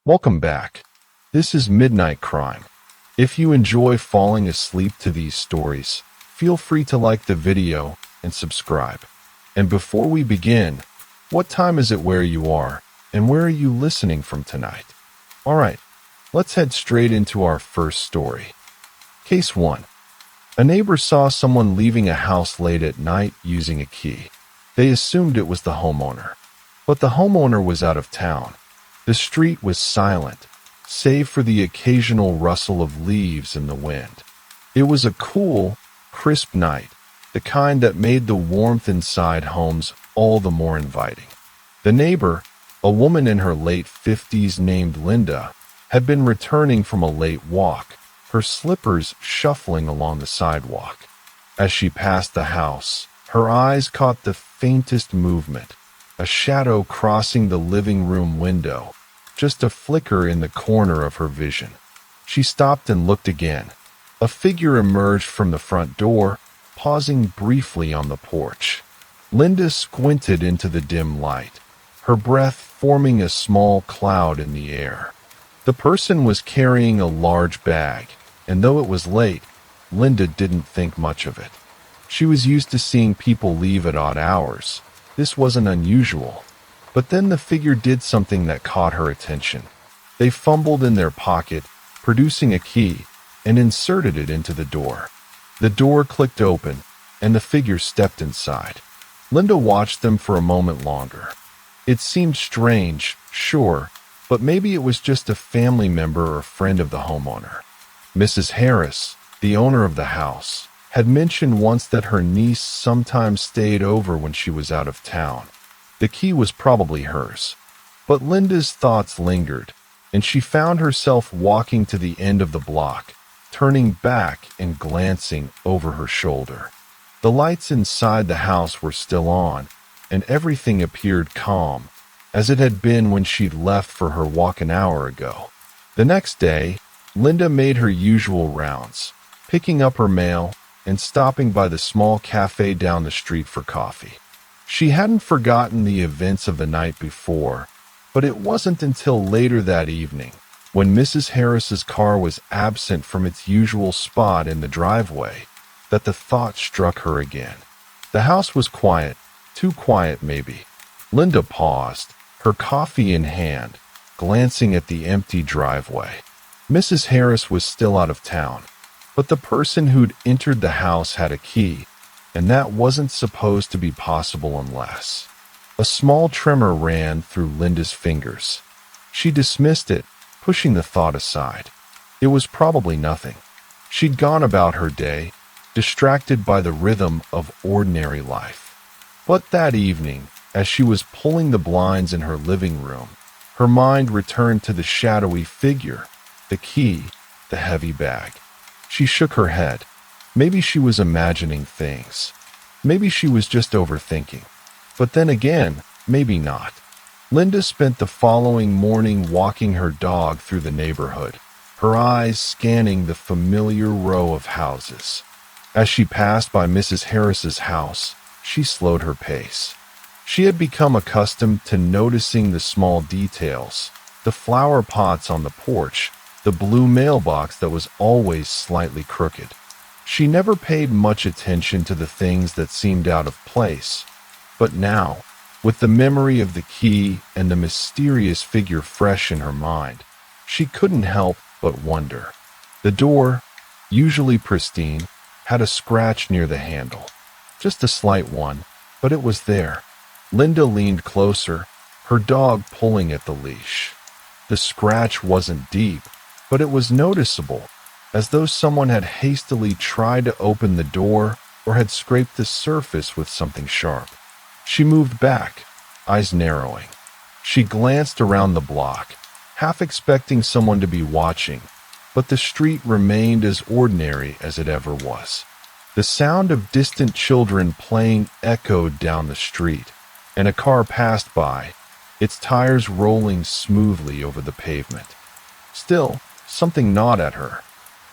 Welcome back. This is Midnight Crime. If you enjoy falling asleep to these stories, feel free to like the video and subscribe. And before we begin, what time is it where you are, and where are you listening from tonight? Alright, let's head straight into our first story. Case 1. A neighbor saw someone leaving a house late at night using a key. They assumed it was the homeowner. But the homeowner was out of town. The street was silent, save for the occasional rustle of leaves in the wind. It was a cool, crisp night, the kind that made the warmth inside homes all the more inviting. The neighbor, a woman in her late 50s named Linda, had been returning from a late walk, her slippers shuffling along the sidewalk. As she passed the house, her eyes caught the faintest movement, a shadow crossing the living room window, just a flicker in the corner of her vision. She stopped and looked again. A figure emerged from the front door, pausing briefly on the porch. Linda squinted into the dim light, her breath forming a small cloud in the air. The person was carrying a large bag, and though it was late, Linda didn't think much of it. She was used to seeing people leave at odd hours. This wasn't unusual. But then the figure did something that caught her attention. They fumbled in their pocket, producing a key, and inserted it into the door. The door clicked open, and the figure stepped inside. Linda watched them for a moment longer. It seemed strange, sure, but maybe it was just a family member or friend of the homeowner. Mrs. Harris, the owner of the house, had mentioned once that her niece sometimes stayed over when she was out of town. The key was probably hers. But Linda's thoughts lingered, and she found herself walking to the end of the block, turning back and glancing over her shoulder. The lights inside the house were still on, and everything appeared calm, as it had been when she'd left for her walk an hour ago. The next day, Linda made her usual rounds, picking up her mail and stopping by the small cafe down the street for coffee. She hadn't forgotten the events of the night before, but it wasn't until later that evening, when Mrs. Harris's car was absent from its usual spot in the driveway, that the thought struck her again. The house was quiet, too quiet maybe. Linda paused, her coffee in hand, glancing at the empty driveway. Mrs. Harris was still out of town, but the person who'd entered the house had a key, and that wasn't supposed to be possible unless. A small tremor ran through Linda's fingers. She dismissed it, pushing the thought aside. It was probably nothing. She'd gone about her day, distracted by the rhythm of ordinary life. But that evening, as she was pulling the blinds in her living room, her mind returned to the shadowy figure, the key, the heavy bag. She shook her head. Maybe she was imagining things. Maybe she was just overthinking. But then again, maybe not. Linda spent the following morning walking her dog through the neighborhood, her eyes scanning the familiar row of houses. As she passed by Mrs. Harris's house, she slowed her pace. She had become accustomed to noticing the small details, the flower pots on the porch, the blue mailbox that was always slightly crooked. She never paid much attention to the things that seemed out of place. But now, with the memory of the key and the mysterious figure fresh in her mind, she couldn't help but wonder. The door, usually pristine, had a scratch near the handle. Just a slight one, but it was there. Linda leaned closer, her dog pulling at the leash. The scratch wasn't deep, but it was noticeable, as though someone had hastily tried to open the door or had scraped the surface with something sharp. She moved back, eyes narrowing. She glanced around the block, half expecting someone to be watching, but the street remained as ordinary as it ever was. The sound of distant children playing echoed down the street, and a car passed by, its tires rolling smoothly over the pavement. Still, something gnawed at her.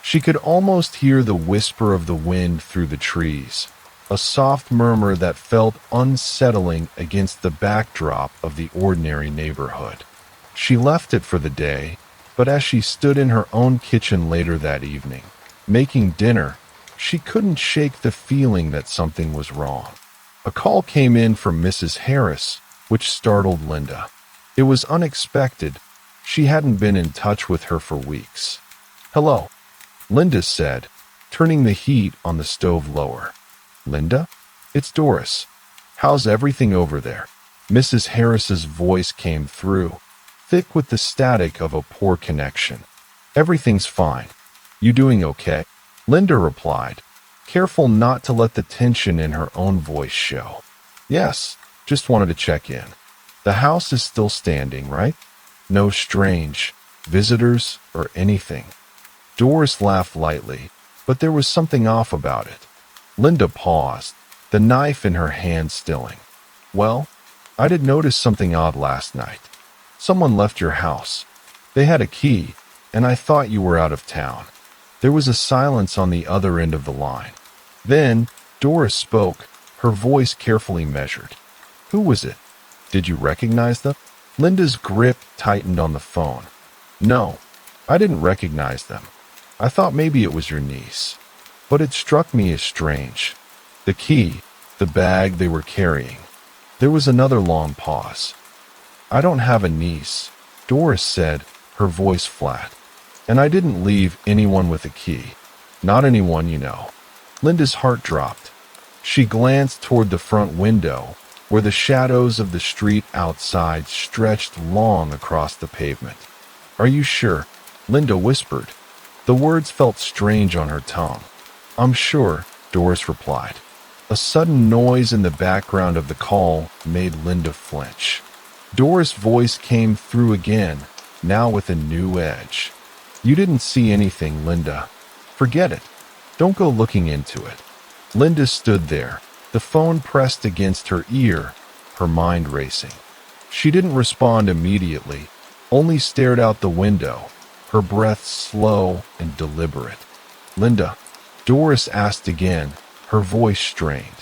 She could almost hear the whisper of the wind through the trees, a soft murmur that felt unsettling against the backdrop of the ordinary neighborhood. She left it for the day, but as she stood in her own kitchen later that evening, making dinner, she couldn't shake the feeling that something was wrong. A call came in from Mrs. Harris, which startled Linda. It was unexpected. She hadn't been in touch with her for weeks. "Hello," Linda said, turning the heat on the stove lower. "Linda? It's Doris. How's everything over there?" Mrs. Harris's voice came through, thick with the static of a poor connection. "Everything's fine. You doing okay?" Linda replied, careful not to let the tension in her own voice show. "Yes, just wanted to check in. The house is still standing, right? No strange visitors or anything?" Doris laughed lightly, but there was something off about it. Linda paused, the knife in her hand stilling. "Well, I did notice something odd last night. Someone left your house. They had a key, and I thought you were out of town." There was a silence on the other end of the line. Then Doris spoke, her voice carefully measured. "Who was it? Did you recognize them?" Linda's grip tightened on the phone. "No, I didn't recognize them. I thought maybe it was your niece. But it struck me as strange. The key, the bag they were carrying." There was another long pause. "I don't have a niece," Doris said, her voice flat. "And I didn't leave anyone with a key. Not anyone you know." Linda's heart dropped. She glanced toward the front window, where the shadows of the street outside stretched long across the pavement. "Are you sure?" Linda whispered. The words felt strange on her tongue. "I'm sure," Doris replied. A sudden noise in the background of the call made Linda flinch. Doris' voice came through again, now with a new edge. "You didn't see anything, Linda. Forget it. Don't go looking into it." Linda stood there, the phone pressed against her ear, her mind racing. She didn't respond immediately, only stared out the window, her breath slow and deliberate. "Linda," Doris asked again, her voice strained.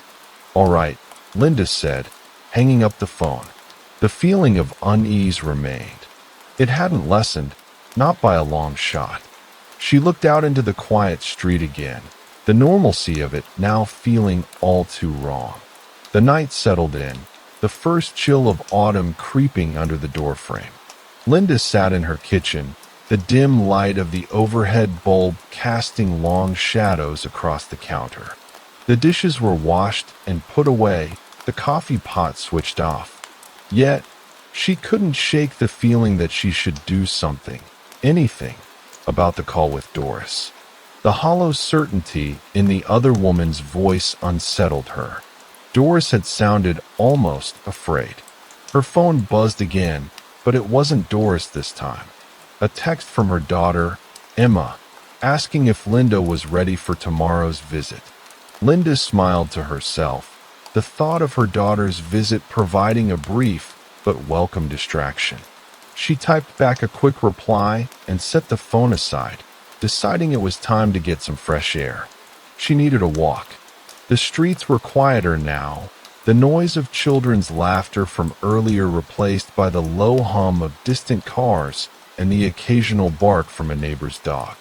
"All right," Linda said, hanging up the phone. The feeling of unease remained. It hadn't lessened, not by a long shot. She looked out into the quiet street again, the normalcy of it now feeling all too wrong. The night settled in, the first chill of autumn creeping under the doorframe. Linda sat in her kitchen, the dim light of the overhead bulb casting long shadows across the counter. The dishes were washed and put away, the coffee pot switched off. Yet, she couldn't shake the feeling that she should do something, anything, about the call with Doris. The hollow certainty in the other woman's voice unsettled her. Doris had sounded almost afraid. Her phone buzzed again, but it wasn't Doris this time. A text from her daughter, Emma, asking if Linda was ready for tomorrow's visit. Linda smiled to herself, the thought of her daughter's visit providing a brief but welcome distraction. She typed back a quick reply and set the phone aside, deciding it was time to get some fresh air. She needed a walk. The streets were quieter now, the noise of children's laughter from earlier replaced by the low hum of distant cars and the occasional bark from a neighbor's dog.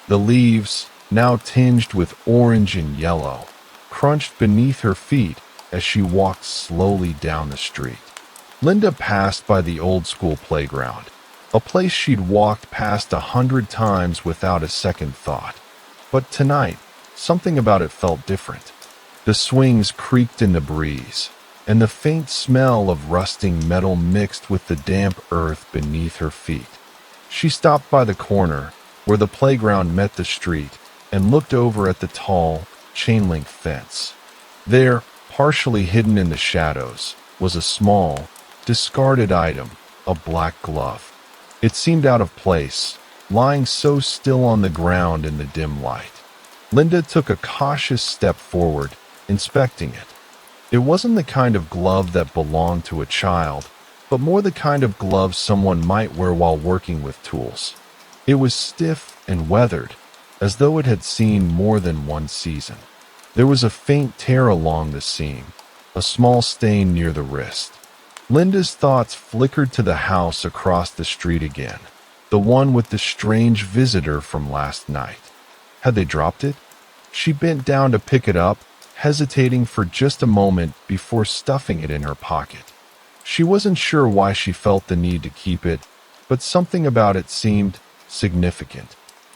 The leaves, now tinged with orange and yellow, crunched beneath her feet as she walked slowly down the street. Linda passed by the old school playground, a place she'd walked past 100 times without a second thought. But tonight, something about it felt different. The swings creaked in the breeze, and the faint smell of rusting metal mixed with the damp earth beneath her feet. She stopped by the corner, where the playground met the street, and looked over at the tall, chain-link fence. There, partially hidden in the shadows, was a small, discarded item, a black glove. It seemed out of place, lying so still on the ground in the dim light. Linda took a cautious step forward, inspecting it. It wasn't the kind of glove that belonged to a child, but more the kind of glove someone might wear while working with tools. It was stiff and weathered, as though it had seen more than one season. There was a faint tear along the seam, a small stain near the wrist. Linda's thoughts flickered to the house across the street again, the one with the strange visitor from last night. Had they dropped it? She bent down to pick it up, hesitating for just a moment before stuffing it in her pocket. She wasn't sure why she felt the need to keep it, but something about it seemed significant.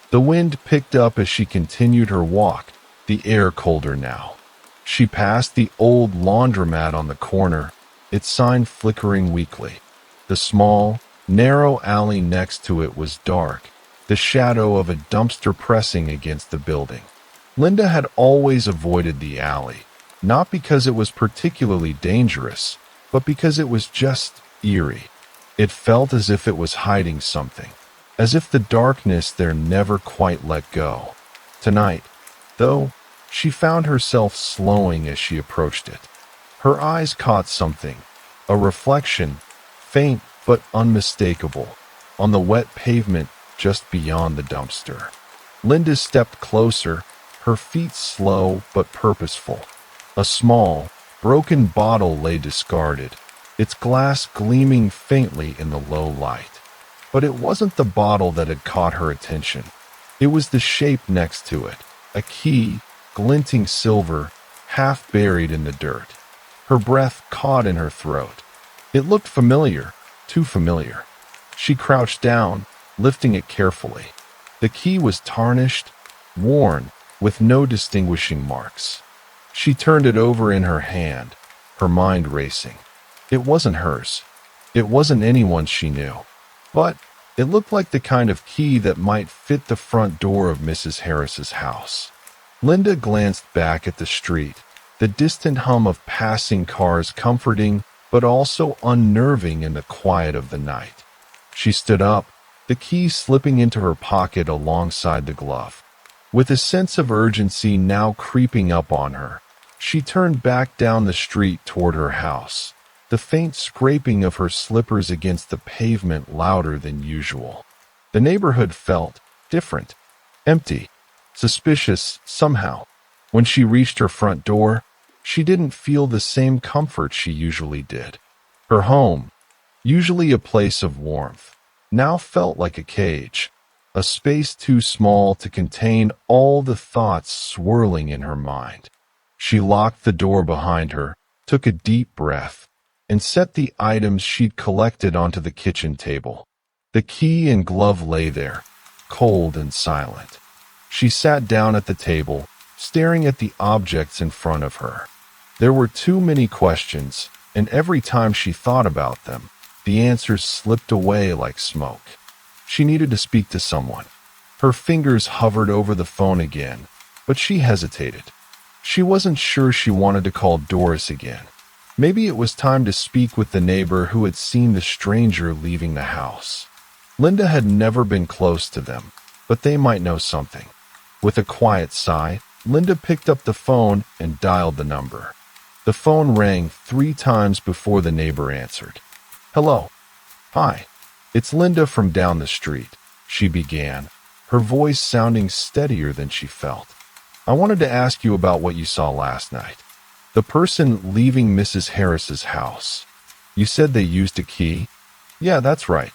The wind picked up as she continued her walk, the air colder now. She passed the old laundromat on the corner, its sign flickering weakly. The small, narrow alley next to it was dark, the shadow of a dumpster pressing against the building. Linda had always avoided the alley, not because it was particularly dangerous, but because it was just eerie. It felt as if it was hiding something, as if the darkness there never quite let go. Tonight, though, she found herself slowing as she approached it. Her eyes caught something, a reflection, faint but unmistakable, on the wet pavement just beyond the dumpster. Linda stepped closer, her feet slow but purposeful. A small, broken bottle lay discarded, its glass gleaming faintly in the low light. But it wasn't the bottle that had caught her attention. It was the shape next to it, a key, glinting silver, half buried in the dirt. Her breath caught in her throat. It looked familiar, too familiar. She crouched down, lifting it carefully. The key was tarnished, worn, with no distinguishing marks. She turned it over in her hand, her mind racing. It wasn't hers. It wasn't anyone's she knew. But it looked like the kind of key that might fit the front door of Mrs. Harris's house. Linda glanced back at the street, the distant hum of passing cars comforting but also unnerving in the quiet of the night. She stood up, the key slipping into her pocket alongside the glove. With a sense of urgency now creeping up on her, she turned back down the street toward her house, the faint scraping of her slippers against the pavement louder than usual. The neighborhood felt different, empty, suspicious somehow. When she reached her front door, she didn't feel the same comfort she usually did. Her home, usually a place of warmth, now felt like a cage, a space too small to contain all the thoughts swirling in her mind. She locked the door behind her, took a deep breath, and set the items she'd collected onto the kitchen table. The key and glove lay there, cold and silent. She sat down at the table, staring at the objects in front of her. There were too many questions, and every time she thought about them, the answers slipped away like smoke. She needed to speak to someone. Her fingers hovered over the phone again, but she hesitated. She wasn't sure she wanted to call Doris again. Maybe it was time to speak with the neighbor who had seen the stranger leaving the house. Linda had never been close to them, but they might know something. With a quiet sigh, Linda picked up the phone and dialed the number. The phone rang 3 times before the neighbor answered. "Hello. Hi. It's Linda from down the street," she began, her voice sounding steadier than she felt. "I wanted to ask you about what you saw last night. The person leaving Mrs. Harris's house. You said they used a key?" "Yeah, that's right."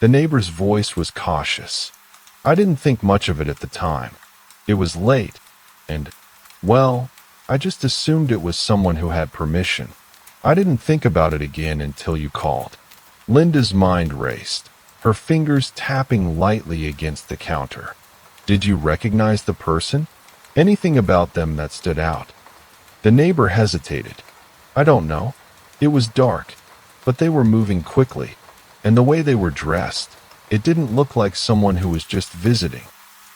The neighbor's voice was cautious. "I didn't think much of it at the time. It was late, and, well, I just assumed it was someone who had permission. I didn't think about it again until you called." Linda's mind raced, her fingers tapping lightly against the counter. "Did you recognize the person? Anything about them that stood out?" The neighbor hesitated. "I don't know. It was dark, but they were moving quickly, and the way they were dressed, it didn't look like someone who was just visiting.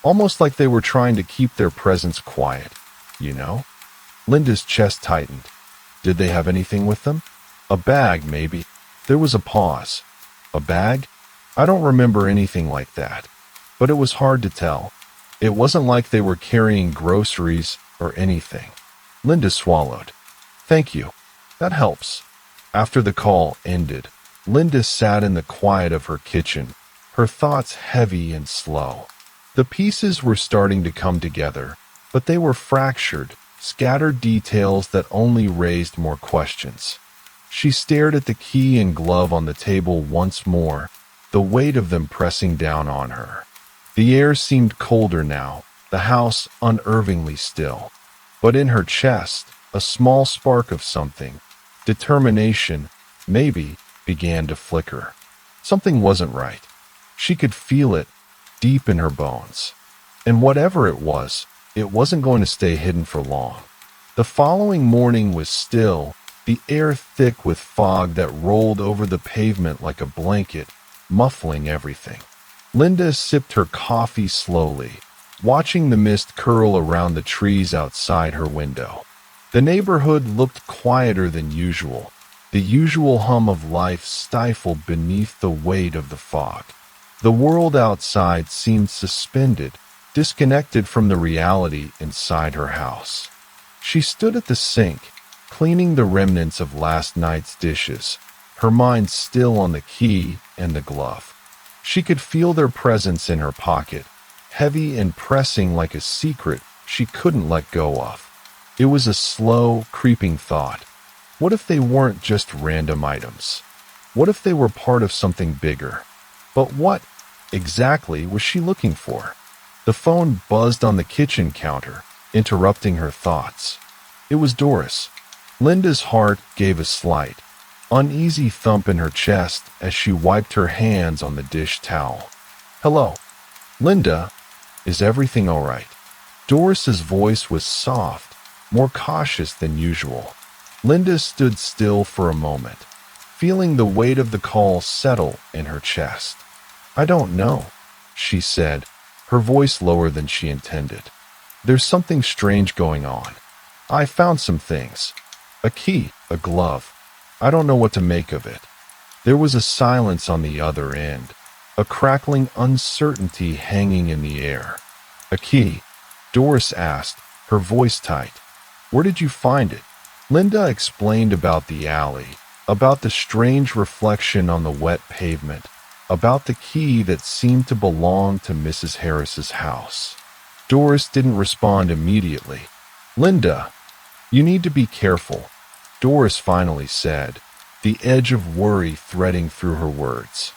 Almost like they were trying to keep their presence quiet, you know?" Linda's chest tightened. "Did they have anything with them?" "A bag, maybe." There was a pause. "A bag? I don't remember anything like that." But it was hard to tell. It wasn't like they were carrying groceries or anything. Linda swallowed. "Thank you. That helps." After the call ended, Linda sat in the quiet of her kitchen, her thoughts heavy and slow. The pieces were starting to come together, but they were fractured, scattered details that only raised more questions. She stared at the key and glove on the table once more, the weight of them pressing down on her. The air seemed colder now, the house unnervingly still. But in her chest, a small spark of something, determination, maybe, began to flicker. Something wasn't right. She could feel it, deep in her bones. And whatever it wasn't going to stay hidden for long. The following morning was still, the air thick with fog that rolled over the pavement like a blanket, muffling everything. Linda sipped her coffee slowly, watching the mist curl around the trees outside her window. The neighborhood looked quieter than usual, the usual hum of life stifled beneath the weight of the fog. The world outside seemed suspended, disconnected from the reality inside her house. She stood at the sink, cleaning the remnants of last night's dishes, her mind still on the key and the glove. She could feel their presence in her pocket, heavy and pressing like a secret she couldn't let go of. It was a slow, creeping thought. What if they weren't just random items? What if they were part of something bigger? But what, exactly, was she looking for? The phone buzzed on the kitchen counter, interrupting her thoughts. It was Doris. Linda's heart gave a slight, uneasy thump in her chest as she wiped her hands on the dish towel. "Hello, Linda, is everything all right?" Doris's voice was soft, more cautious than usual. Linda stood still for a moment, feeling the weight of the call settle in her chest. "I don't know," she said, her voice lower than she intended. "There's something strange going on. I found some things. A key, a glove. I don't know what to make of it." There was a silence on the other end, a crackling uncertainty hanging in the air. "A key?" Doris asked, her voice tight. "Where did you find it?" Linda explained about the alley, about the strange reflection on the wet pavement, about the key that seemed to belong to Mrs. Harris's house. Doris didn't respond immediately. "Linda, you need to be careful," Doris finally said, the edge of worry threading through her words.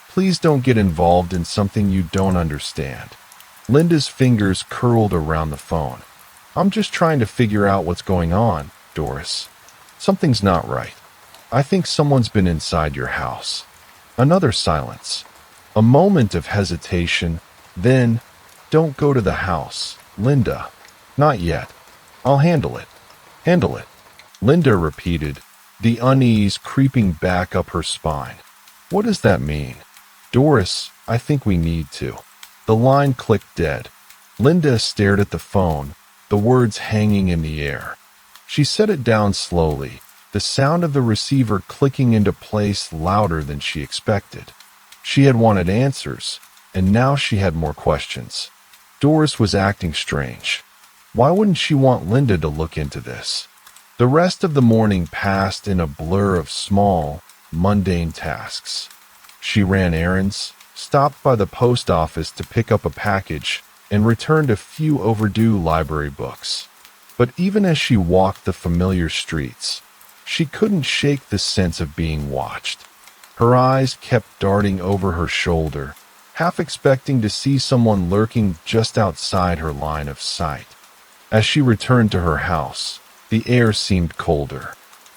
"Please don't get involved in something you don't understand." Linda's fingers curled around the phone. "I'm just trying to figure out what's going on, Doris. Something's not right. I think someone's been inside your house." Another silence. A moment of hesitation, then, "Don't go to the house, Linda. Not yet. I'll handle it. Handle it," Linda repeated, the unease creeping back up her spine. "What does that mean?" "Doris, I think we need to." The line clicked dead. Linda stared at the phone, the words hanging in the air. She set it down slowly, the sound of the receiver clicking into place louder than she expected. She had wanted answers, and now she had more questions. Doris was acting strange. Why wouldn't she want Linda to look into this? The rest of the morning passed in a blur of small, mundane tasks. She ran errands, stopped by the post office to pick up a package, and returned a few overdue library books. But even as she walked the familiar streets, she couldn't shake the sense of being watched. Her eyes kept darting over her shoulder, half expecting to see someone lurking just outside her line of sight. As she returned to her house, the air seemed colder.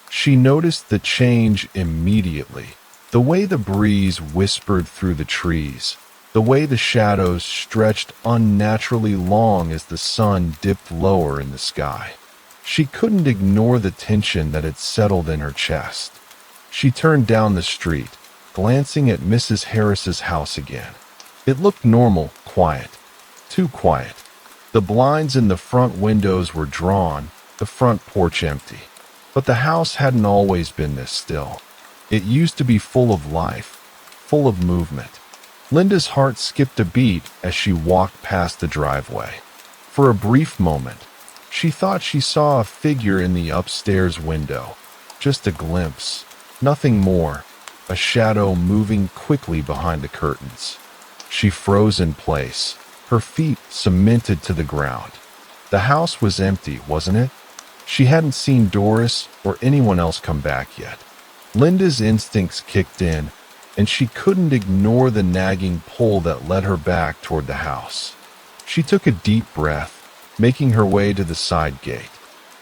She noticed the change immediately. The way the breeze whispered through the trees, the way the shadows stretched unnaturally long as the sun dipped lower in the sky. She couldn't ignore the tension that had settled in her chest. She turned down the street, glancing at Mrs. Harris's house again. It looked normal, quiet. Too quiet. The blinds in the front windows were drawn, the front porch empty. But the house hadn't always been this still. It used to be full of life, full of movement. Linda's heart skipped a beat as she walked past the driveway. For a brief moment, she thought she saw a figure in the upstairs window. Just a glimpse, nothing more, a shadow moving quickly behind the curtains. She froze in place, her feet cemented to the ground. The house was empty, wasn't it? She hadn't seen Doris or anyone else come back yet. Linda's instincts kicked in, and she couldn't ignore the nagging pull that led her back toward the house. She took a deep breath, making her way to the side gate.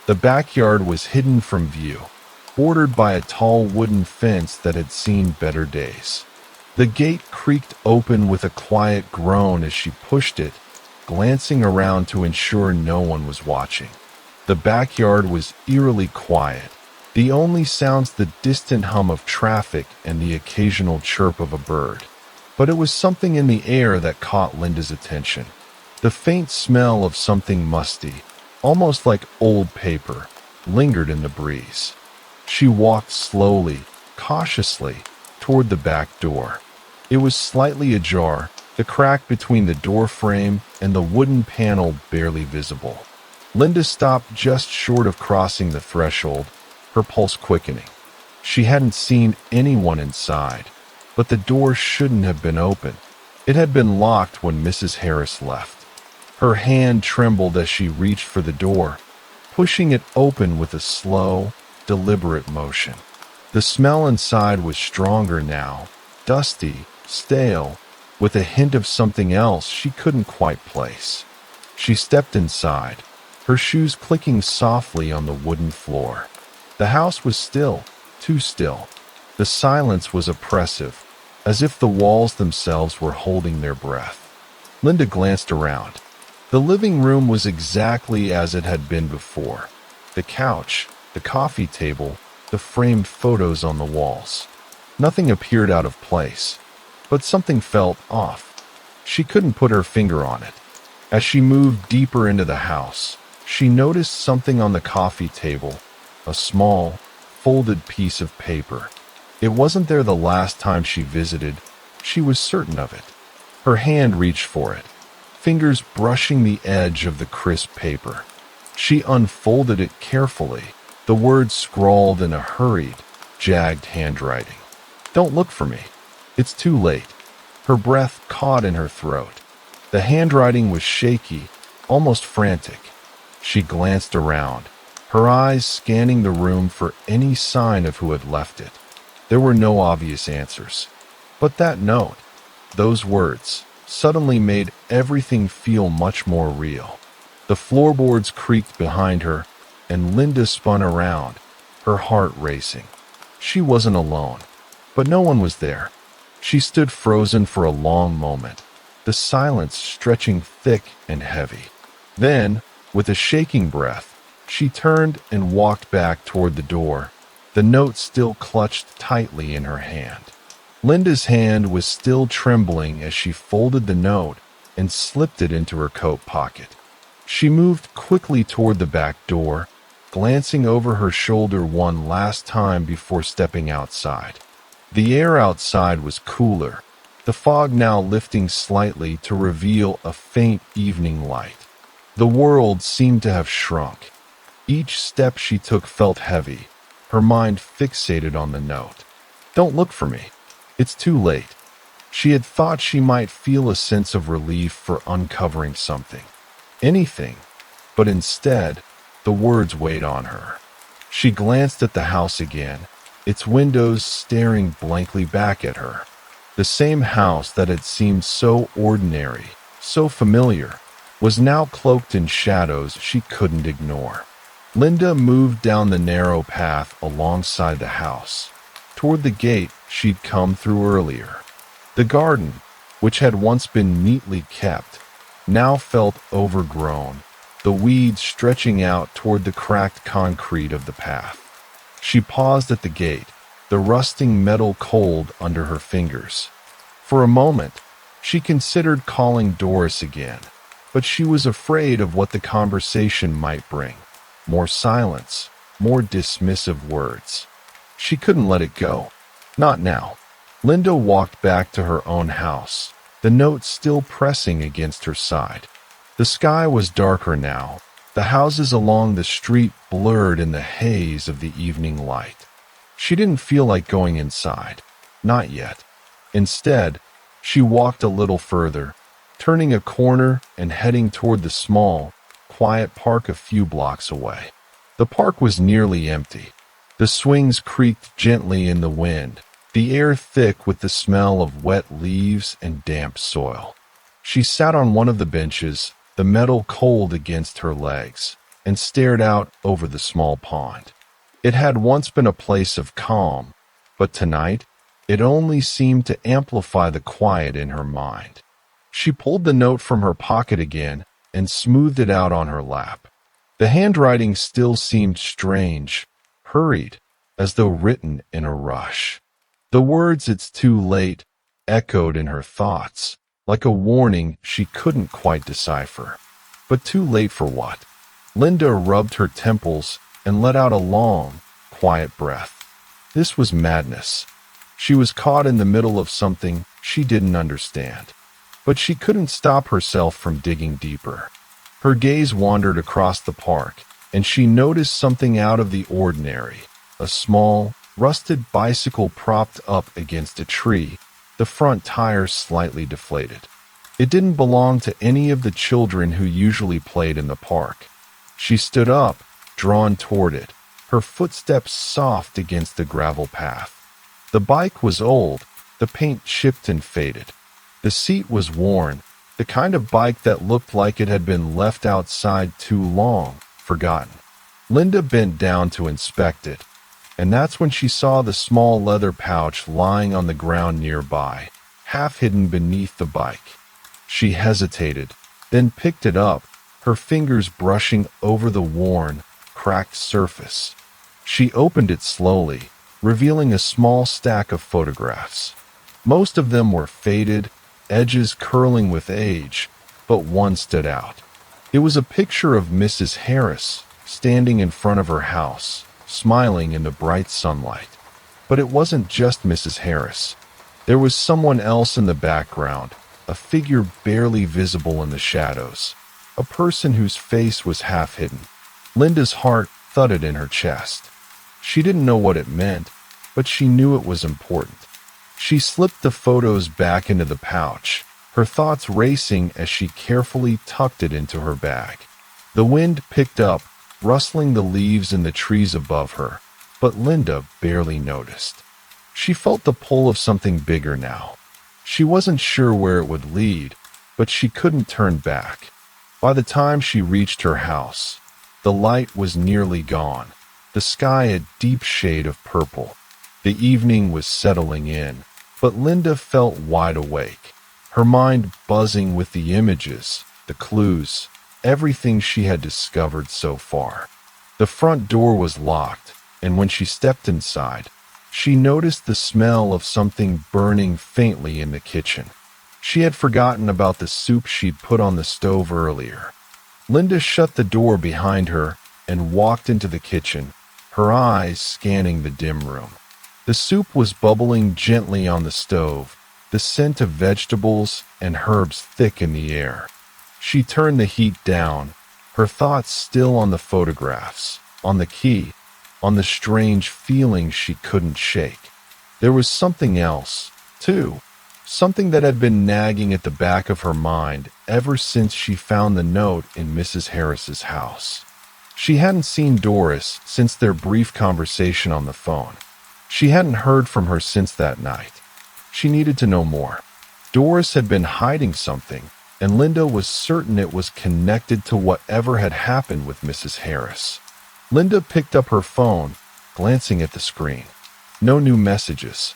The backyard was hidden from view, bordered by a tall wooden fence that had seen better days. The gate creaked open with a quiet groan as she pushed it, glancing around to ensure no one was watching. The backyard was eerily quiet, the only sounds the distant hum of traffic and the occasional chirp of a bird. But it was something in the air that caught Linda's attention. The faint smell of something musty, almost like old paper, lingered in the breeze. She walked slowly, cautiously, toward the back door. It was slightly ajar, the crack between the door frame and the wooden panel barely visible. Linda stopped just short of crossing the threshold, her pulse quickening. She hadn't seen anyone inside, but the door shouldn't have been open. It had been locked when Mrs. Harris left. Her hand trembled as she reached for the door, pushing it open with a slow, deliberate motion. The smell inside was stronger now, dusty, stale, with a hint of something else she couldn't quite place. She stepped inside, her shoes clicking softly on the wooden floor. The house was still, too still. The silence was oppressive, as if the walls themselves were holding their breath. Linda glanced around. The living room was exactly as it had been before. The couch, the coffee table, the framed photos on the walls. Nothing appeared out of place, but something felt off. She couldn't put her finger on it. As she moved deeper into the house, she noticed something on the coffee table, a small, folded piece of paper. It wasn't there the last time she visited. She was certain of it. Her hand reached for it, fingers brushing the edge of the crisp paper. She unfolded it carefully, the words scrawled in a hurried, jagged handwriting. "Don't look for me. It's too late." Her breath caught in her throat. The handwriting was shaky, almost frantic. She glanced around, her eyes scanning the room for any sign of who had left it. There were no obvious answers. But that note, those words, suddenly made everything feel much more real. The floorboards creaked behind her, and Linda spun around, her heart racing. She wasn't alone, but no one was there. She stood frozen for a long moment, the silence stretching thick and heavy. Then, with a shaking breath, she turned and walked back toward the door, the note still clutched tightly in her hand. Linda's hand was still trembling as she folded the note and slipped it into her coat pocket. She moved quickly toward the back door, glancing over her shoulder one last time before stepping outside. The air outside was cooler, the fog now lifting slightly to reveal a faint evening light. The world seemed to have shrunk. Each step she took felt heavy, her mind fixated on the note. "Don't look for me. It's too late." She had thought she might feel a sense of relief for uncovering something. Anything. But instead, the words weighed on her. She glanced at the house again, its windows staring blankly back at her. The same house that had seemed so ordinary, so familiar, was now cloaked in shadows she couldn't ignore. Linda moved down the narrow path alongside the house, toward the gate she'd come through earlier. The garden, which had once been neatly kept, now felt overgrown, the weeds stretching out toward the cracked concrete of the path. She paused at the gate, the rusting metal cold under her fingers. For a moment, she considered calling Doris again, but she was afraid of what the conversation might bring. More silence, more dismissive words. She couldn't let it go. Not now. Linda walked back to her own house, the note still pressing against her side. The sky was darker now, the houses along the street blurred in the haze of the evening light. She didn't feel like going inside. Not yet. Instead, she walked a little further, turning a corner and heading toward the small, quiet park a few blocks away. The park was nearly empty. The swings creaked gently in the wind, the air thick with the smell of wet leaves and damp soil. She sat on one of the benches, the metal cold against her legs, and stared out over the small pond. It had once been a place of calm, but tonight it only seemed to amplify the quiet in her mind. She pulled the note from her pocket again and smoothed it out on her lap. The handwriting still seemed strange, hurried, as though written in a rush. The words "it's too late" echoed in her thoughts, like a warning she couldn't quite decipher. But too late for what? Linda rubbed her temples and let out a long, quiet breath. This was madness. She was caught in the middle of something she didn't understand. But she couldn't stop herself from digging deeper. Her gaze wandered across the park, and she noticed something out of the ordinary. A small, rusted bicycle propped up against a tree, the front tire slightly deflated. It didn't belong to any of the children who usually played in the park. She stood up, drawn toward it, her footsteps soft against the gravel path. The bike was old, the paint chipped and faded. The seat was worn, the kind of bike that looked like it had been left outside too long, forgotten. Linda bent down to inspect it, and that's when she saw the small leather pouch lying on the ground nearby, half hidden beneath the bike. She hesitated, then picked it up, her fingers brushing over the worn, cracked surface. She opened it slowly, revealing a small stack of photographs. Most of them were faded, edges curling with age, but one stood out. It was a picture of Mrs. Harris, standing in front of her house, smiling in the bright sunlight. But it wasn't just Mrs. Harris. There was someone else in the background, a figure barely visible in the shadows, a person whose face was half hidden. Linda's heart thudded in her chest. She didn't know what it meant, but she knew it was important. She slipped the photos back into the pouch, her thoughts racing as she carefully tucked it into her bag. The wind picked up, rustling the leaves in the trees above her, but Linda barely noticed. She felt the pull of something bigger now. She wasn't sure where it would lead, but she couldn't turn back. By the time she reached her house, the light was nearly gone, the sky a deep shade of purple. The evening was settling in, but Linda felt wide awake, her mind buzzing with the images, the clues, everything she had discovered so far. The front door was locked, and when she stepped inside, she noticed the smell of something burning faintly in the kitchen. She had forgotten about the soup she'd put on the stove earlier. Linda shut the door behind her and walked into the kitchen, her eyes scanning the dim room. The soup was bubbling gently on the stove, the scent of vegetables and herbs thick in the air. She turned the heat down, her thoughts still on the photographs, on the key, on the strange feeling she couldn't shake. There was something else, too, something that had been nagging at the back of her mind ever since she found the note in Mrs. Harris's house. She hadn't seen Doris since their brief conversation on the phone. She hadn't heard from her since that night. She needed to know more. Doris had been hiding something, and Linda was certain it was connected to whatever had happened with Mrs. Harris. Linda picked up her phone, glancing at the screen. No new messages.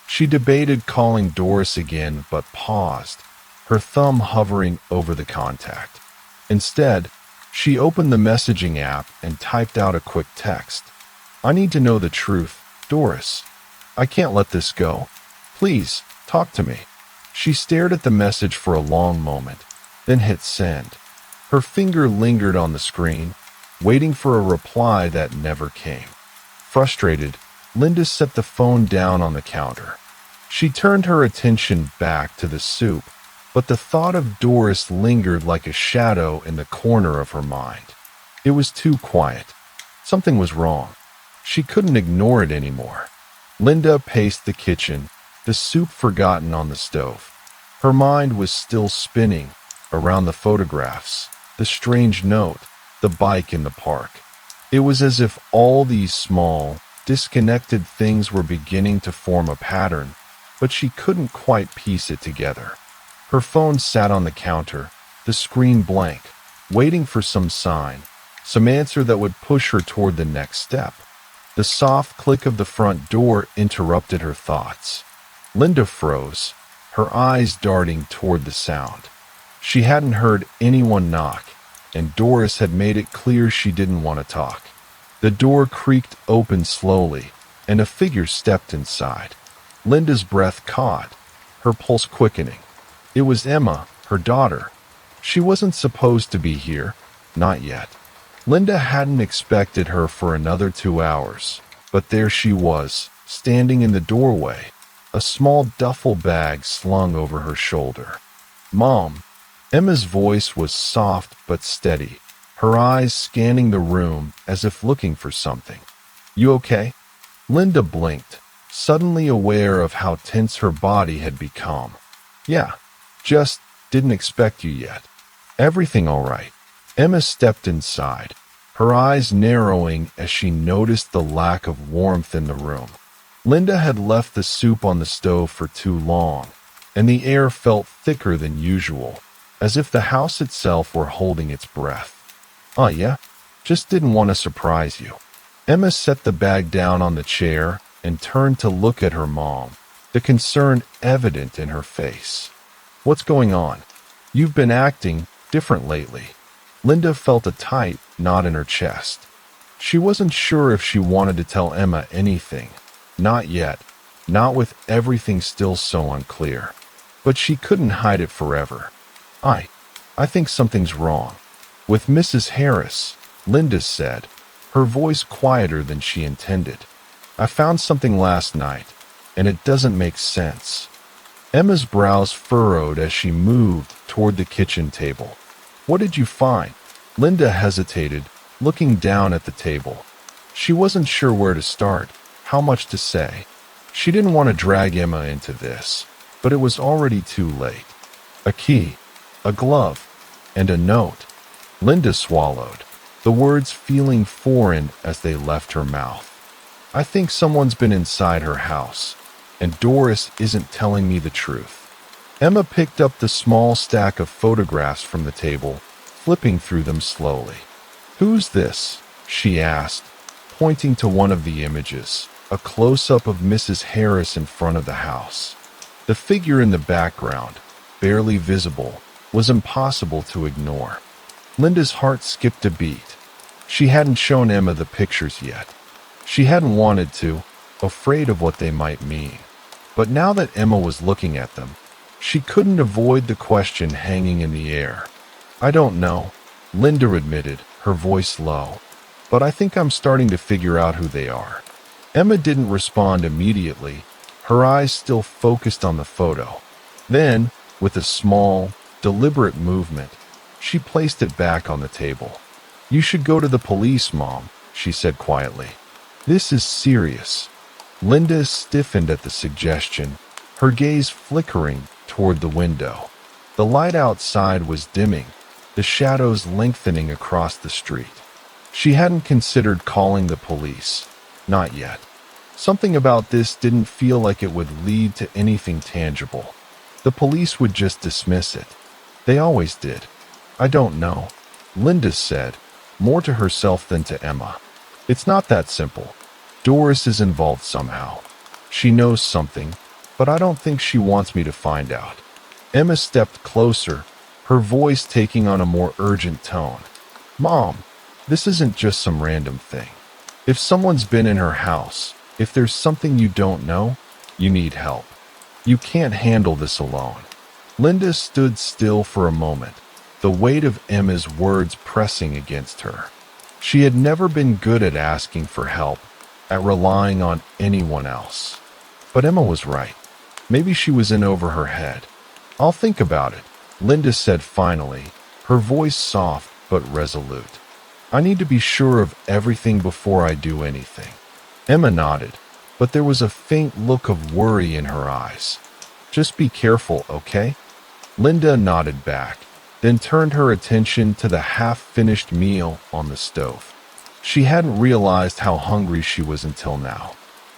She debated calling Doris again, but paused, her thumb hovering over the contact. Instead, she opened the messaging app and typed out a quick text. "I need to know the truth, Doris. I can't let this go. Please, talk to me." She stared at the message for a long moment, then hit send. Her finger lingered on the screen, waiting for a reply that never came. Frustrated, Linda set the phone down on the counter. She turned her attention back to the soup, but the thought of Doris lingered like a shadow in the corner of her mind. It was too quiet. Something was wrong. She couldn't ignore it anymore. Linda paced the kitchen, the soup forgotten on the stove. Her mind was still spinning around the photographs, the strange note, the bike in the park. It was as if all these small, Disconnected things were beginning to form a pattern, but she couldn't quite piece it together. Her phone sat on the counter, the screen blank, waiting for some sign, some answer that would push her toward the next step. The soft click of the front door interrupted her thoughts. Linda froze, her eyes darting toward the sound. She hadn't heard anyone knock, and Doris had made it clear she didn't want to talk. The door creaked open slowly, and a figure stepped inside. Linda's breath caught, her pulse quickening. It was Emma, her daughter. She wasn't supposed to be here, not yet. Linda hadn't expected her for another 2 hours, but there she was, standing in the doorway, a small duffel bag slung over her shoulder. "Mom." Emma's voice was soft but steady, her eyes scanning the room as if looking for something. "You okay?" Linda blinked, suddenly aware of how tense her body had become. "Yeah, just didn't expect you yet." "Everything all right?" Emma stepped inside, her eyes narrowing as she noticed the lack of warmth in the room. Linda had left the soup on the stove for too long, and the air felt thicker than usual, as if the house itself were holding its breath. "Oh yeah? Just didn't want to surprise you." Emma set the bag down on the chair and turned to look at her mom, the concern evident in her face. "What's going on? You've been acting different lately." Linda felt a tight knot in her chest. She wasn't sure if she wanted to tell Emma anything. Not yet, not with everything still so unclear. But she couldn't hide it forever. I think something's wrong." "With Mrs. Harris," Linda said, her voice quieter than she intended. "I found something last night, and it doesn't make sense." Emma's brows furrowed as she moved toward the kitchen table. "What did you find?" Linda hesitated, looking down at the table. She wasn't sure where to start, how much to say. She didn't want to drag Emma into this, but it was already too late. "A key, a glove, and a note." Linda swallowed, the words feeling foreign as they left her mouth. "I think someone's been inside her house, and Doris isn't telling me the truth." Emma picked up the small stack of photographs from the table, flipping through them slowly. "Who's this?" she asked, pointing to one of the images, a close-up of Mrs. Harris in front of the house. The figure in the background, barely visible, was impossible to ignore. Linda's heart skipped a beat. She hadn't shown Emma the pictures yet. She hadn't wanted to, afraid of what they might mean. But now that Emma was looking at them, she couldn't avoid the question hanging in the air. "I don't know," Linda admitted, her voice low, "but I think I'm starting to figure out who they are." Emma didn't respond immediately, her eyes still focused on the photo. Then, with a small, deliberate movement, she placed it back on the table. "You should go to the police, Mom," she said quietly. "This is serious." Linda stiffened at the suggestion, her gaze flickering toward the window. The light outside was dimming, the shadows lengthening across the street. She hadn't considered calling the police. Not yet. Something about this didn't feel like it would lead to anything tangible. The police would just dismiss it. They always did. "I don't know," Linda said, more to herself than to Emma. "It's not that simple. Doris is involved somehow. She knows something, but I don't think she wants me to find out." Emma stepped closer, her voice taking on a more urgent tone. "Mom, this isn't just some random thing. If someone's been in her house, if there's something you don't know, you need help. You can't handle this alone." Linda stood still for a moment, the weight of Emma's words pressing against her. She had never been good at asking for help, at relying on anyone else. But Emma was right. Maybe she was in over her head. "I'll think about it," Linda said finally, her voice soft but resolute. "I need to be sure of everything before I do anything." Emma nodded, but there was a faint look of worry in her eyes. "Just be careful, okay?" Linda nodded back, then turned her attention to the half-finished meal on the stove. She hadn't realized how hungry she was until now.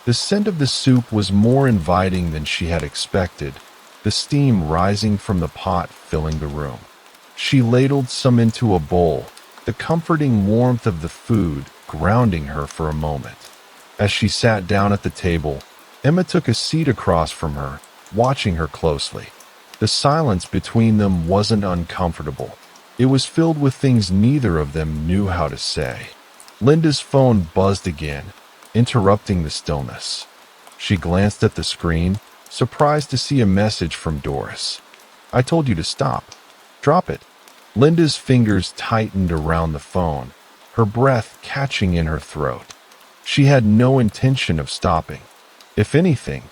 The scent of the soup was more inviting than she had expected, the steam rising from the pot filling the room. She ladled some into a bowl, the comforting warmth of the food grounding her for a moment. As she sat down at the table, Emma took a seat across from her, watching her closely. The silence between them wasn't uncomfortable. It was filled with things neither of them knew how to say. Linda's phone buzzed again, interrupting the stillness. She glanced at the screen, surprised to see a message from Doris. "I told you to stop. Drop it." Linda's fingers tightened around the phone, her breath catching in her throat. She had no intention of stopping. If anything,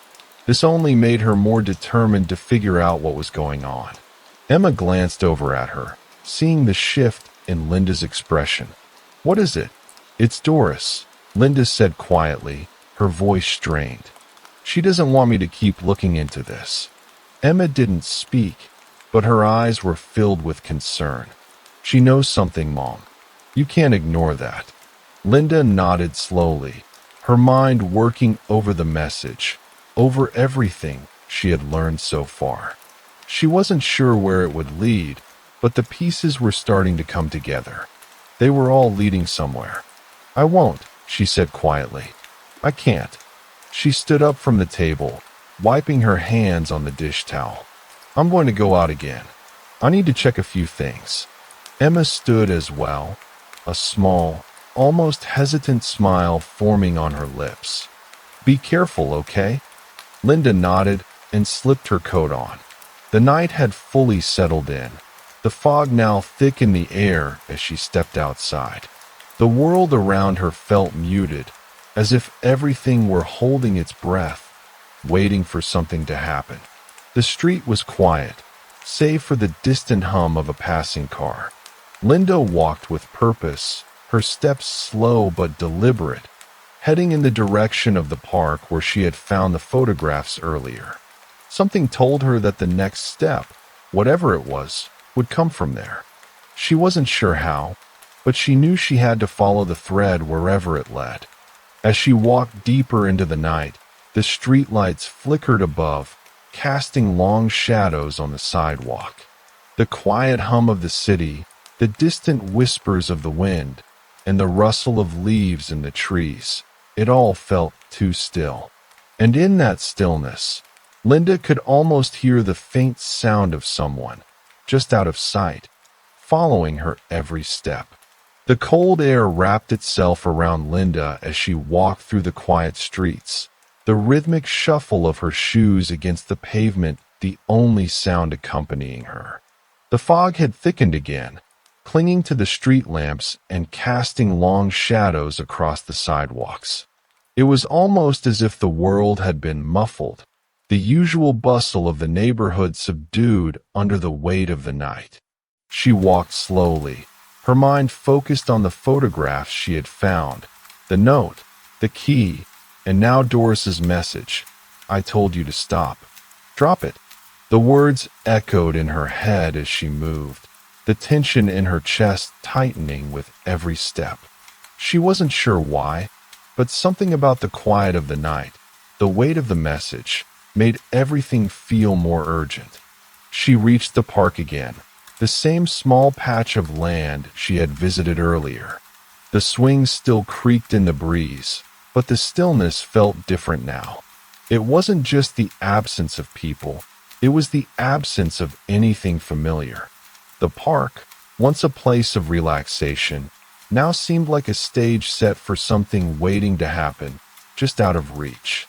this only made her more determined to figure out what was going on. Emma glanced over at her, seeing the shift in Linda's expression. "What is it?" "It's Doris," Linda said quietly, her voice strained. "She doesn't want me to keep looking into this." Emma didn't speak, but her eyes were filled with concern. "She knows something, Mom. You can't ignore that." Linda nodded slowly, her mind working over the message, over everything she had learned so far. She wasn't sure where it would lead, but the pieces were starting to come together. They were all leading somewhere. "I won't," she said quietly. "I can't." She stood up from the table, wiping her hands on the dish towel. "I'm going to go out again. I need to check a few things." Emma stood as well, a small, almost hesitant smile forming on her lips. "Be careful, okay?" Linda nodded and slipped her coat on. The night had fully settled in, the fog now thick in the air as she stepped outside. The world around her felt muted, as if everything were holding its breath, waiting for something to happen. The street was quiet, save for the distant hum of a passing car. Linda walked with purpose, her steps slow but deliberate, heading in the direction of the park where she had found the photographs earlier. Something told her that the next step, whatever it was, would come from there. She wasn't sure how, but she knew she had to follow the thread wherever it led. As she walked deeper into the night, the streetlights flickered above, casting long shadows on the sidewalk. The quiet hum of the city, the distant whispers of the wind, and the rustle of leaves in the trees, it all felt too still. And in that stillness, Linda could almost hear the faint sound of someone, just out of sight, following her every step. The cold air wrapped itself around Linda as she walked through the quiet streets, the rhythmic shuffle of her shoes against the pavement the only sound accompanying her. The fog had thickened again, clinging to the street lamps and casting long shadows across the sidewalks. It was almost as if the world had been muffled, the usual bustle of the neighborhood subdued under the weight of the night. She walked slowly, her mind focused on the photographs she had found, the note, the key, and now Doris's message. "I told you to stop. Drop it." The words echoed in her head as she moved, the tension in her chest tightening with every step. She wasn't sure why, but something about the quiet of the night, the weight of the message, made everything feel more urgent. She reached the park again, the same small patch of land she had visited earlier. The swings still creaked in the breeze, but the stillness felt different now. It wasn't just the absence of people, it was the absence of anything familiar. The park, once a place of relaxation, now seemed like a stage set for something waiting to happen, just out of reach.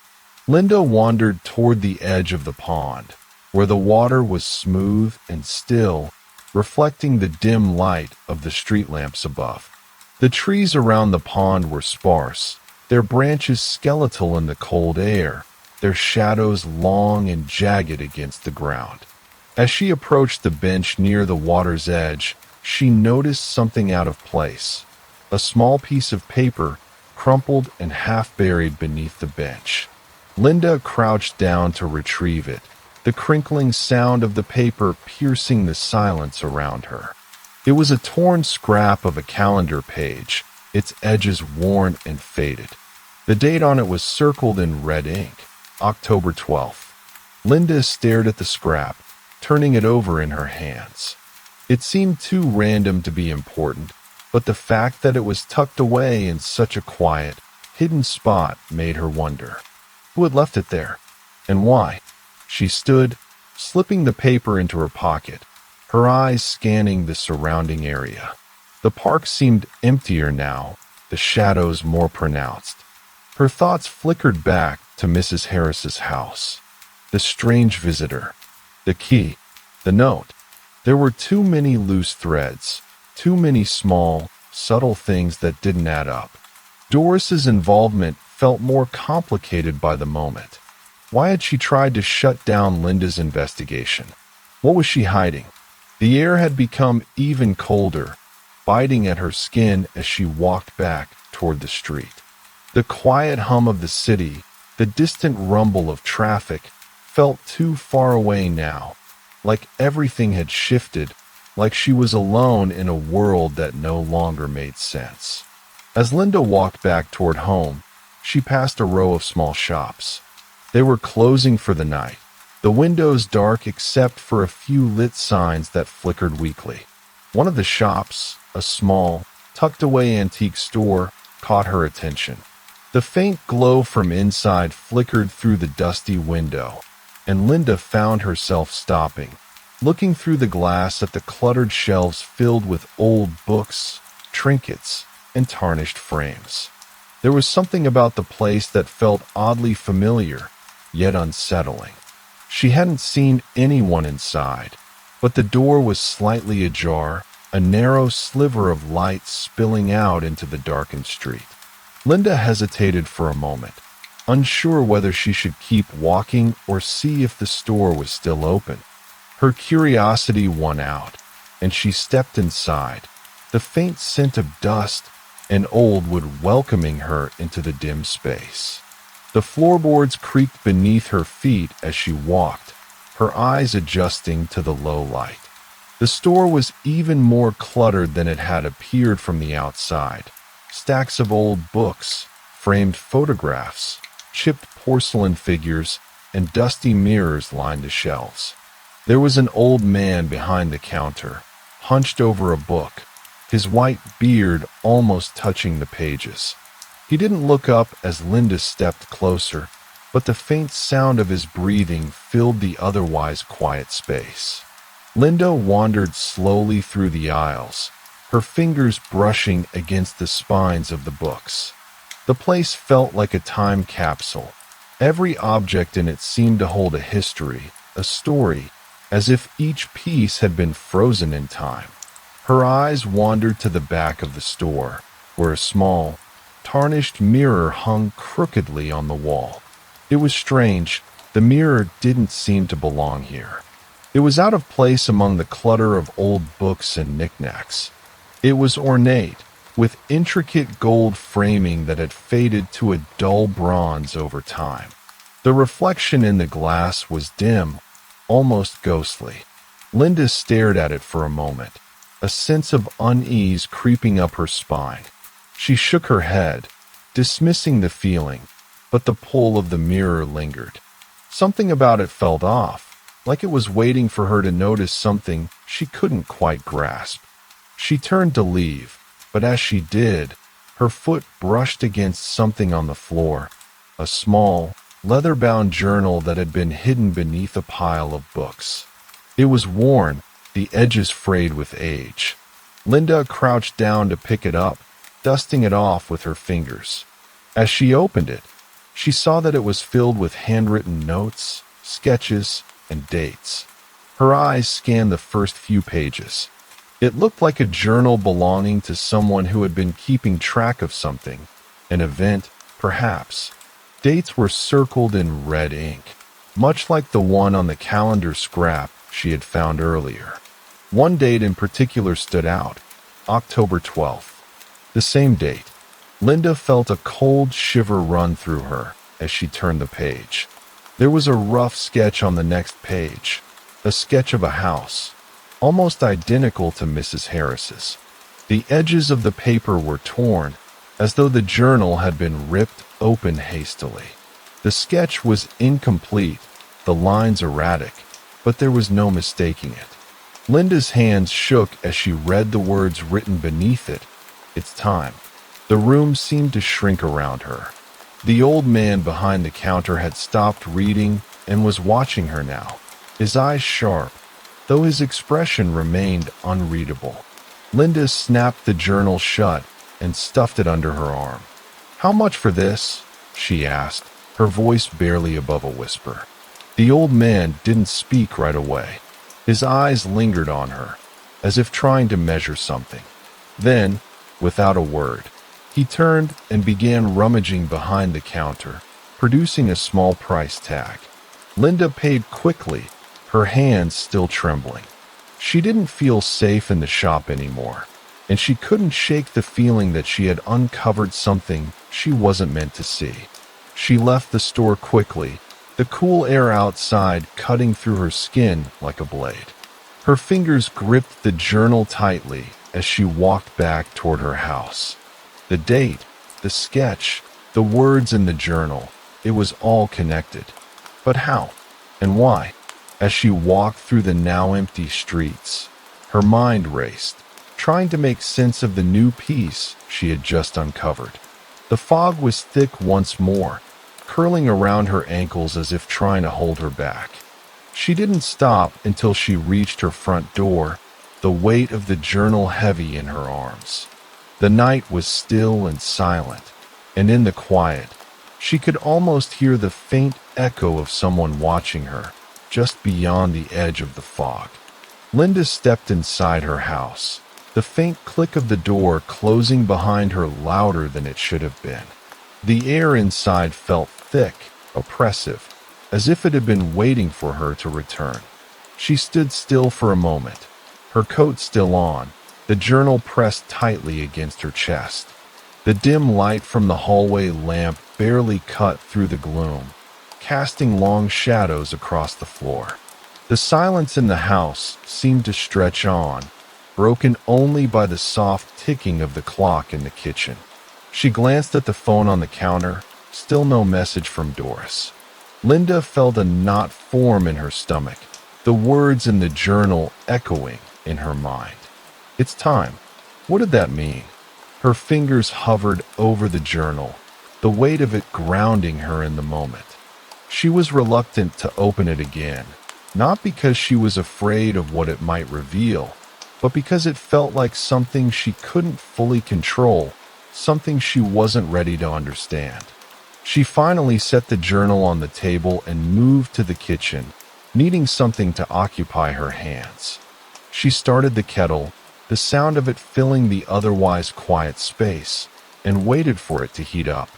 Linda wandered toward the edge of the pond, where the water was smooth and still, reflecting the dim light of the street lamps above. The trees around the pond were sparse, their branches skeletal in the cold air, their shadows long and jagged against the ground. As she approached the bench near the water's edge, she noticed something out of place. A small piece of paper, crumpled and half buried beneath the bench. Linda crouched down to retrieve it, the crinkling sound of the paper piercing the silence around her. It was a torn scrap of a calendar page, its edges worn and faded. The date on it was circled in red ink, October 12th. Linda stared at the scrap, turning it over in her hands. It seemed too random to be important, but the fact that it was tucked away in such a quiet, hidden spot made her wonder. Who had left it there? And why? She stood, slipping the paper into her pocket, her eyes scanning the surrounding area. The park seemed emptier now, the shadows more pronounced. Her thoughts flickered back to Mrs. Harris's house. The strange visitor, the key, the note. There were too many loose threads, too many small, subtle things that didn't add up. Doris's involvement felt more complicated by the moment. Why had she tried to shut down Linda's investigation? What was she hiding? The air had become even colder, biting at her skin as she walked back toward the street. The quiet hum of the city, the distant rumble of traffic, felt too far away now, like everything had shifted, like she was alone in a world that no longer made sense. As Linda walked back toward home, she passed a row of small shops. They were closing for the night, the windows dark except for a few lit signs that flickered weakly. One of the shops, a small, tucked-away antique store, caught her attention. The faint glow from inside flickered through the dusty window, and Linda found herself stopping, looking through the glass at the cluttered shelves filled with old books, trinkets, and tarnished frames. There was something about the place that felt oddly familiar, yet unsettling. She hadn't seen anyone inside, but the door was slightly ajar, a narrow sliver of light spilling out into the darkened street. Linda hesitated for a moment, unsure whether she should keep walking or see if the store was still open. Her curiosity won out, and she stepped inside, the faint scent of dust and old wood welcoming her into the dim space. The floorboards creaked beneath her feet as she walked, her eyes adjusting to the low light. The store was even more cluttered than it had appeared from the outside. Stacks of old books, framed photographs, chipped porcelain figures, and dusty mirrors lined the shelves. There was an old man behind the counter, hunched over a book, his white beard almost touching the pages. He didn't look up as Linda stepped closer, but the faint sound of his breathing filled the otherwise quiet space. Linda wandered slowly through the aisles, her fingers brushing against the spines of the books. The place felt like a time capsule. Every object in it seemed to hold a history, a story, as if each piece had been frozen in time. Her eyes wandered to the back of the store, where a small, tarnished mirror hung crookedly on the wall. It was strange, the mirror didn't seem to belong here. It was out of place among the clutter of old books and knickknacks. It was ornate, with intricate gold framing that had faded to a dull bronze over time. The reflection in the glass was dim, almost ghostly. Linda stared at it for a moment, a sense of unease creeping up her spine. She shook her head, dismissing the feeling, but the pull of the mirror lingered. Something about it felt off, like it was waiting for her to notice something she couldn't quite grasp. She turned to leave, but as she did, her foot brushed against something on the floor, a small, leather-bound journal that had been hidden beneath a pile of books. It was worn, the edges frayed with age. Linda crouched down to pick it up, dusting it off with her fingers. As she opened it, she saw that it was filled with handwritten notes, sketches, and dates. Her eyes scanned the first few pages. It looked like a journal belonging to someone who had been keeping track of something, an event, perhaps. Dates were circled in red ink, much like the one on the calendar scrap she had found earlier. One date in particular stood out, October 12th. The same date. Linda felt a cold shiver run through her as she turned the page. There was a rough sketch on the next page, a sketch of a house, almost identical to Mrs. Harris's. The edges of the paper were torn, as though the journal had been ripped open hastily. The sketch was incomplete, the lines erratic, but there was no mistaking it. Linda's hands shook as she read the words written beneath it. It's time. The room seemed to shrink around her. The old man behind the counter had stopped reading and was watching her now, his eyes sharp, though his expression remained unreadable. Linda snapped the journal shut and stuffed it under her arm. "How much for this?" she asked, her voice barely above a whisper. The old man didn't speak right away. His eyes lingered on her, as if trying to measure something. Then, without a word, he turned and began rummaging behind the counter, producing a small price tag. Linda paid quickly, her hands still trembling. She didn't feel safe in the shop anymore, and she couldn't shake the feeling that she had uncovered something she wasn't meant to see. She left the store quickly, the cool air outside cutting through her skin like a blade. Her fingers gripped the journal tightly as she walked back toward her house. The date, the sketch, the words in the journal, it was all connected. But how? And why? As she walked through the now empty streets, her mind raced, trying to make sense of the new piece she had just uncovered. The fog was thick once more, curling around her ankles as if trying to hold her back. She didn't stop until she reached her front door, the weight of the journal heavy in her arms. The night was still and silent, and in the quiet, she could almost hear the faint echo of someone watching her, just beyond the edge of the fog. Linda stepped inside her house, the faint click of the door closing behind her louder than it should have been. The air inside felt thick, oppressive, as if it had been waiting for her to return. She stood still for a moment, her coat still on, the journal pressed tightly against her chest. The dim light from the hallway lamp barely cut through the gloom, casting long shadows across the floor. The silence in the house seemed to stretch on, broken only by the soft ticking of the clock in the kitchen. She glanced at the phone on the counter, still no message from Doris. Linda felt a knot form in her stomach, the words in the journal echoing in her mind. It's time. What did that mean? Her fingers hovered over the journal, the weight of it grounding her in the moment. She was reluctant to open it again, not because she was afraid of what it might reveal, but because it felt like something she couldn't fully control, something she wasn't ready to understand. She finally set the journal on the table and moved to the kitchen, needing something to occupy her hands. She started the kettle, the sound of it filling the otherwise quiet space, and waited for it to heat up.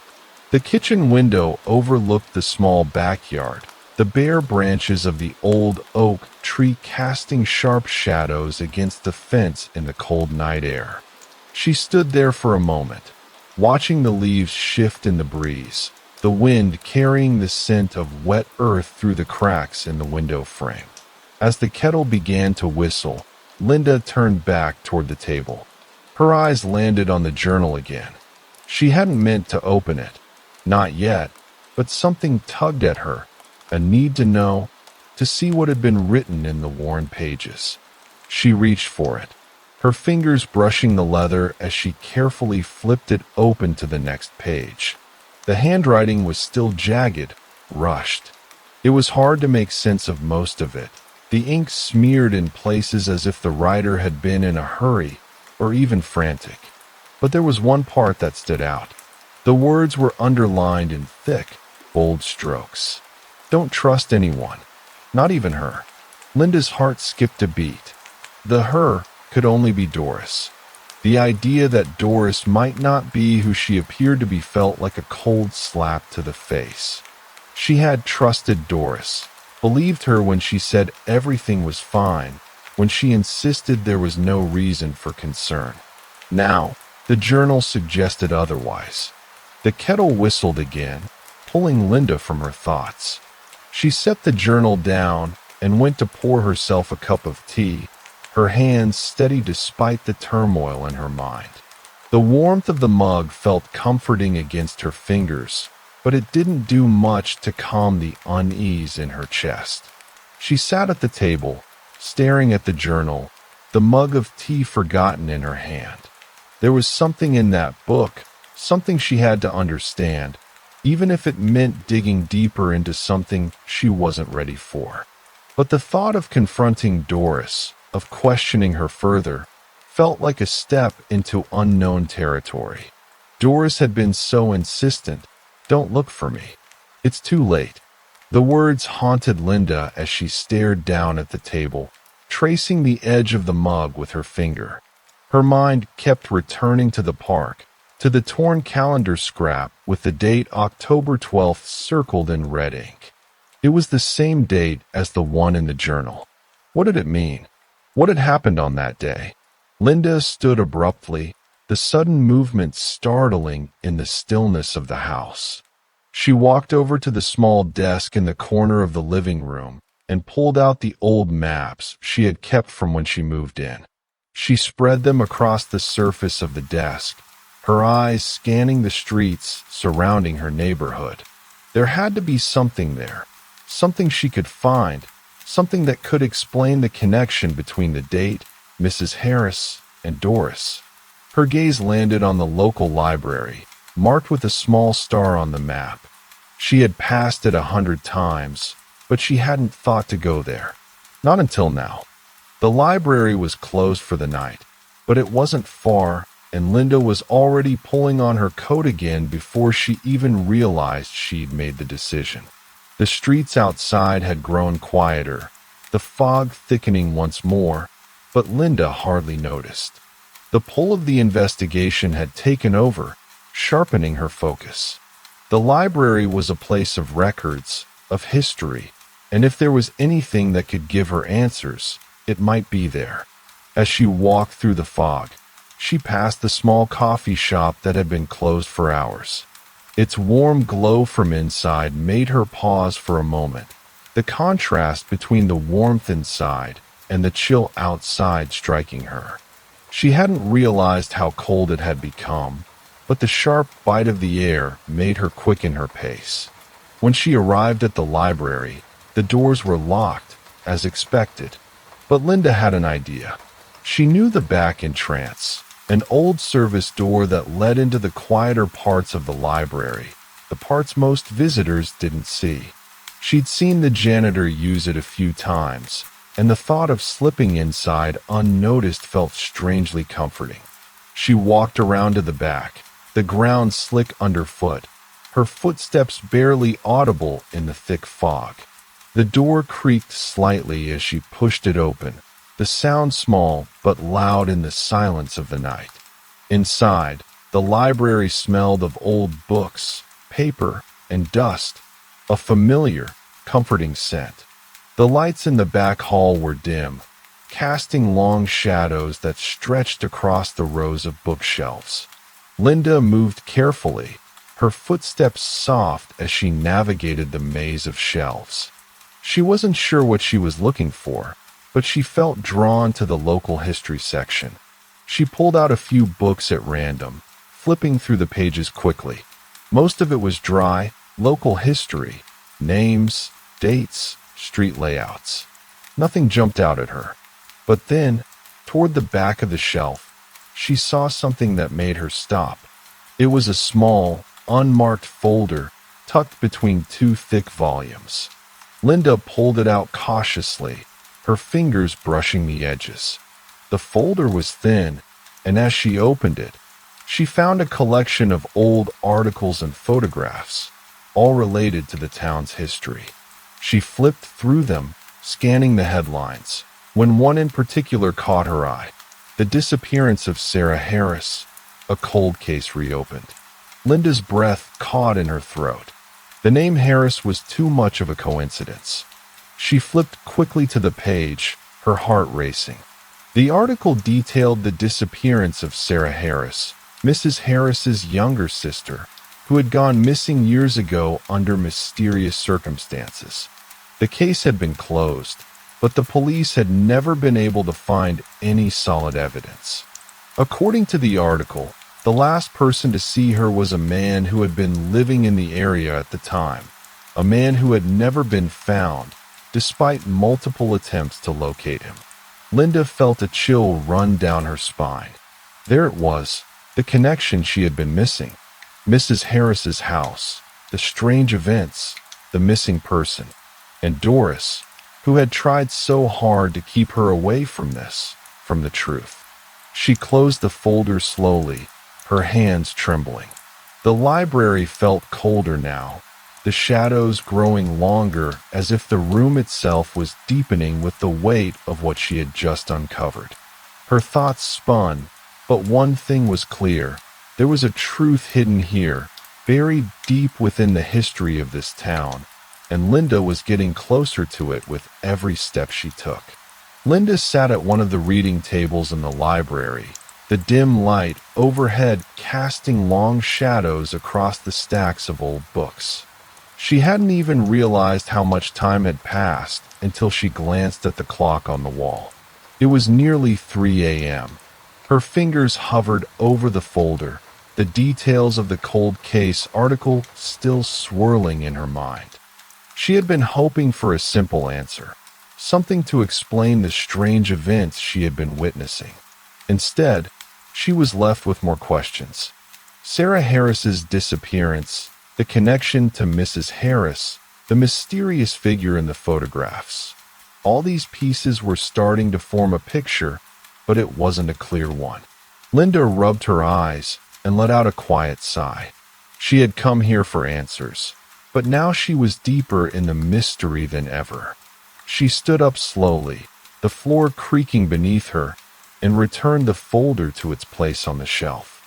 The kitchen window overlooked the small backyard, the bare branches of the old oak tree casting sharp shadows against the fence in the cold night air. She stood there for a moment, watching the leaves shift in the breeze, the wind carrying the scent of wet earth through the cracks in the window frame. As the kettle began to whistle, Linda turned back toward the table. Her eyes landed on the journal again. She hadn't meant to open it, not yet, but something tugged at her, a need to know, to see what had been written in the worn pages. She reached for it, her fingers brushing the leather as she carefully flipped it open to the next page. The handwriting was still jagged, rushed. It was hard to make sense of most of it, the ink smeared in places as if the writer had been in a hurry or even frantic. But there was one part that stood out. The words were underlined in thick, bold strokes. Don't trust anyone, not even her. Linda's heart skipped a beat. The her could only be Doris. The idea that Doris might not be who she appeared to be felt like a cold slap to the face. She had trusted Doris, believed her when she said everything was fine, when she insisted there was no reason for concern. Now, the journal suggested otherwise. The kettle whistled again, pulling Linda from her thoughts. She set the journal down and went to pour herself a cup of tea, her hands steady despite the turmoil in her mind. The warmth of the mug felt comforting against her fingers, but it didn't do much to calm the unease in her chest. She sat at the table, staring at the journal, the mug of tea forgotten in her hand. There was something in that book, something she had to understand, even if it meant digging deeper into something she wasn't ready for. But the thought of confronting Doris, of questioning her further, felt like a step into unknown territory. Doris had been so insistent, "Don't look for me. It's too late." The words haunted Linda as she stared down at the table, tracing the edge of the mug with her finger. Her mind kept returning to the park, to the torn calendar scrap with the date October 12th circled in red ink. It was the same date as the one in the journal. What did it mean? What had happened on that day? Linda stood abruptly, the sudden movement startling in the stillness of the house. She walked over to the small desk in the corner of the living room and pulled out the old maps she had kept from when she moved in. She spread them across the surface of the desk, her eyes scanning the streets surrounding her neighborhood. There had to be something there, something she could find, something that could explain the connection between the date, Mrs. Harris, and Doris. Her gaze landed on the local library, marked with a small star on the map. She had passed it 100 times, but she hadn't thought to go there. Not until now. The library was closed for the night, but it wasn't far, and Linda was already pulling on her coat again before she even realized she'd made the decision. The streets outside had grown quieter, the fog thickening once more, but Linda hardly noticed. The pull of the investigation had taken over, sharpening her focus. The library was a place of records, of history, and if there was anything that could give her answers, it might be there. As she walked through the fog, she passed the small coffee shop that had been closed for hours. Its warm glow from inside made her pause for a moment, the contrast between the warmth inside and the chill outside striking her. She hadn't realized how cold it had become, but the sharp bite of the air made her quicken her pace. When she arrived at the library, the doors were locked, as expected. But Linda had an idea. She knew the back entrance, an old service door that led into the quieter parts of the library, the parts most visitors didn't see. She'd seen the janitor use it a few times, and the thought of slipping inside unnoticed felt strangely comforting. She walked around to the back, the ground slick underfoot, her footsteps barely audible in the thick fog. The door creaked slightly as she pushed it open, the sound small but loud in the silence of the night. Inside, the library smelled of old books, paper, and dust, a familiar, comforting scent. The lights in the back hall were dim, casting long shadows that stretched across the rows of bookshelves. Linda moved carefully, her footsteps soft as she navigated the maze of shelves. She wasn't sure what she was looking for, but she felt drawn to the local history section. She pulled out a few books at random, flipping through the pages quickly. Most of it was dry, local history, names, dates, street layouts. Nothing jumped out at her. But then, toward the back of the shelf, she saw something that made her stop. It was a small, unmarked folder tucked between two thick volumes. Linda pulled it out cautiously, her fingers brushing the edges. The folder was thin, and as she opened it, she found a collection of old articles and photographs, all related to the town's history. She flipped through them, scanning the headlines, when one in particular caught her eye: the disappearance of Sarah Harris, a cold case reopened. Linda's breath caught in her throat. The name Harris was too much of a coincidence. She flipped quickly to the page, her heart racing. The article detailed the disappearance of Sarah Harris, Mrs. Harris's younger sister, who had gone missing years ago under mysterious circumstances. The case had been closed, but the police had never been able to find any solid evidence. According to the article, the last person to see her was a man who had been living in the area at the time, a man who had never been found, despite multiple attempts to locate him. Linda felt a chill run down her spine. There it was, the connection she had been missing. Mrs. Harris's house, the strange events, the missing person, and Doris, who had tried so hard to keep her away from the truth. She closed the folder slowly, her hands trembling. The library felt colder now, the shadows growing longer as if the room itself was deepening with the weight of what she had just uncovered. Her thoughts spun, but one thing was clear. There was a truth hidden here, buried deep within the history of this town, and Linda was getting closer to it with every step she took. Linda sat at one of the reading tables in the library, the dim light overhead casting long shadows across the stacks of old books. She hadn't even realized how much time had passed until she glanced at the clock on the wall. It was nearly 3 a.m. Her fingers hovered over the folder, the details of the cold case article still swirling in her mind. She had been hoping for a simple answer, something to explain the strange events she had been witnessing. Instead, she was left with more questions. Sarah Harris's disappearance, the connection to Mrs. Harris, the mysterious figure in the photographs. All these pieces were starting to form a picture, but it wasn't a clear one. Linda rubbed her eyes and let out a quiet sigh. She had come here for answers, but now she was deeper in the mystery than ever. She stood up slowly, the floor creaking beneath her, and returned the folder to its place on the shelf.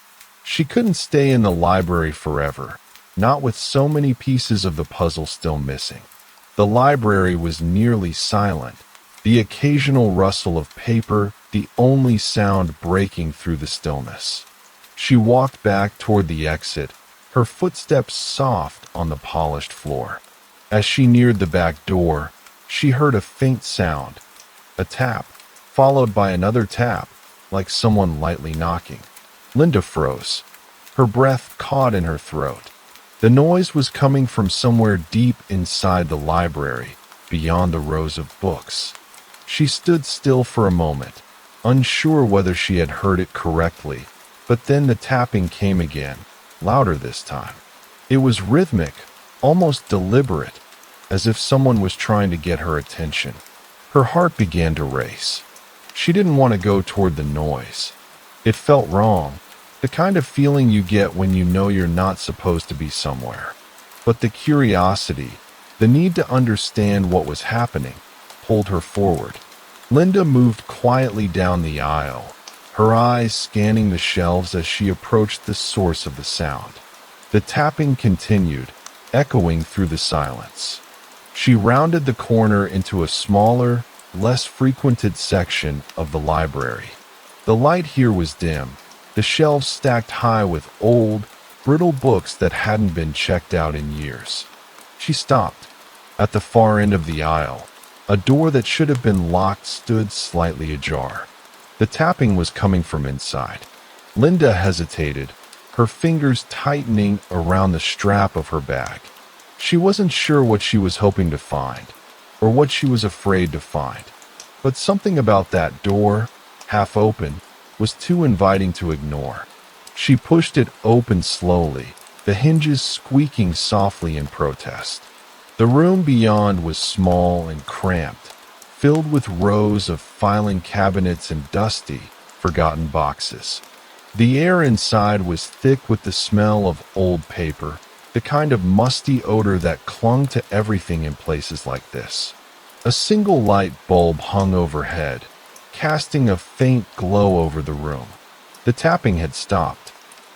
She couldn't stay in the library forever, not with so many pieces of the puzzle still missing. The library was nearly silent, the occasional rustle of paper the only sound breaking through the stillness. She walked back toward the exit, her footsteps soft on the polished floor. As she neared the back door, she heard a faint sound, a tap, followed by another tap, like someone lightly knocking. Linda froze, her breath caught in her throat. The noise was coming from somewhere deep inside the library, beyond the rows of books. She stood still for a moment, unsure whether she had heard it correctly, but then the tapping came again, louder this time. It was rhythmic, almost deliberate, as if someone was trying to get her attention. Her heart began to race. She didn't want to go toward the noise. It felt wrong, the kind of feeling you get when you know you're not supposed to be somewhere. But the curiosity, the need to understand what was happening, pulled her forward. Linda moved quietly down the aisle, her eyes scanning the shelves as she approached the source of the sound. The tapping continued, echoing through the silence. She rounded the corner into a smaller, less frequented section of the library. The light here was dim, the shelves stacked high with old, brittle books that hadn't been checked out in years. She stopped. At the far end of the aisle, a door that should have been locked stood slightly ajar. The tapping was coming from inside. Linda hesitated, her fingers tightening around the strap of her bag. She wasn't sure what she was hoping to find, or what she was afraid to find. But something about that door, half open, was too inviting to ignore. She pushed it open slowly, the hinges squeaking softly in protest. The room beyond was small and cramped, filled with rows of filing cabinets and dusty, forgotten boxes. The air inside was thick with the smell of old paper, the kind of musty odor that clung to everything in places like this. A single light bulb hung overhead, casting a faint glow over the room. The tapping had stopped.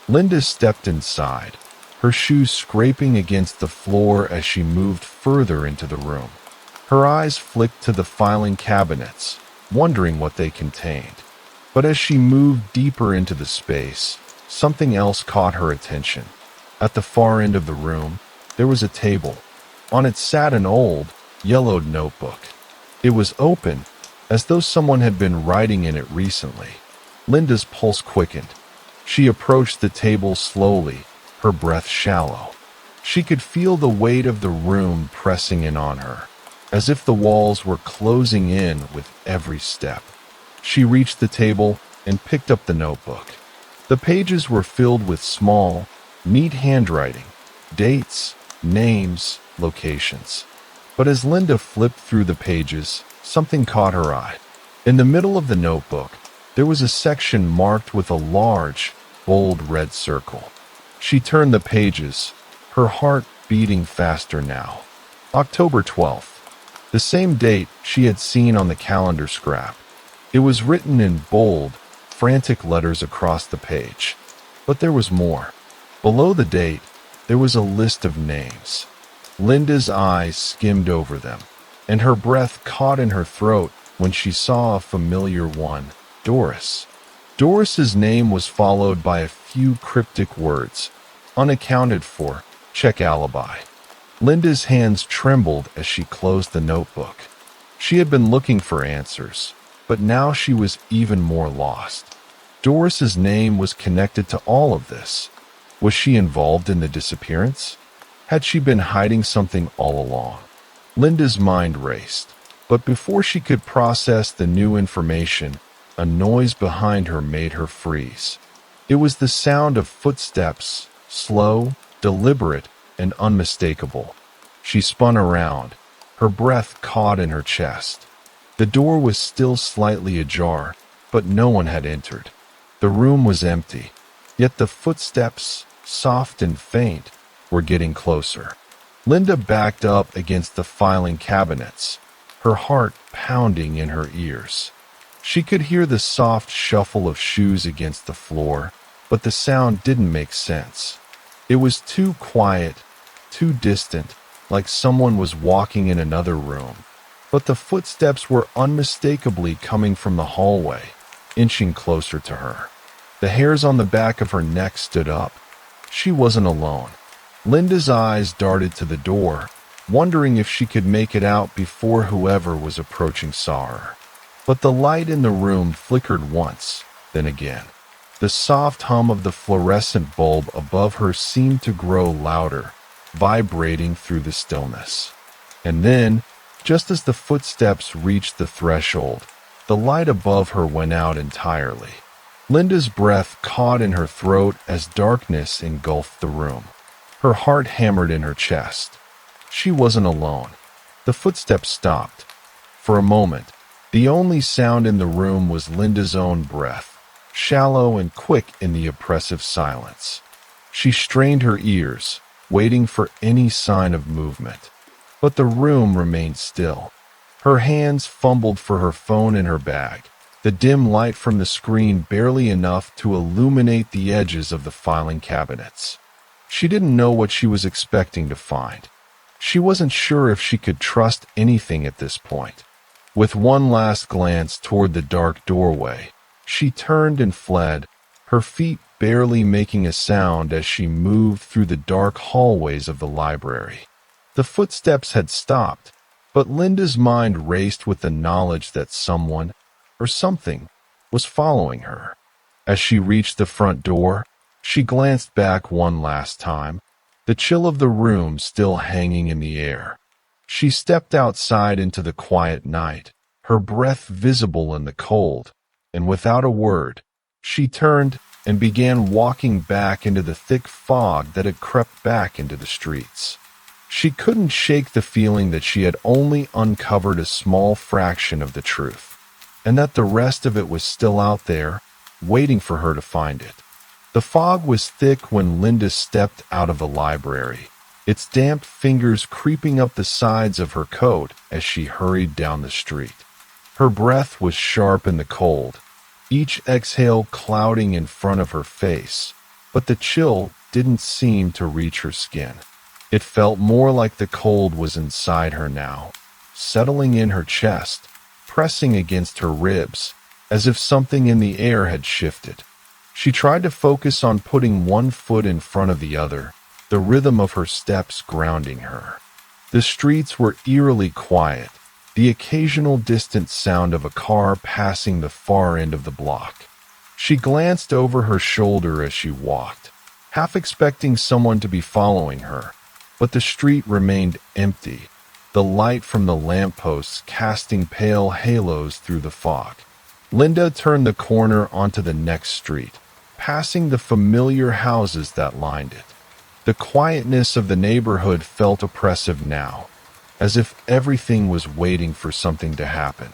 Linda stepped inside, her shoes scraping against the floor as she moved further into the room. Her eyes flicked to the filing cabinets, wondering what they contained. But as she moved deeper into the space, something else caught her attention. At the far end of the room, there was a table. On it sat an old, yellowed notebook. It was open, as though someone had been writing in it recently. Linda's pulse quickened. She approached the table slowly, her breath shallow. She could feel the weight of the room pressing in on her, as if the walls were closing in with every step. She reached the table and picked up the notebook. The pages were filled with small, neat handwriting, dates, names, locations. But as Linda flipped through the pages, something caught her eye. In the middle of the notebook, there was a section marked with a large, bold red circle. She turned the pages, her heart beating faster now. October 12th, the same date she had seen on the calendar scrap. It was written in bold, frantic letters across the page. But there was more. Below the date, there was a list of names. Linda's eyes skimmed over them, and her breath caught in her throat when she saw a familiar one, Doris. Doris's name was followed by a few cryptic words, unaccounted for, check alibi. Linda's hands trembled as she closed the notebook. She had been looking for answers, but now she was even more lost. Doris's name was connected to all of this. Was she involved in the disappearance? Had she been hiding something all along? Linda's mind raced, but before she could process the new information, a noise behind her made her freeze. It was the sound of footsteps, slow, deliberate, and unmistakable. She spun around, her breath caught in her chest. The door was still slightly ajar, but no one had entered. The room was empty, yet the footsteps, soft and faint, were getting closer. Linda backed up against the filing cabinets, her heart pounding in her ears. She could hear the soft shuffle of shoes against the floor, but the sound didn't make sense. It was too quiet, too distant, like someone was walking in another room. But the footsteps were unmistakably coming from the hallway, inching closer to her. The hairs on the back of her neck stood up. She wasn't alone. Linda's eyes darted to the door, wondering if she could make it out before whoever was approaching saw her. But the light in the room flickered once, then again. The soft hum of the fluorescent bulb above her seemed to grow louder, vibrating through the stillness. And then, just as the footsteps reached the threshold, the light above her went out entirely. Linda's breath caught in her throat as darkness engulfed the room. Her heart hammered in her chest. She wasn't alone. The footsteps stopped. For a moment, the only sound in the room was Linda's own breath, shallow and quick in the oppressive silence. She strained her ears, waiting for any sign of movement. But the room remained still. Her hands fumbled for her phone in her bag, the dim light from the screen barely enough to illuminate the edges of the filing cabinets. She didn't know what she was expecting to find. She wasn't sure if she could trust anything at this point. With one last glance toward the dark doorway, she turned and fled, her feet barely making a sound as she moved through the dark hallways of the library. The footsteps had stopped, but Linda's mind raced with the knowledge that someone, or something, was following her. As she reached the front door, she glanced back one last time, the chill of the room still hanging in the air. She stepped outside into the quiet night, her breath visible in the cold, and without a word, she turned and began walking back into the thick fog that had crept back into the streets. She couldn't shake the feeling that she had only uncovered a small fraction of the truth, and that the rest of it was still out there, waiting for her to find it. The fog was thick when Linda stepped out of the library, its damp fingers creeping up the sides of her coat as she hurried down the street. Her breath was sharp in the cold, each exhale clouding in front of her face, but the chill didn't seem to reach her skin. It felt more like the cold was inside her now, settling in her chest, pressing against her ribs, as if something in the air had shifted. She tried to focus on putting one foot in front of the other, the rhythm of her steps grounding her. The streets were eerily quiet, the occasional distant sound of a car passing the far end of the block. She glanced over her shoulder as she walked, half expecting someone to be following her, but the street remained empty, the light from the lampposts casting pale halos through the fog. Linda turned the corner onto the next street, passing the familiar houses that lined it. The quietness of the neighborhood felt oppressive now, as if everything was waiting for something to happen.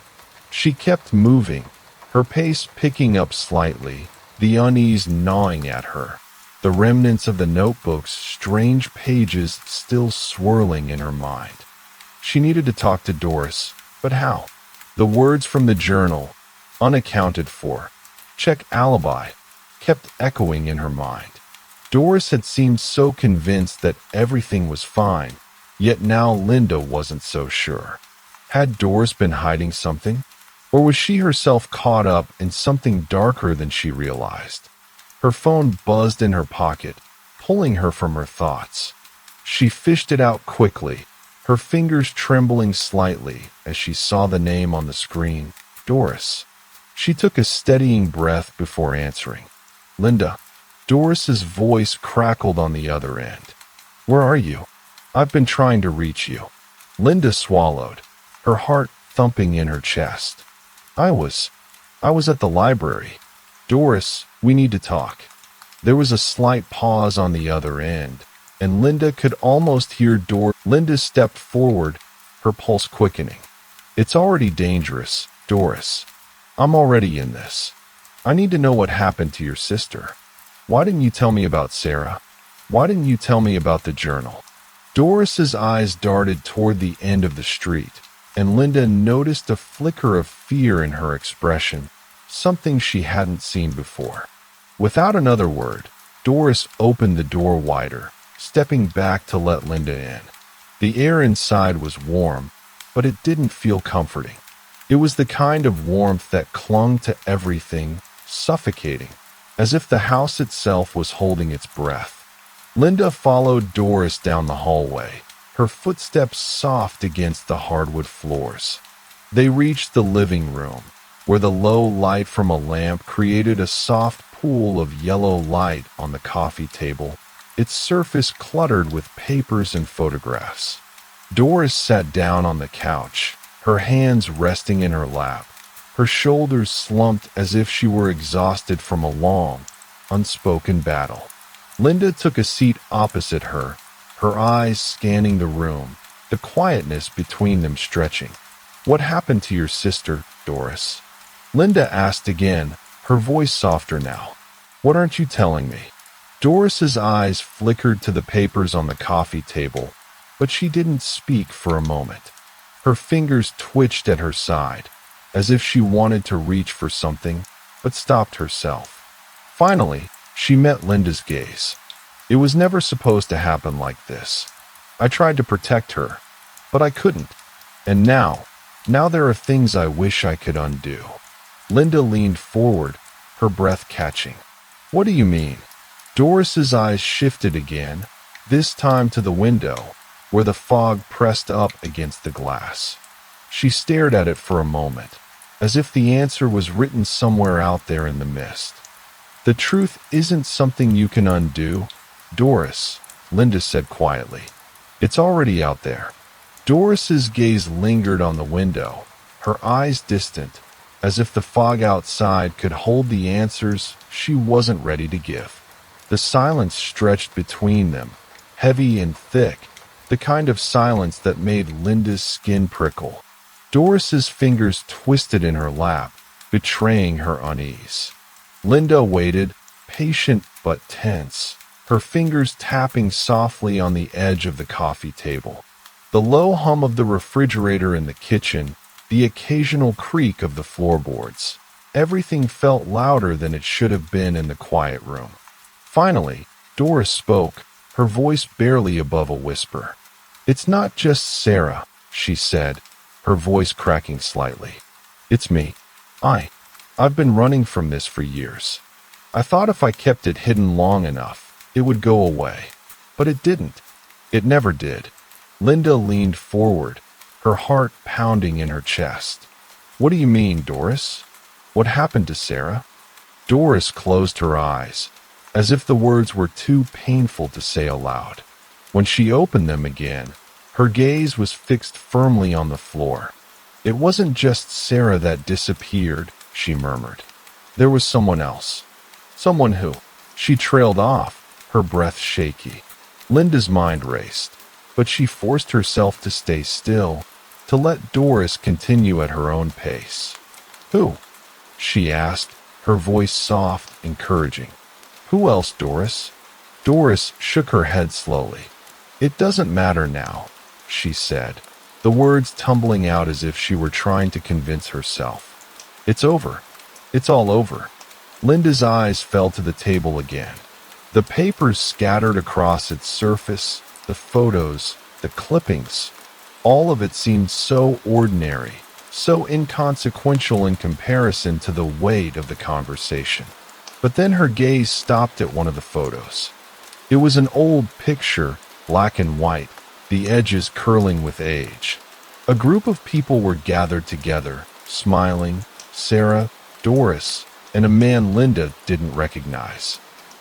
She kept moving, her pace picking up slightly, the unease gnawing at her, the remnants of the notebook's strange pages still swirling in her mind. She needed to talk to Doris, but how? The words from the journal, unaccounted for, check alibi, kept echoing in her mind. Doris had seemed so convinced that everything was fine, yet now Linda wasn't so sure. Had Doris been hiding something? Or was she herself caught up in something darker than she realized? Her phone buzzed in her pocket, pulling her from her thoughts. She fished it out quickly, her fingers trembling slightly as she saw the name on the screen, Doris. She took a steadying breath before answering. Linda. Doris's voice crackled on the other end. Where are you? I've been trying to reach you. Linda swallowed, her heart thumping in her chest. I was at the library. Doris, we need to talk. There was a slight pause on the other end, and Linda could almost hear Linda stepped forward, her pulse quickening. It's already dangerous, Doris. I'm already in this. I need to know what happened to your sister. Why didn't you tell me about Sarah? Why didn't you tell me about the journal? Doris's eyes darted toward the end of the street, and Linda noticed a flicker of fear in her expression, something she hadn't seen before. Without another word, Doris opened the door wider, stepping back to let Linda in. The air inside was warm, but it didn't feel comforting. It was the kind of warmth that clung to everything, suffocating, as if the house itself was holding its breath. Linda followed Doris down the hallway, her footsteps soft against the hardwood floors. They reached the living room, where the low light from a lamp created a soft pool of yellow light on the coffee table, its surface cluttered with papers and photographs. Doris sat down on the couch, her hands resting in her lap, her shoulders slumped as if she were exhausted from a long, unspoken battle. Linda took a seat opposite her, her eyes scanning the room, the quietness between them stretching. What happened to your sister, Doris? Linda asked again, her voice softer now. What aren't you telling me? Doris's eyes flickered to the papers on the coffee table, but she didn't speak for a moment. Her fingers twitched at her side, as if she wanted to reach for something, but stopped herself. Finally, she met Linda's gaze. It was never supposed to happen like this. I tried to protect her, but I couldn't. And now there are things I wish I could undo. Linda leaned forward, her breath catching. What do you mean? Doris's eyes shifted again, this time to the window, where the fog pressed up against the glass. She stared at it for a moment, as if the answer was written somewhere out there in the mist. The truth isn't something you can undo, Doris, Linda said quietly. It's already out there. Doris's gaze lingered on the window, her eyes distant, as if the fog outside could hold the answers she wasn't ready to give. The silence stretched between them, heavy and thick, the kind of silence that made Linda's skin prickle. Doris's fingers twisted in her lap, betraying her unease. Linda waited, patient but tense, her fingers tapping softly on the edge of the coffee table. The low hum of the refrigerator in the kitchen, the occasional creak of the floorboards. Everything felt louder than it should have been in the quiet room. Finally, Doris spoke, her voice barely above a whisper. It's not just Sarah, she said, her voice cracking slightly. It's me. I've been running from this for years. I thought if I kept it hidden long enough, it would go away. But it didn't. It never did. Linda leaned forward, her heart pounding in her chest. "What do you mean, Doris? What happened to Sarah?" Doris closed her eyes, as if the words were too painful to say aloud. When she opened them again, her gaze was fixed firmly on the floor. "It wasn't just Sarah that disappeared," she murmured. "There was someone else." "Someone who?" She trailed off, her breath shaky. Linda's mind raced, but she forced herself to stay still, to let Doris continue at her own pace. "Who?" she asked, her voice soft, encouraging. "Who else, Doris?" Doris shook her head slowly. "It doesn't matter now," she said, the words tumbling out as if she were trying to convince herself. "It's over. It's all over." Linda's eyes fell to the table again. The papers scattered across its surface, the photos, the clippings. All of it seemed so ordinary, so inconsequential in comparison to the weight of the conversation. But then her gaze stopped at one of the photos. It was an old picture, black and white, the edges curling with age. A group of people were gathered together, smiling: Sarah, Doris, and a man Linda didn't recognize.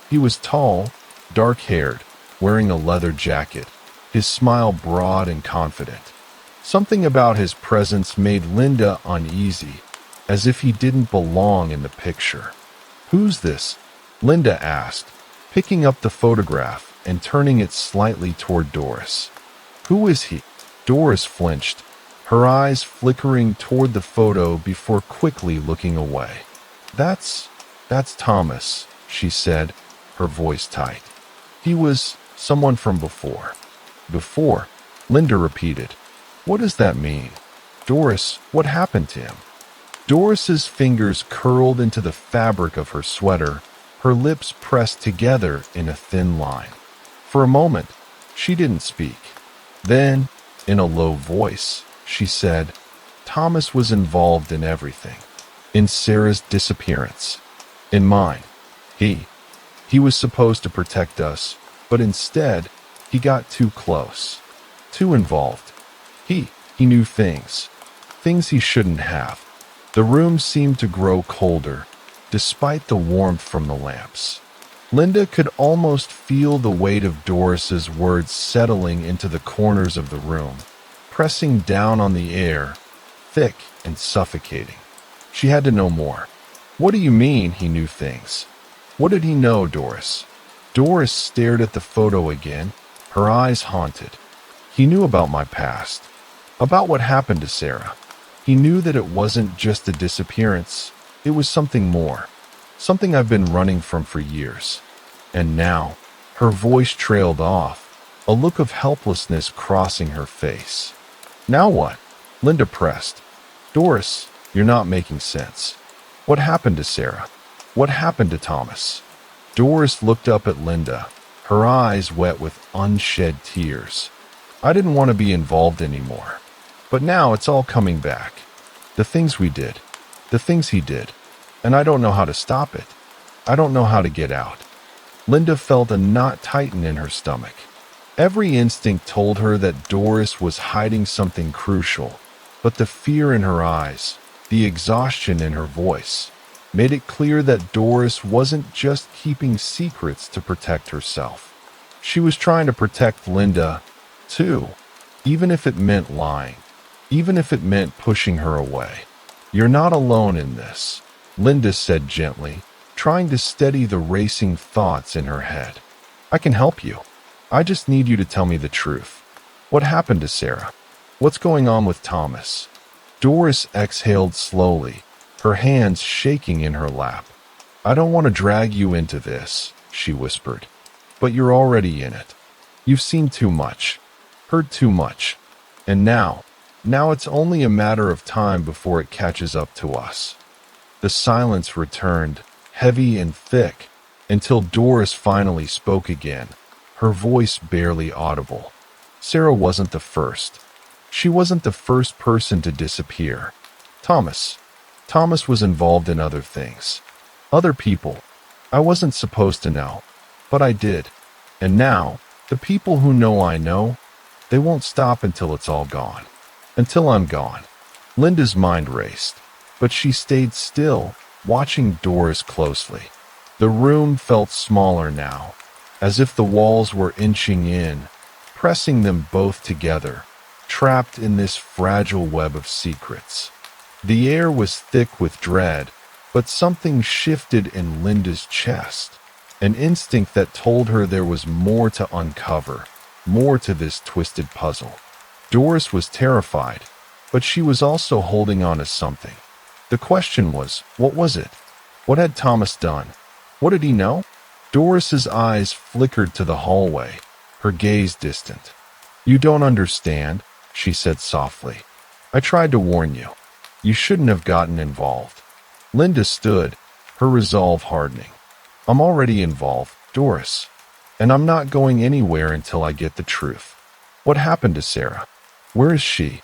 He was tall, dark-haired, wearing a leather jacket, his smile broad and confident. Something about his presence made Linda uneasy, as if he didn't belong in the picture. "Who's this?" Linda asked, picking up the photograph and turning it slightly toward Doris. "Who is he?" Doris flinched, her eyes flickering toward the photo before quickly looking away. That's Thomas," she said, her voice tight. "He was someone from before." "Before?" Linda repeated. "What does that mean? Doris, what happened to him?" Doris's fingers curled into the fabric of her sweater, her lips pressed together in a thin line. For a moment, she didn't speak. Then, in a low voice, she said, "Thomas was involved in everything. In Sarah's disappearance. In mine. He was supposed to protect us, but instead, he got too close. Too involved. He knew things he shouldn't have." The room seemed to grow colder, despite the warmth from the lamps. Linda could almost feel the weight of Doris's words settling into the corners of the room, pressing down on the air, thick and suffocating. She had to know more. "What do you mean he knew things? What did he know, Doris?" Doris stared at the photo again, her eyes haunted. "He knew about my past, about what happened to Sarah. He knew that it wasn't just a disappearance, it was something more, something I've been running from for years." And now, her voice trailed off, a look of helplessness crossing her face. "Now what?" Linda pressed. "Doris, you're not making sense. What happened to Sarah? What happened to Thomas?" Doris looked up at Linda, her eyes wet with unshed tears. "I didn't want to be involved anymore. But now it's all coming back. The things we did, the things he did, and I don't know how to stop it. I don't know how to get out." Linda felt a knot tighten in her stomach. Every instinct told her that Doris was hiding something crucial, but the fear in her eyes, the exhaustion in her voice, made it clear that Doris wasn't just keeping secrets to protect herself. She was trying to protect Linda, too, even if it meant lying, even if it meant pushing her away. "You're not alone in this," Linda said gently, trying to steady the racing thoughts in her head. "I can help you. I just need you to tell me the truth. What happened to Sarah? What's going on with Thomas?" Doris exhaled slowly, her hands shaking in her lap. "I don't want to drag you into this," she whispered, "but you're already in it. You've seen too much, heard too much, and now it's only a matter of time before it catches up to us." The silence returned, heavy and thick, until Doris finally spoke again, her voice barely audible. "Sarah wasn't the first. She wasn't the first person to disappear. Thomas was involved in other things. Other people. I wasn't supposed to know, but I did. And now, the people who know I know, they won't stop until it's all gone." Until I'm gone. Linda's mind raced, but she stayed still, watching Doris closely. The room felt smaller now, as if the walls were inching in, pressing them both together, trapped in this fragile web of secrets. The air was thick with dread, but something shifted in Linda's chest, an instinct that told her there was more to uncover, more to this twisted puzzle. Doris was terrified, but she was also holding on to something. The question was, what was it? What had Thomas done? What did he know? Doris's eyes flickered to the hallway, her gaze distant. "You don't understand," she said softly. "I tried to warn you. You shouldn't have gotten involved." Linda stood, her resolve hardening. "I'm already involved, Doris, and I'm not going anywhere until I get the truth. What happened to Sarah? Where is she?"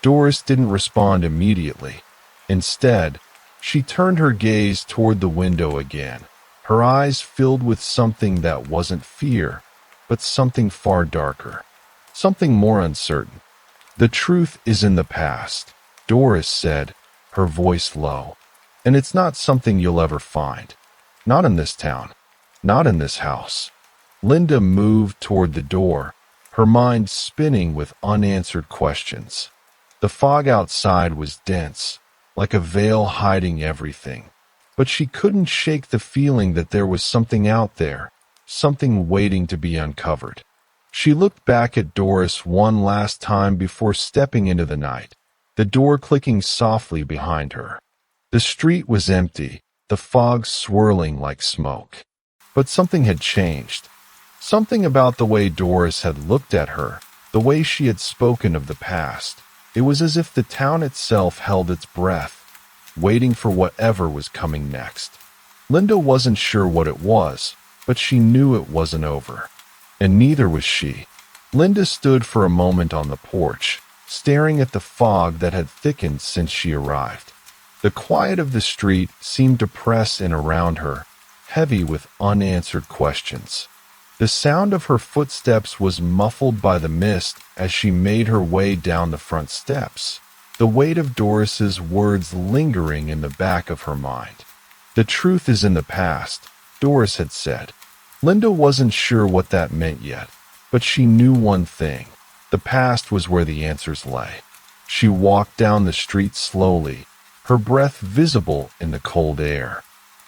Doris didn't respond immediately. Instead, she turned her gaze toward the window again, her eyes filled with something that wasn't fear, but something far darker, something more uncertain. "The truth is in the past," Doris said, her voice low. "And it's not something you'll ever find. Not in this town. Not in this house." Linda moved toward the door, her mind spinning with unanswered questions. The fog outside was dense, like a veil hiding everything. But she couldn't shake the feeling that there was something out there, something waiting to be uncovered. She looked back at Doris one last time before stepping into the night, the door clicking softly behind her. The street was empty, the fog swirling like smoke. But something had changed. Something about the way Doris had looked at her, the way she had spoken of the past. It was as if the town itself held its breath, waiting for whatever was coming next. Linda wasn't sure what it was, but she knew it wasn't over. And neither was she. Linda stood for a moment on the porch, staring at the fog that had thickened since she arrived. The quiet of the street seemed to press in around her, heavy with unanswered questions. The sound of her footsteps was muffled by the mist as she made her way down the front steps, the weight of Doris's words lingering in the back of her mind. "The truth is in the past," Doris had said. Linda wasn't sure what that meant yet, but she knew one thing. The past was where the answers lay. She walked down the street slowly, her breath visible in the cold air.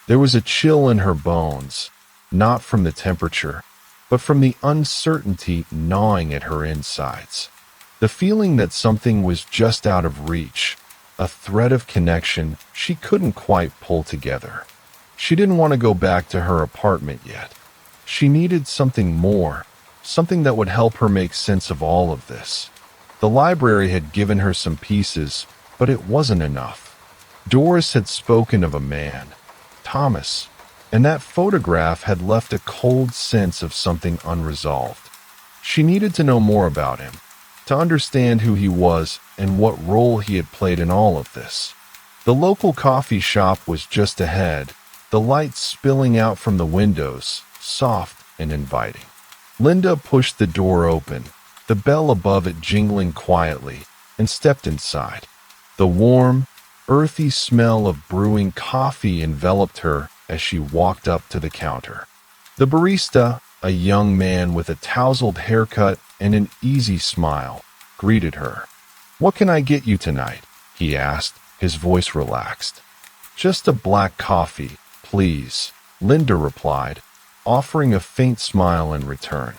There was a chill in her bones, not from the temperature, but from the uncertainty gnawing at her insides. The feeling that something was just out of reach, a thread of connection she couldn't quite pull together. She didn't want to go back to her apartment yet. She needed something more, something that would help her make sense of all of this. The library had given her some pieces, but it wasn't enough. Doris had spoken of a man, Thomas, and that photograph had left a cold sense of something unresolved. She needed to know more about him, to understand who he was and what role he had played in all of this. The local coffee shop was just ahead, the light spilling out from the windows, soft and inviting. Linda pushed the door open, the bell above it jingling quietly, and stepped inside. The warm, earthy smell of brewing coffee enveloped her as she walked up to the counter. The barista, a young man with a tousled haircut and an easy smile, greeted her. "What can I get you tonight?" he asked, his voice relaxed. "Just a black coffee, please," Linda replied, offering a faint smile in return.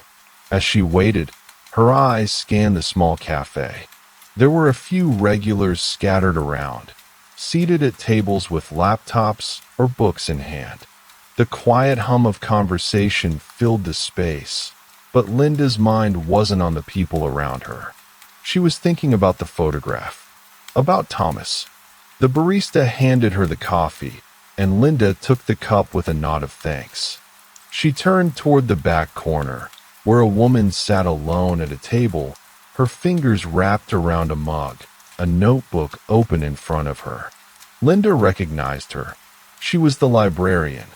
As she waited, her eyes scanned the small cafe. There were a few regulars scattered around, seated at tables with laptops or books in hand. The quiet hum of conversation filled the space, but Linda's mind wasn't on the people around her. She was thinking about the photograph, about Thomas. The barista handed her the coffee, and Linda took the cup with a nod of thanks. She turned toward the back corner, where a woman sat alone at a table, her fingers wrapped around a mug, a notebook open in front of her. Linda recognized her. She was the librarian,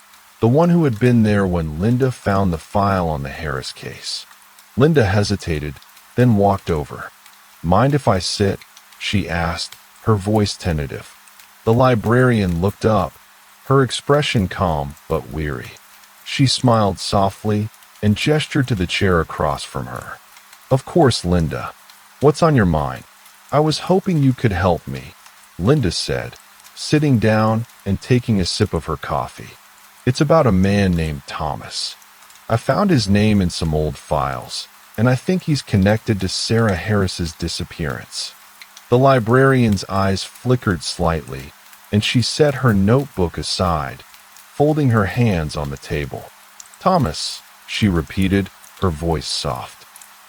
the one who had been there when Linda found the file on the Harris case. Linda hesitated, then walked over. "Mind if I sit?" she asked, her voice tentative. The librarian looked up, her expression calm but weary. She smiled softly and gestured to the chair across from her. Of course, Linda. What's on your mind? I was hoping you could help me, Linda said, sitting down and taking a sip of her coffee. It's about a man named Thomas. I found his name in some old files, and I think he's connected to Sarah Harris's disappearance. The librarian's eyes flickered slightly, and she set her notebook aside, folding her hands on the table. Thomas, she repeated, her voice soft.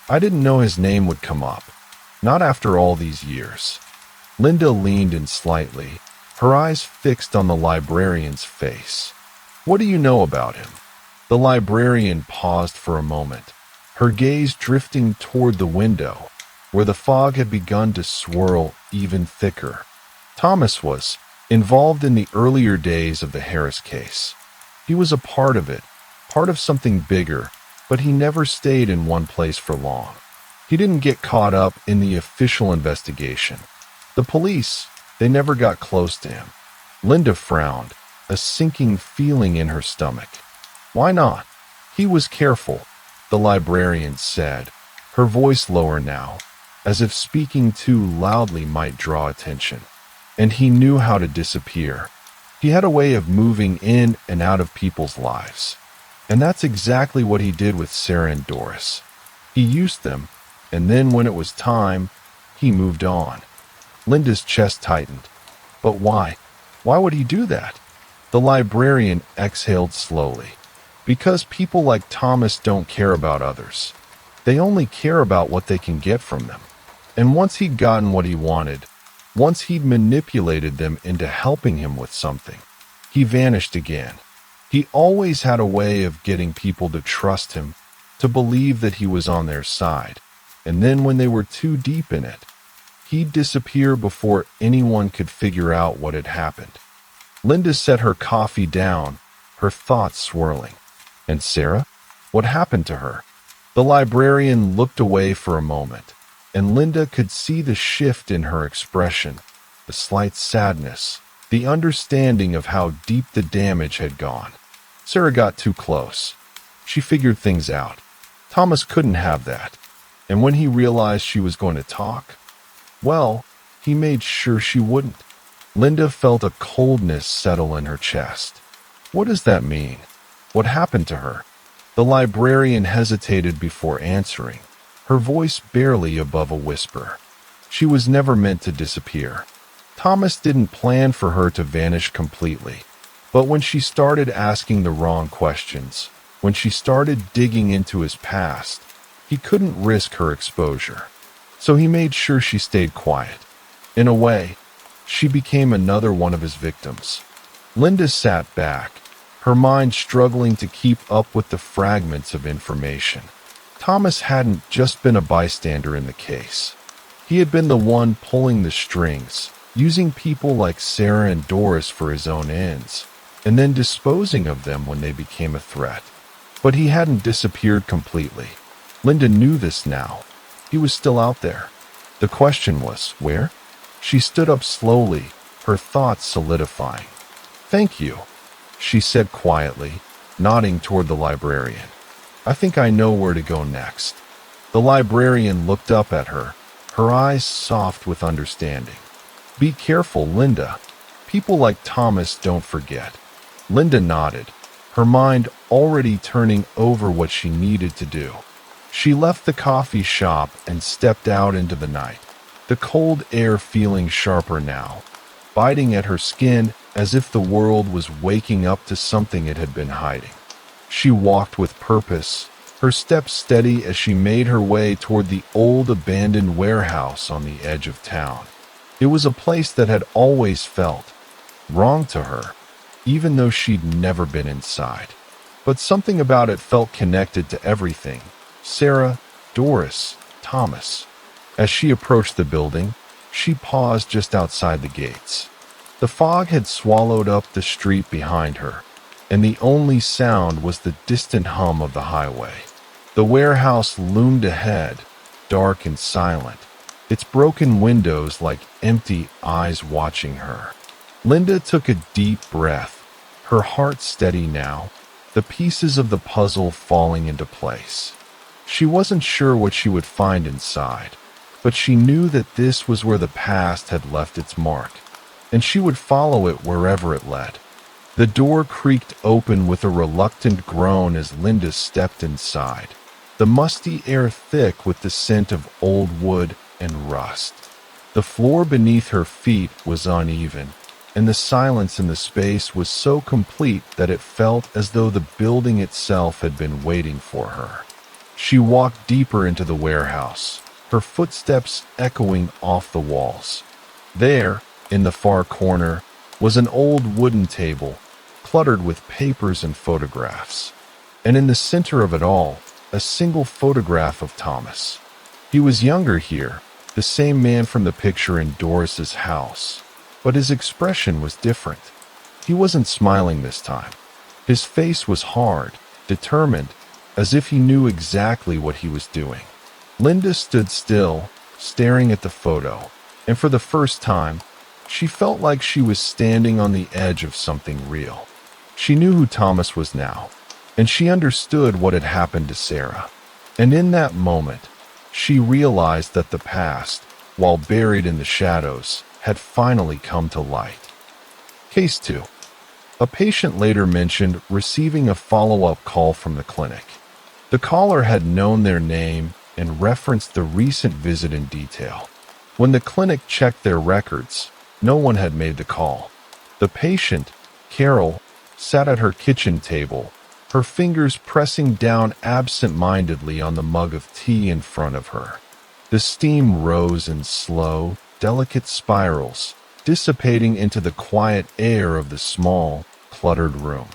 I didn't know his name would come up. Not after all these years. Linda leaned in slightly, her eyes fixed on the librarian's face. What do you know about him? The librarian paused for a moment, her gaze drifting toward the window, where the fog had begun to swirl even thicker. Thomas was involved in the earlier days of the Harris case. He was a part of it, part of something bigger, but he never stayed in one place for long. He didn't get caught up in the official investigation. The police, they never got close to him. Linda frowned, a sinking feeling in her stomach. Why not? He was careful, the librarian said, her voice lower now, as if speaking too loudly might draw attention. And he knew how to disappear. He had a way of moving in and out of people's lives. And that's exactly what he did with Sarah and Doris. He used them, and then when it was time, he moved on. Linda's chest tightened. But why? Why would he do that? The librarian exhaled slowly. Because people like Thomas don't care about others. They only care about what they can get from them. And once he'd gotten what he wanted, once he'd manipulated them into helping him with something, he vanished again. He always had a way of getting people to trust him, to believe that he was on their side. And then when they were too deep in it, he'd disappear before anyone could figure out what had happened. Linda set her coffee down, her thoughts swirling. And Sarah? What happened to her? The librarian looked away for a moment, and Linda could see the shift in her expression, the slight sadness, the understanding of how deep the damage had gone. Sarah got too close. She figured things out. Thomas couldn't have that. And when he realized she was going to talk, well, he made sure she wouldn't. Linda felt a coldness settle in her chest. What does that mean? What happened to her? The librarian hesitated before answering, her voice barely above a whisper. She was never meant to disappear. Thomas didn't plan for her to vanish completely. But when she started asking the wrong questions, when she started digging into his past, he couldn't risk her exposure. So he made sure she stayed quiet. In a way, she became another one of his victims. Linda sat back, her mind struggling to keep up with the fragments of information. Thomas hadn't just been a bystander in the case. He had been the one pulling the strings, using people like Sarah and Doris for his own ends, and then disposing of them when they became a threat. But he hadn't disappeared completely. Linda knew this now. He was still out there. The question was, where? She stood up slowly, her thoughts solidifying. Thank you, she said quietly, nodding toward the librarian. I think I know where to go next. The librarian looked up at her, her eyes soft with understanding. Be careful, Linda. People like Thomas don't forget. Linda nodded, her mind already turning over what she needed to do. She left the coffee shop and stepped out into the night, the cold air feeling sharper now, biting at her skin as if the world was waking up to something it had been hiding. She walked with purpose, her steps steady as she made her way toward the old abandoned warehouse on the edge of town. It was a place that had always felt wrong to her, even though she'd never been inside. But something about it felt connected to everything. Sarah, Doris, Thomas. As she approached the building, she paused just outside the gates. The fog had swallowed up the street behind her, and the only sound was the distant hum of the highway. The warehouse loomed ahead, dark and silent, its broken windows like empty eyes watching her. Linda took a deep breath, her heart steady now, the pieces of the puzzle falling into place. She wasn't sure what she would find inside, but she knew that this was where the past had left its mark, and she would follow it wherever it led. The door creaked open with a reluctant groan as Linda stepped inside, the musty air thick with the scent of old wood and rust. The floor beneath her feet was uneven, and the silence in the space was so complete that it felt as though the building itself had been waiting for her. She walked deeper into the warehouse, her footsteps echoing off the walls. There, in the far corner, was an old wooden table, cluttered with papers and photographs. And in the center of it all, a single photograph of Thomas. He was younger here, the same man from the picture in Doris's house. But his expression was different. He wasn't smiling this time. His face was hard, determined, as if he knew exactly what he was doing. Linda stood still, staring at the photo, and for the first time, she felt like she was standing on the edge of something real. She knew who Thomas was now, and she understood what had happened to Sarah. And in that moment, she realized that the past, while buried in the shadows, had finally come to light. Case 2. A patient later mentioned receiving a follow-up call from the clinic. The caller had known their name and referenced the recent visit in detail. When the clinic checked their records, no one had made the call. The patient, Carol, sat at her kitchen table, her fingers pressing down absent-mindedly on the mug of tea in front of her. The steam rose in slow, delicate spirals, dissipating into the quiet air of the small, cluttered room.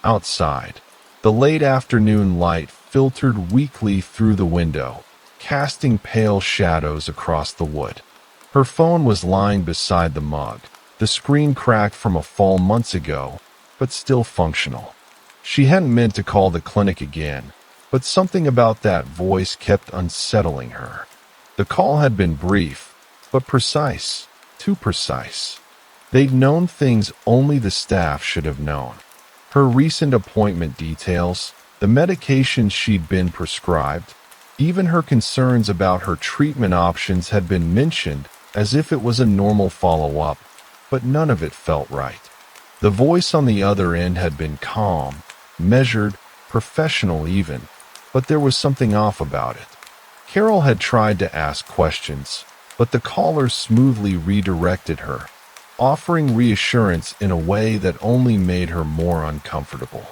Outside, the late afternoon light filtered weakly through the window, casting pale shadows across the wood. Her phone was lying beside the mug, the screen cracked from a fall months ago, but still functional. She hadn't meant to call the clinic again, but something about that voice kept unsettling her. The call had been brief, but precise, too precise. They'd known things only the staff should have known. Her recent appointment details, the medications she'd been prescribed, even her concerns about her treatment options had been mentioned as if it was a normal follow-up, but none of it felt right. The voice on the other end had been calm, measured, professional even, but there was something off about it. Carol had tried to ask questions, but the caller smoothly redirected her, offering reassurance in a way that only made her more uncomfortable.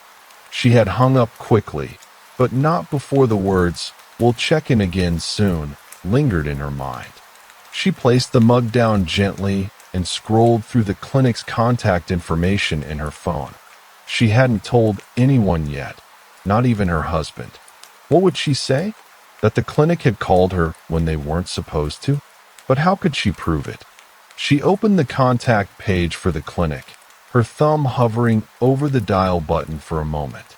She had hung up quickly, but not before the words, "We'll check in again soon," lingered in her mind. She placed the mug down gently and scrolled through the clinic's contact information in her phone. She hadn't told anyone yet, not even her husband. What would she say? That the clinic had called her when they weren't supposed to? But how could she prove it? She opened the contact page for the clinic, her thumb hovering over the dial button for a moment.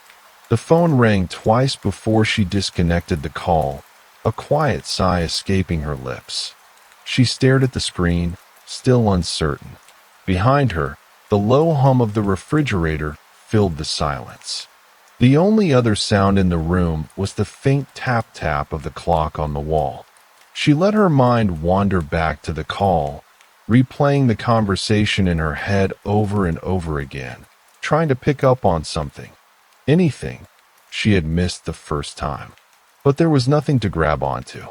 The phone rang twice before she disconnected the call, a quiet sigh escaping her lips. She stared at the screen, still uncertain. Behind her, the low hum of the refrigerator filled the silence. The only other sound in the room was the faint tap-tap of the clock on the wall. She let her mind wander back to the call, replaying the conversation in her head over and over again, trying to pick up on something, anything, she had missed the first time. But there was nothing to grab onto.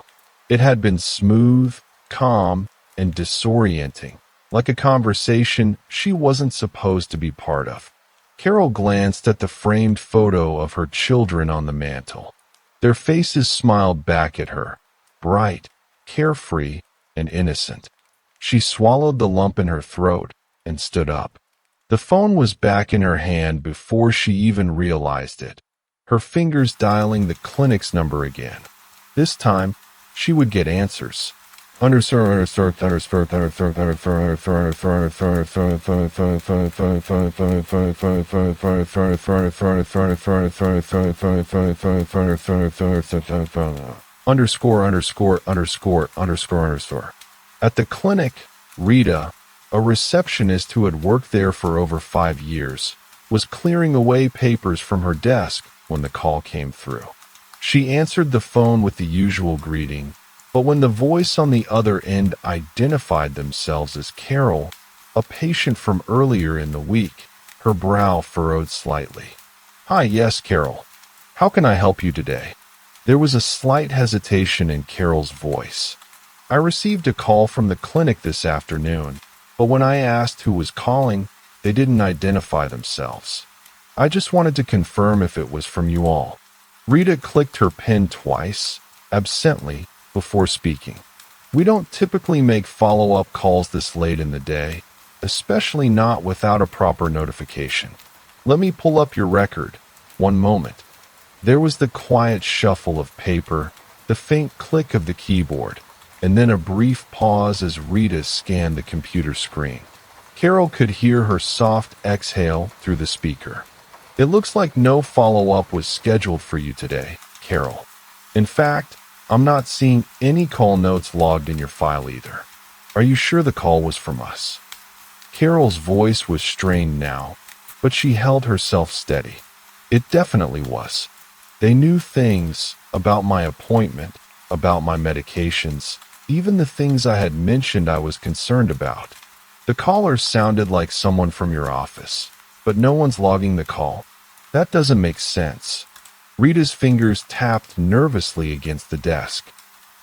It had been smooth, calm, and disorienting, like a conversation she wasn't supposed to be part of. Carol glanced at the framed photo of her children on the mantel. Their faces smiled back at her, bright, carefree, and innocent. She swallowed the lump in her throat and stood up. The phone was back in her hand before she even realized it, her fingers dialing the clinic's number again. This time, she would get answers. ________________________________________________________________________________________________________________ At the clinic, Rita, a receptionist who had worked there for over 5 years, was clearing away papers from her desk when the call came through. She answered the phone with the usual greeting, but when the voice on the other end identified themselves as Carol, a patient from earlier in the week, her brow furrowed slightly. "Hi, yes, Carol. How can I help you today?" There was a slight hesitation in Carol's voice. "I received a call from the clinic this afternoon, but when I asked who was calling, they didn't identify themselves. I just wanted to confirm if it was from you all." Rita clicked her pen twice, absently, before speaking. "We don't typically make follow-up calls this late in the day, especially not without a proper notification. Let me pull up your record. One moment." There was the quiet shuffle of paper, the faint click of the keyboard, and then a brief pause as Rita scanned the computer screen. Carol could hear her soft exhale through the speaker. "It looks like no follow-up was scheduled for you today, Carol. In fact, I'm not seeing any call notes logged in your file either. Are you sure the call was from us?" Carol's voice was strained now, but she held herself steady. "It definitely was. They knew things about my appointment, about my medications, even the things I had mentioned I was concerned about. The caller sounded like someone from your office, but no one's logging the call. That doesn't make sense." Rita's fingers tapped nervously against the desk.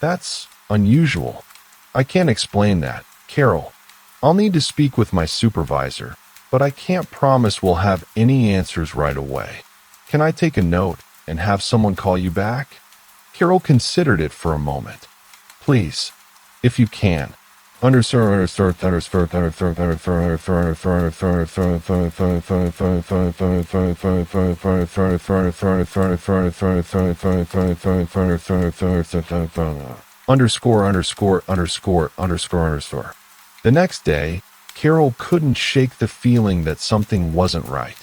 "That's unusual. I can't explain that, Carol. I'll need to speak with my supervisor, but I can't promise we'll have any answers right away. Can I take a note and have someone call you back?" Carol considered it for a moment. "Please, if you can." Underscore. The next day, Carol couldn't shake the feeling that something wasn't right.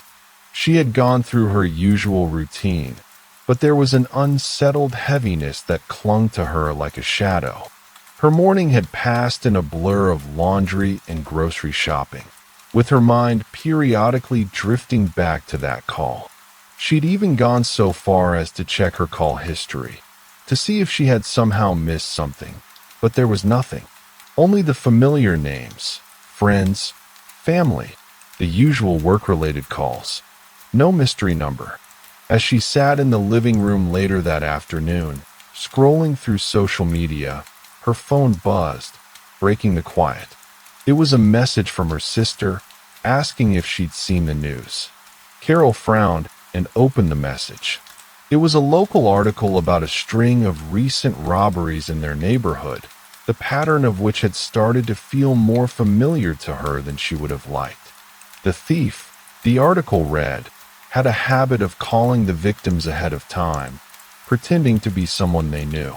She had gone through her usual routine, but there was an unsettled heaviness that clung to her like a shadow. Her morning had passed in a blur of laundry and grocery shopping, with her mind periodically drifting back to that call. She'd even gone so far as to check her call history, to see if she had somehow missed something, but there was nothing. Only the familiar names, friends, family, the usual work-related calls. No mystery number. As she sat in the living room later that afternoon, scrolling through social media, her phone buzzed, breaking the quiet. It was a message from her sister, asking if she'd seen the news. Carol frowned and opened the message. It was a local article about a string of recent robberies in their neighborhood, the pattern of which had started to feel more familiar to her than she would have liked. The thief, the article read, had a habit of calling the victims ahead of time, pretending to be someone they knew.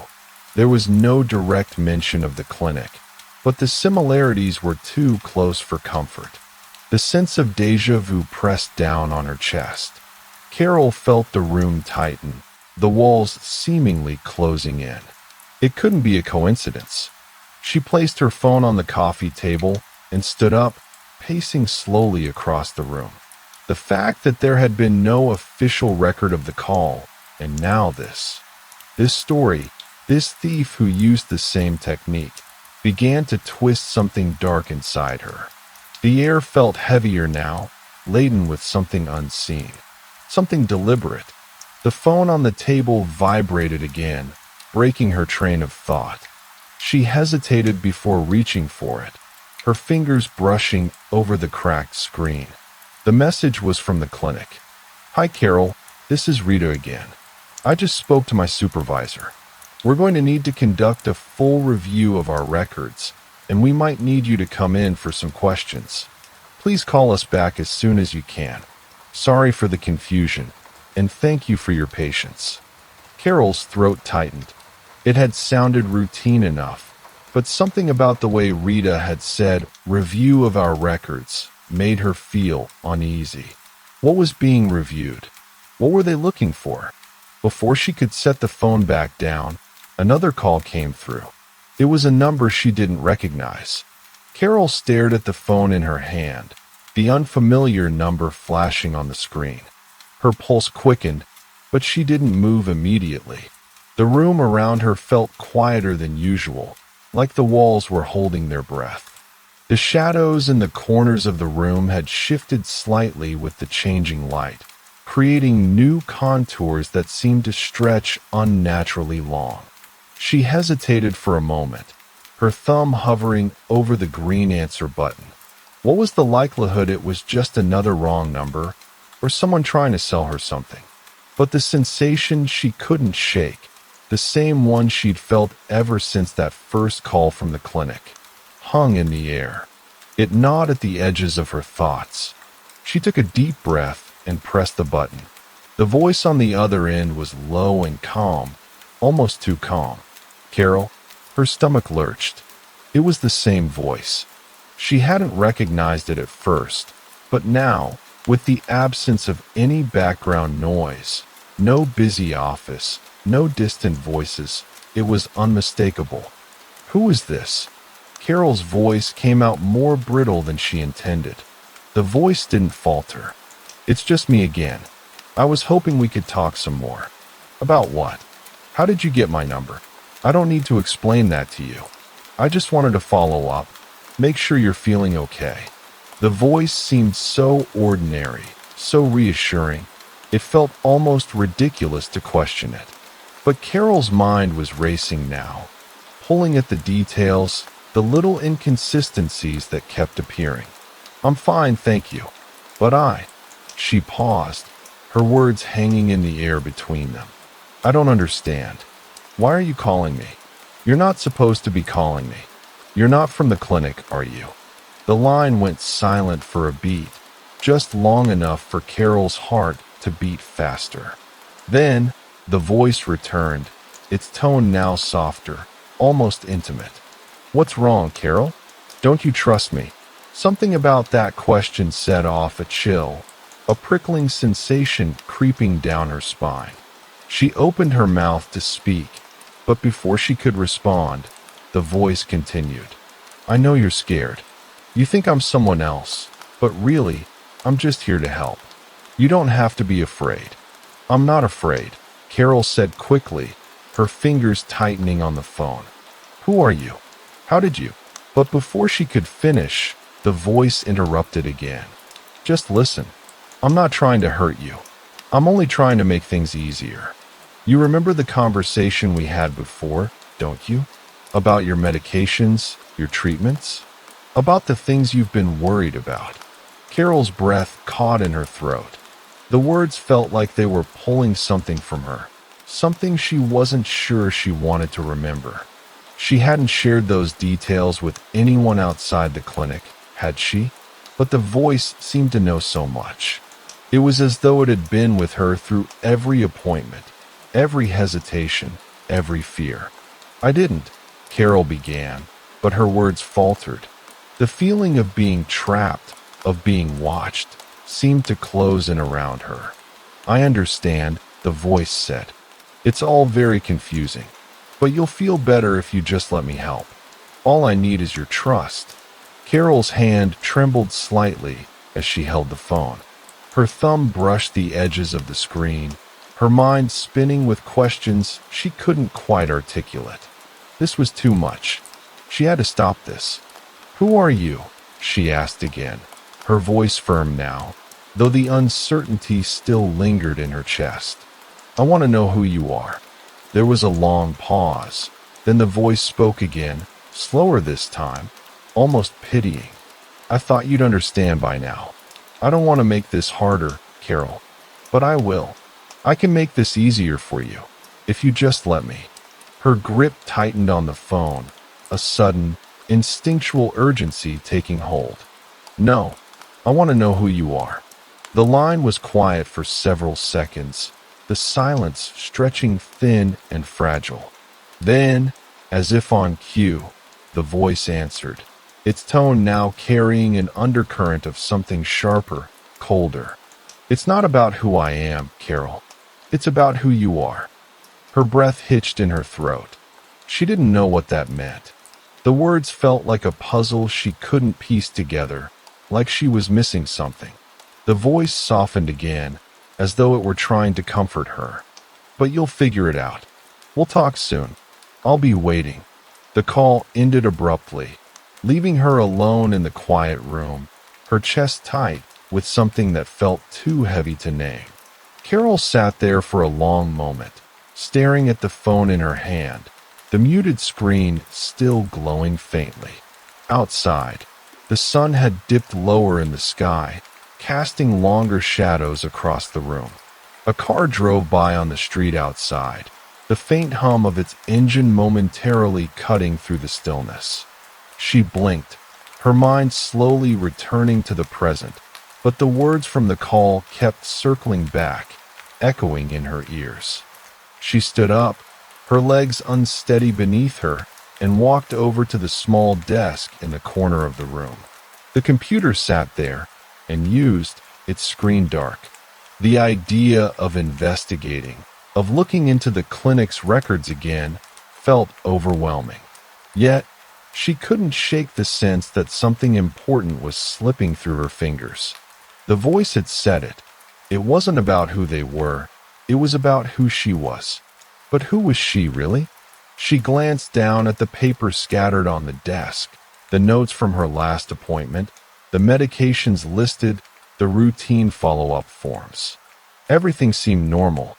There was no direct mention of the clinic, but the similarities were too close for comfort. The sense of déjà vu pressed down on her chest. Carol felt the room tighten, the walls seemingly closing in. It couldn't be a coincidence. She placed her phone on the coffee table and stood up, pacing slowly across the room. The fact that there had been no official record of the call, and now this story, this thief who used the same technique, began to twist something dark inside her. The air felt heavier now, laden with something unseen, something deliberate. The phone on the table vibrated again, breaking her train of thought. She hesitated before reaching for it, her fingers brushing over the cracked screen. The message was from the clinic. "Hi, Carol. This is Rita again. I just spoke to my supervisor. We're going to need to conduct a full review of our records, and we might need you to come in for some questions. Please call us back as soon as you can. Sorry for the confusion, and thank you for your patience." Carol's throat tightened. It had sounded routine enough, but something about the way Rita had said "review of our records" made her feel uneasy. What was being reviewed? What were they looking for? Before she could set the phone back down, another call came through. It was a number she didn't recognize. Carol stared at the phone in her hand, the unfamiliar number flashing on the screen. Her pulse quickened, but she didn't move immediately. The room around her felt quieter than usual, like the walls were holding their breath. The shadows in the corners of the room had shifted slightly with the changing light, creating new contours that seemed to stretch unnaturally long. She hesitated for a moment, her thumb hovering over the green answer button. What was the likelihood it was just another wrong number, or someone trying to sell her something? But the sensation she couldn't shake, the same one she'd felt ever since that first call from the clinic, hung in the air. It gnawed at the edges of her thoughts. She took a deep breath and pressed the button. The voice on the other end was low and calm, almost too calm. Carol, her stomach lurched. It was the same voice. She hadn't recognized it at first, but now, with the absence of any background noise, no busy office, no distant voices, it was unmistakable. Who is this? Carol's voice came out more brittle than she intended. The voice didn't falter. It's just me again. I was hoping we could talk some more. About what? How did you get my number? I don't need to explain that to you. I just wanted to follow up, make sure you're feeling okay. The voice seemed so ordinary, so reassuring. It felt almost ridiculous to question it. But Carol's mind was racing now, pulling at the details, the little inconsistencies that kept appearing. I'm fine, thank you. But She paused, her words hanging in the air between them. I don't understand. Why are you calling me? You're not supposed to be calling me. You're not from the clinic, are you? The line went silent for a beat, just long enough for Carol's heart to beat faster. Then, the voice returned, its tone now softer, almost intimate. What's wrong, Carol? Don't you trust me? Something about that question set off a chill, a prickling sensation creeping down her spine. She opened her mouth to speak, but before she could respond, the voice continued. I know you're scared. You think I'm someone else, but really, I'm just here to help. You don't have to be afraid. I'm not afraid, Carol said quickly, her fingers tightening on the phone. Who are you? How did you? But before she could finish, the voice interrupted again. Just listen. I'm not trying to hurt you. I'm only trying to make things easier. You remember the conversation we had before, don't you? About your medications, your treatments? About the things you've been worried about. Carol's breath caught in her throat. The words felt like they were pulling something from her, something she wasn't sure she wanted to remember. She hadn't shared those details with anyone outside the clinic, had she? But the voice seemed to know so much. It was as though it had been with her through every appointment, every hesitation, every fear. I didn't, Carol began, but her words faltered. The feeling of being trapped, of being watched, seemed to close in around her. I understand, the voice said. It's all very confusing, but you'll feel better if you just let me help. All I need is your trust. Carol's hand trembled slightly as she held the phone. Her thumb brushed the edges of the screen, her mind spinning with questions she couldn't quite articulate. This was too much. She had to stop this. Who are you? She asked again, her voice firm now, though the uncertainty still lingered in her chest. I want to know who you are. There was a long pause. Then the voice spoke again, slower this time, almost pitying. I thought you'd understand by now. I don't want to make this harder, Carol, but I will. I can make this easier for you, if you just let me. Her grip tightened on the phone, a sudden, instinctual urgency taking hold. No, I want to know who you are. The line was quiet for several seconds, the silence stretching thin and fragile. Then, as if on cue, the voice answered, its tone now carrying an undercurrent of something sharper, colder. It's not about who I am, Carol. It's about who you are. Her breath hitched in her throat. She didn't know what that meant. The words felt like a puzzle she couldn't piece together, like she was missing something. The voice softened again, as though it were trying to comfort her. But you'll figure it out. We'll talk soon. I'll be waiting. The call ended abruptly, leaving her alone in the quiet room, her chest tight with something that felt too heavy to name. Carol sat there for a long moment, staring at the phone in her hand, the muted screen still glowing faintly. Outside, the sun had dipped lower in the sky, casting longer shadows across the room. A car drove by on the street outside, the faint hum of its engine momentarily cutting through the stillness. She blinked, her mind slowly returning to the present, but the words from the call kept circling back, echoing in her ears. She stood up, her legs unsteady beneath her, and walked over to the small desk in the corner of the room. The computer sat there, and used, its screen dark. The idea of investigating, of looking into the clinic's records again, felt overwhelming. Yet, she couldn't shake the sense that something important was slipping through her fingers. The voice had said it. It wasn't about who they were, it was about who she was. But who was she, really? She glanced down at the paper scattered on the desk, the notes from her last appointment, the medications listed, the routine follow-up forms. Everything seemed normal,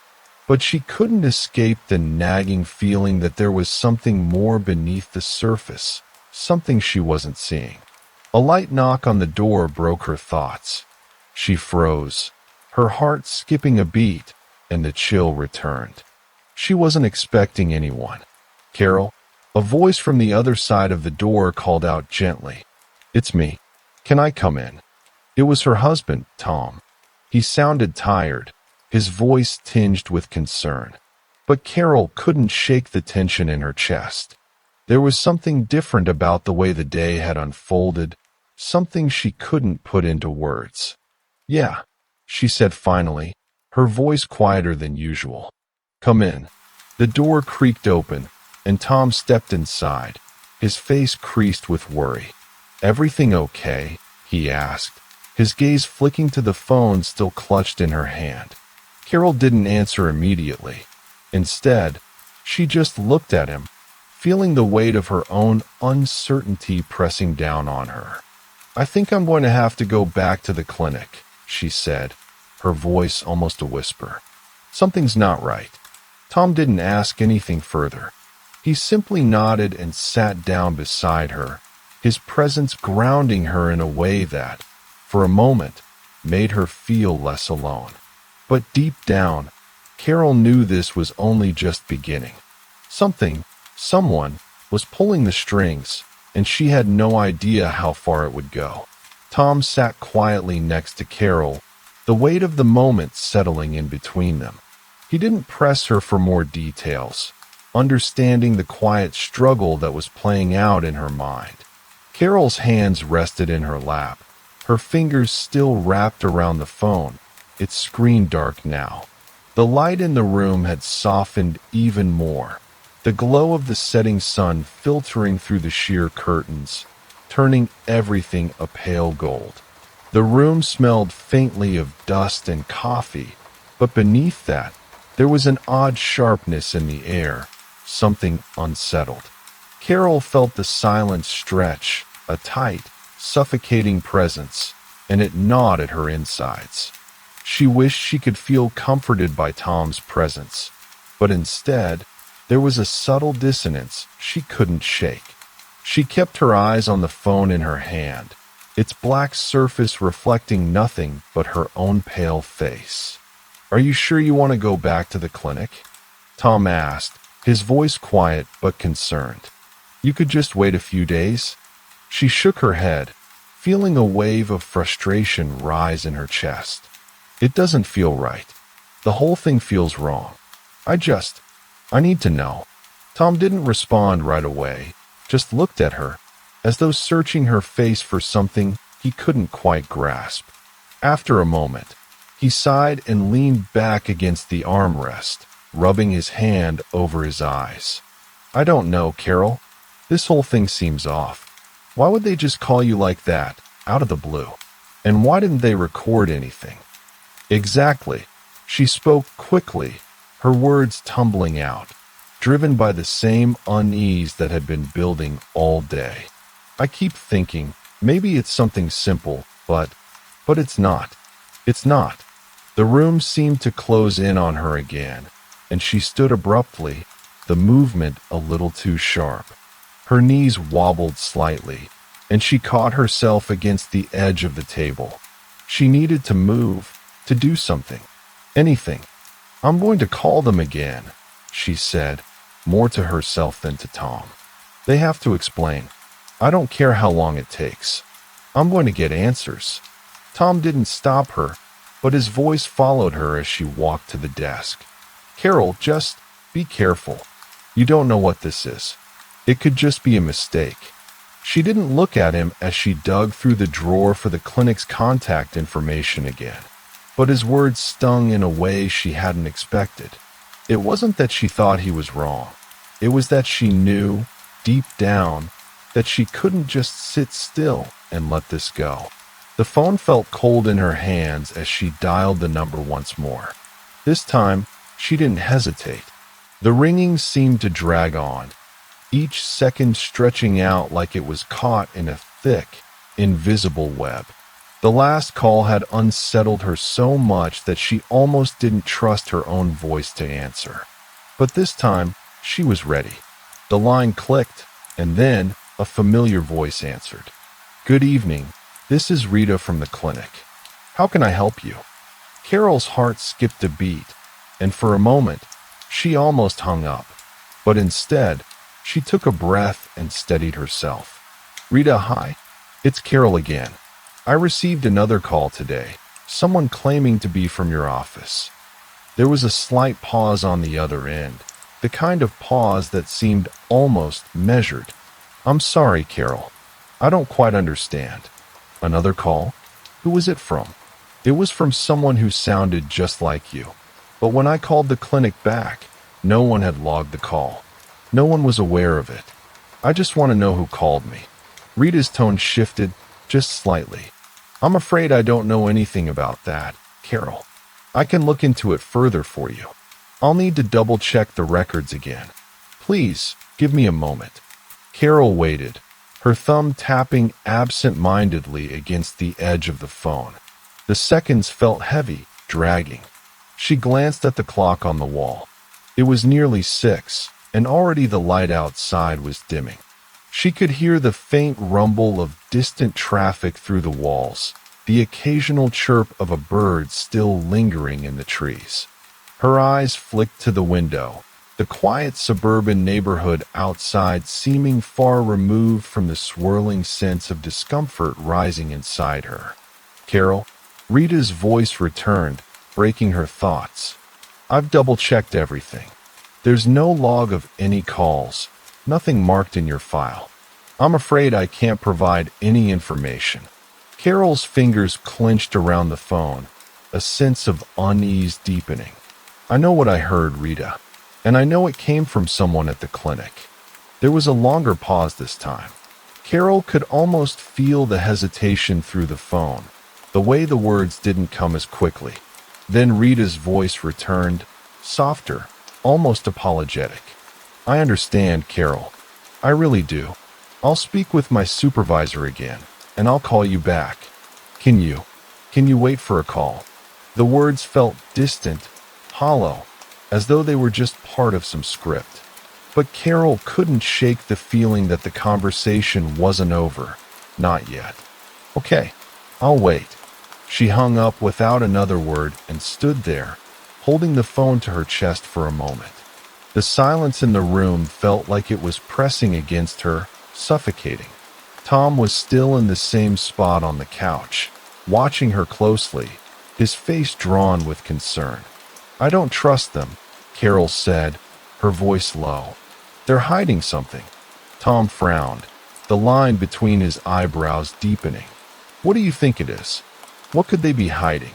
but she couldn't escape the nagging feeling that there was something more beneath the surface, something she wasn't seeing. A light knock on the door broke her thoughts. She froze, her heart skipping a beat, and the chill returned. She wasn't expecting anyone. "Carol," a voice from the other side of the door called out gently. "It's me. Can I come in?" It was her husband, Tom. He sounded tired, his voice tinged with concern. But Carol couldn't shake the tension in her chest. There was something different about the way the day had unfolded, something she couldn't put into words. "Yeah," she said finally, her voice quieter than usual. "Come in." The door creaked open, and Tom stepped inside, his face creased with worry. "Everything okay?" he asked, his gaze flicking to the phone still clutched in her hand. Carol didn't answer immediately. Instead, she just looked at him, feeling the weight of her own uncertainty pressing down on her. "I think I'm going to have to go back to the clinic," she said, her voice almost a whisper. "Something's not right." Tom didn't ask anything further. He simply nodded and sat down beside her, his presence grounding her in a way that, for a moment, made her feel less alone. But deep down, Carol knew this was only just beginning. Someone, was pulling the strings, and she had no idea how far it would go. Tom sat quietly next to Carol, the weight of the moment settling in between them. He didn't press her for more details, understanding the quiet struggle that was playing out in her mind. Carol's hands rested in her lap, her fingers still wrapped around the phone, its screen dark now. The light in the room had softened even more, the glow of the setting sun filtering through the sheer curtains, turning everything a pale gold. The room smelled faintly of dust and coffee, but beneath that, there was an odd sharpness in the air, something unsettled. Carol felt the silence stretch, a tight, suffocating presence, and it gnawed at her insides. She wished she could feel comforted by Tom's presence, but instead, there was a subtle dissonance she couldn't shake. She kept her eyes on the phone in her hand, its black surface reflecting nothing but her own pale face. "Are you sure you want to go back to the clinic?" Tom asked, his voice quiet but concerned. "You could just wait a few days?" She shook her head, feeling a wave of frustration rise in her chest. "It doesn't feel right. The whole thing feels wrong. I need to know." Tom didn't respond right away, just looked at her, as though searching her face for something he couldn't quite grasp. After a moment, he sighed and leaned back against the armrest, rubbing his hand over his eyes. I don't know, Carol. This whole thing seems off. Why would they just call you like that, out of the blue? And why didn't they record anything? Exactly. She spoke quickly, her words tumbling out, driven by the same unease that had been building all day. I keep thinking, maybe it's something simple, but it's not. It's not. The room seemed to close in on her again, and she stood abruptly, the movement a little too sharp. Her knees wobbled slightly, and she caught herself against the edge of the table. She needed to move, to do something. Anything. I'm going to call them again, she said, more to herself than to Tom. They have to explain. I don't care how long it takes. I'm going to get answers. Tom didn't stop her, but his voice followed her as she walked to the desk. Carol, just be careful. You don't know what this is. It could just be a mistake. She didn't look at him as she dug through the drawer for the clinic's contact information again, but his words stung in a way she hadn't expected. It wasn't that she thought he was wrong. It was that she knew, deep down, that she couldn't just sit still and let this go. The phone felt cold in her hands as she dialed the number once more. This time, she didn't hesitate. The ringing seemed to drag on, each second stretching out like it was caught in a thick, invisible web. The last call had unsettled her so much that she almost didn't trust her own voice to answer. But this time, she was ready. The line clicked, and then a familiar voice answered. Good evening. This is Rita from the clinic. How can I help you? Carol's heart skipped a beat, and for a moment, she almost hung up. But instead, she took a breath and steadied herself. Rita, hi. It's Carol again. I received another call today, someone claiming to be from your office. There was a slight pause on the other end, the kind of pause that seemed almost measured. I'm sorry, Carol. I don't quite understand. Another call? Who was it from? It was from someone who sounded just like you. But when I called the clinic back, no one had logged the call. No one was aware of it. I just want to know who called me. Rita's tone shifted just slightly. I'm afraid I don't know anything about that, Carol. I can look into it further for you. I'll need to double-check the records again. Please, give me a moment. Carol waited, her thumb tapping absent-mindedly against the edge of the phone. The seconds felt heavy, dragging. She glanced at the clock on the wall. It was nearly 6, and already the light outside was dimming. She could hear the faint rumble of distant traffic through the walls, the occasional chirp of a bird still lingering in the trees. Her eyes flicked to the window, the quiet suburban neighborhood outside seeming far removed from the swirling sense of discomfort rising inside her. Carol, Rita's voice returned, breaking her thoughts. I've double-checked everything. There's no log of any calls, nothing marked in your file. I'm afraid I can't provide any information. Carol's fingers clenched around the phone, a sense of unease deepening. I know what I heard, Rita. And I know it came from someone at the clinic. There was a longer pause this time. Carol could almost feel the hesitation through the phone, the way the words didn't come as quickly. Then Rita's voice returned, softer, almost apologetic. I understand, Carol. I really do. I'll speak with my supervisor again, and I'll call you back. Can you wait for a call? The words felt distant, hollow, as though they were just part of some script. But Carol couldn't shake the feeling that the conversation wasn't over. Not yet. Okay, I'll wait. She hung up without another word and stood there, holding the phone to her chest for a moment. The silence in the room felt like it was pressing against her, suffocating. Tom was still in the same spot on the couch, watching her closely, his face drawn with concern. I don't trust them, Carol said, her voice low. They're hiding something. Tom frowned, the line between his eyebrows deepening. What do you think it is? What could they be hiding?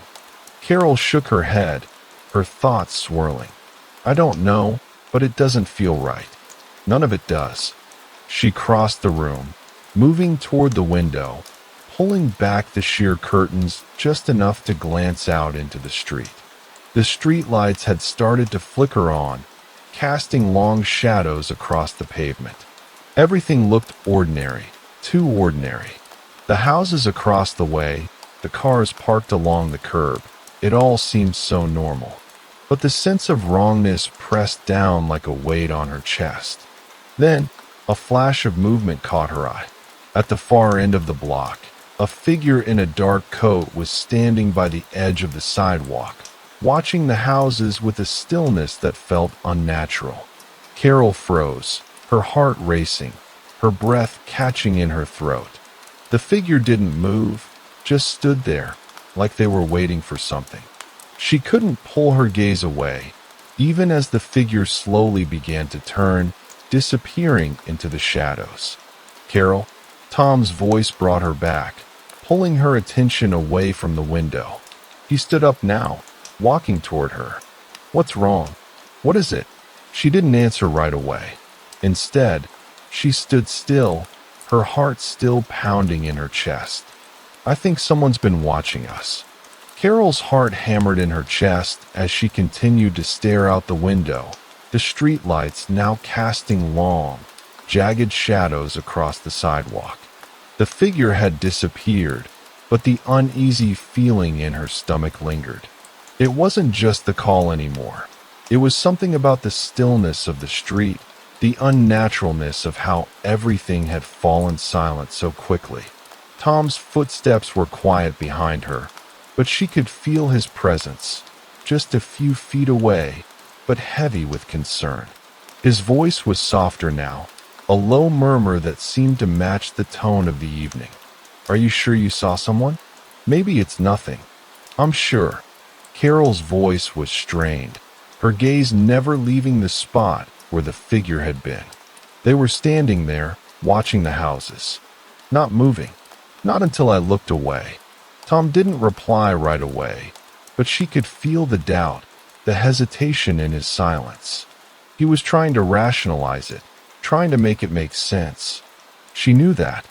Carol shook her head, her thoughts swirling. I don't know, but it doesn't feel right. None of it does. She crossed the room, moving toward the window, pulling back the sheer curtains just enough to glance out into the street. The street lights had started to flicker on, casting long shadows across the pavement. Everything looked ordinary, too ordinary. The houses across the way, the cars parked along the curb, it all seemed so normal. But the sense of wrongness pressed down like a weight on her chest. Then, a flash of movement caught her eye. At the far end of the block, a figure in a dark coat was standing by the edge of the sidewalk, watching the houses with a stillness that felt unnatural. Carol froze, her heart racing, her breath catching in her throat. The figure didn't move, just stood there, like they were waiting for something. She couldn't pull her gaze away, even as the figure slowly began to turn, disappearing into the shadows. "Carol," Tom's voice brought her back, pulling her attention away from the window. He stood up now, walking toward her. "What's wrong? What is it?" She didn't answer right away. Instead, she stood still, her heart still pounding in her chest. "I think someone's been watching us." Carol's heart hammered in her chest as she continued to stare out the window, the streetlights now casting long, jagged shadows across the sidewalk. The figure had disappeared, but the uneasy feeling in her stomach lingered. It wasn't just the call anymore. It was something about the stillness of the street, the unnaturalness of how everything had fallen silent so quickly. Tom's footsteps were quiet behind her, but she could feel his presence, just a few feet away, but heavy with concern. His voice was softer now, a low murmur that seemed to match the tone of the evening. "Are you sure you saw someone? Maybe it's nothing." "I'm sure." Carol's voice was strained, her gaze never leaving the spot where the figure had been. They were standing there, watching the houses. Not moving. Not until I looked away. Tom didn't reply right away, but she could feel the doubt, the hesitation in his silence. He was trying to rationalize it, trying to make it make sense. She knew that.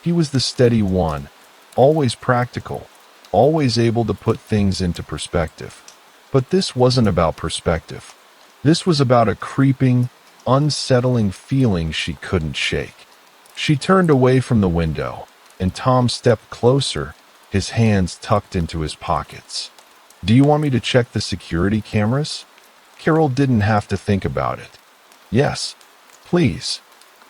He was the steady one, always practical, always able to put things into perspective. But this wasn't about perspective. This was about a creeping, unsettling feeling she couldn't shake. She turned away from the window, and Tom stepped closer, his hands tucked into his pockets. "Do you want me to check the security cameras?" Carol didn't have to think about it. "Yes, please."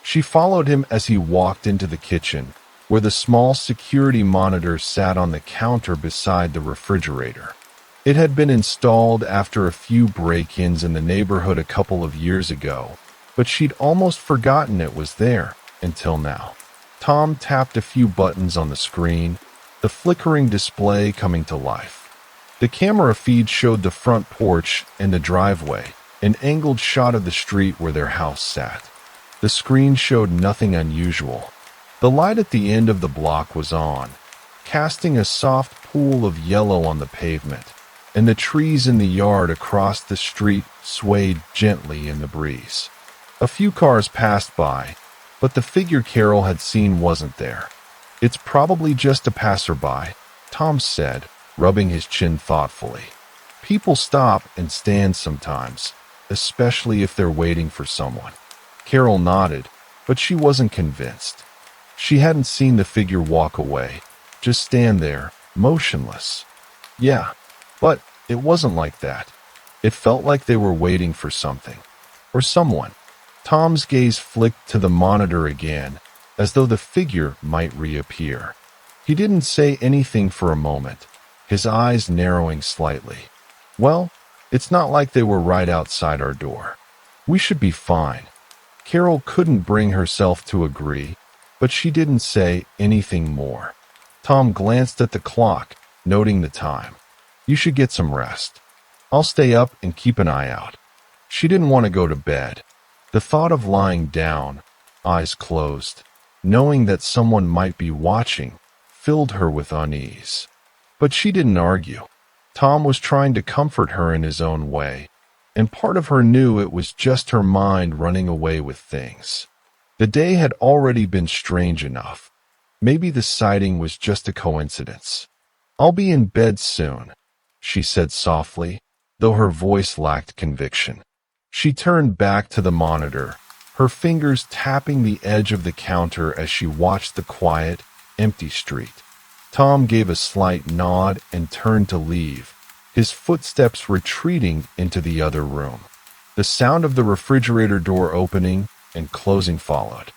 She followed him as he walked into the kitchen, where the small security monitor sat on the counter beside the refrigerator. It had been installed after a few break-ins in the neighborhood a couple of years ago, but she'd almost forgotten it was there until now. Tom tapped a few buttons on the screen, the flickering display coming to life. The camera feed showed the front porch and the driveway, an angled shot of the street where their house sat. The screen showed nothing unusual. The light at the end of the block was on, casting a soft pool of yellow on the pavement, and the trees in the yard across the street swayed gently in the breeze. A few cars passed by, but the figure Carol had seen wasn't there. "It's probably just a passerby," Tom said, rubbing his chin thoughtfully. "People stop and stand sometimes, especially if they're waiting for someone." Carol nodded, but she wasn't convinced. She hadn't seen the figure walk away, just stand there, motionless. "Yeah, but it wasn't like that. It felt like they were waiting for something. Or someone." Tom's gaze flicked to the monitor again, as though the figure might reappear. He didn't say anything for a moment, his eyes narrowing slightly. "Well, it's not like they were right outside our door. We should be fine." Carol couldn't bring herself to agree, but she didn't say anything more. Tom glanced at the clock, noting the time. "You should get some rest. I'll stay up and keep an eye out." She didn't want to go to bed. The thought of lying down, eyes closed, knowing that someone might be watching, filled her with unease. But she didn't argue. Tom was trying to comfort her in his own way. and part of her knew it was just her mind running away with things. The day had already been strange enough. Maybe the sighting was just a coincidence. "I'll be in bed soon," she said softly, though her voice lacked conviction. She turned back to the monitor, her fingers tapping the edge of the counter as she watched the quiet, empty street. Tom gave a slight nod and turned to leave, his footsteps retreating into the other room. The sound of the refrigerator door opening and closing followed.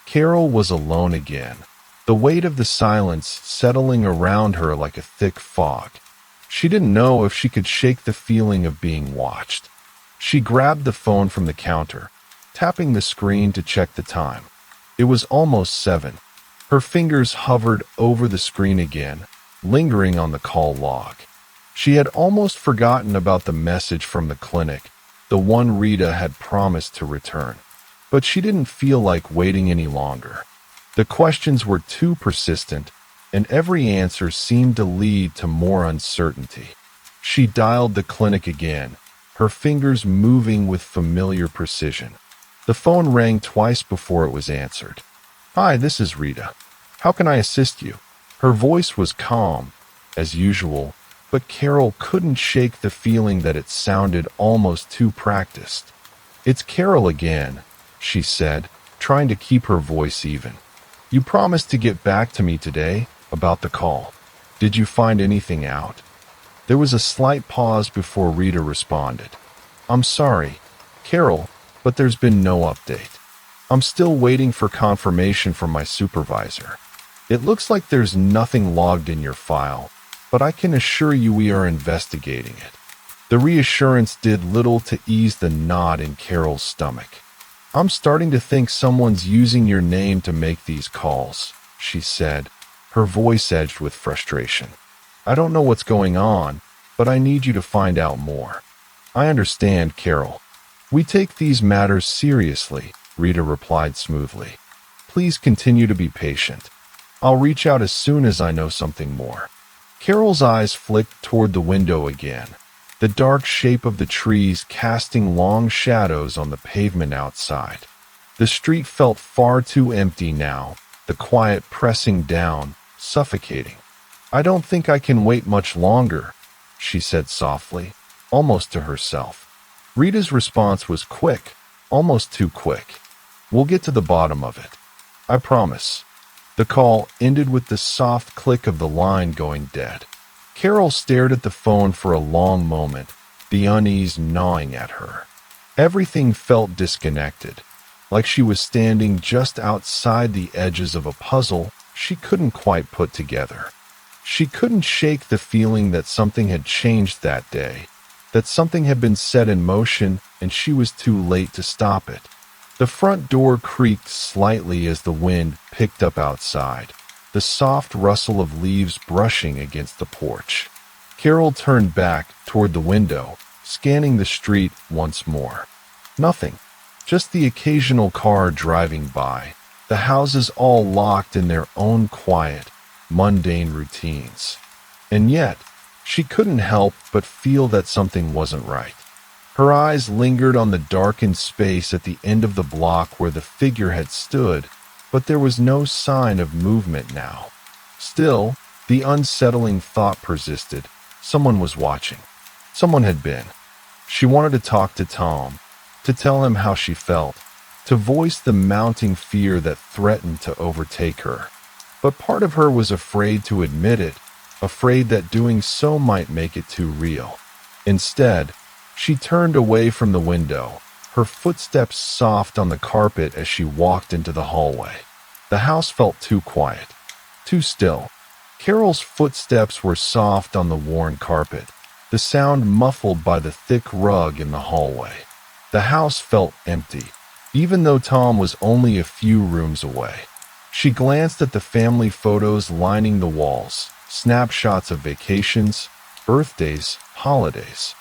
Carol was alone again, the weight of the silence settling around her like a thick fog. She didn't know if she could shake the feeling of being watched. She grabbed the phone from the counter, tapping the screen to check the time. It was almost 7. Her fingers hovered over the screen again, lingering on the call log. She had almost forgotten about the message from the clinic, the one Rita had promised to return. But she didn't feel like waiting any longer. The questions were too persistent, and every answer seemed to lead to more uncertainty. She dialed the clinic again, her fingers moving with familiar precision. The phone rang twice before it was answered. "Hi, this is Rita. How can I assist you?" Her voice was calm, as usual, but Carol couldn't shake the feeling that it sounded almost too practiced. "It's Carol again," she said, trying to keep her voice even. "You promised to get back to me today about the call. Did you find anything out?" There was a slight pause before Rita responded. "I'm sorry, Carol, but there's been no update. I'm still waiting for confirmation from my supervisor. It looks like there's nothing logged in your file, but I can assure you we are investigating it." The reassurance did little to ease the knot in Carol's stomach. "I'm starting to think someone's using your name to make these calls," she said, her voice edged with frustration. "I don't know what's going on, but I need you to find out more." "I understand, Carol. We take these matters seriously," Rita replied smoothly. "Please continue to be patient. I'll reach out as soon as I know something more." Carol's eyes flicked toward the window again, the dark shape of the trees casting long shadows on the pavement outside. The street felt far too empty now, the quiet pressing down, suffocating. "I don't think I can wait much longer," she said softly, almost to herself. Rita's response was quick, almost too quick. "We'll get to the bottom of it. I promise." The call ended with the soft click of the line going dead. Carol stared at the phone for a long moment, the unease gnawing at her. Everything felt disconnected, like she was standing just outside the edges of a puzzle she couldn't quite put together. She couldn't shake the feeling that something had changed that day, that something had been set in motion and she was too late to stop it. The front door creaked slightly as the wind picked up outside, the soft rustle of leaves brushing against the porch. Carol turned back toward the window, scanning the street once more. Nothing, just the occasional car driving by, the houses all locked in their own quiet, mundane routines. And yet, she couldn't help but feel that something wasn't right. Her eyes lingered on the darkened space at the end of the block where the figure had stood, but there was no sign of movement now. Still, the unsettling thought persisted. Someone was watching. Someone had been. She wanted to talk to Tom, to tell him how she felt, to voice the mounting fear that threatened to overtake her. But part of her was afraid to admit it, afraid that doing so might make it too real. Instead, she turned away from the window, her footsteps soft on the carpet as she walked into the hallway. The house felt too quiet, too still. Carol's footsteps were soft on the worn carpet, the sound muffled by the thick rug in the hallway. The house felt empty, even though Tom was only a few rooms away. She glanced at the family photos lining the walls, snapshots of vacations, birthdays, holidays.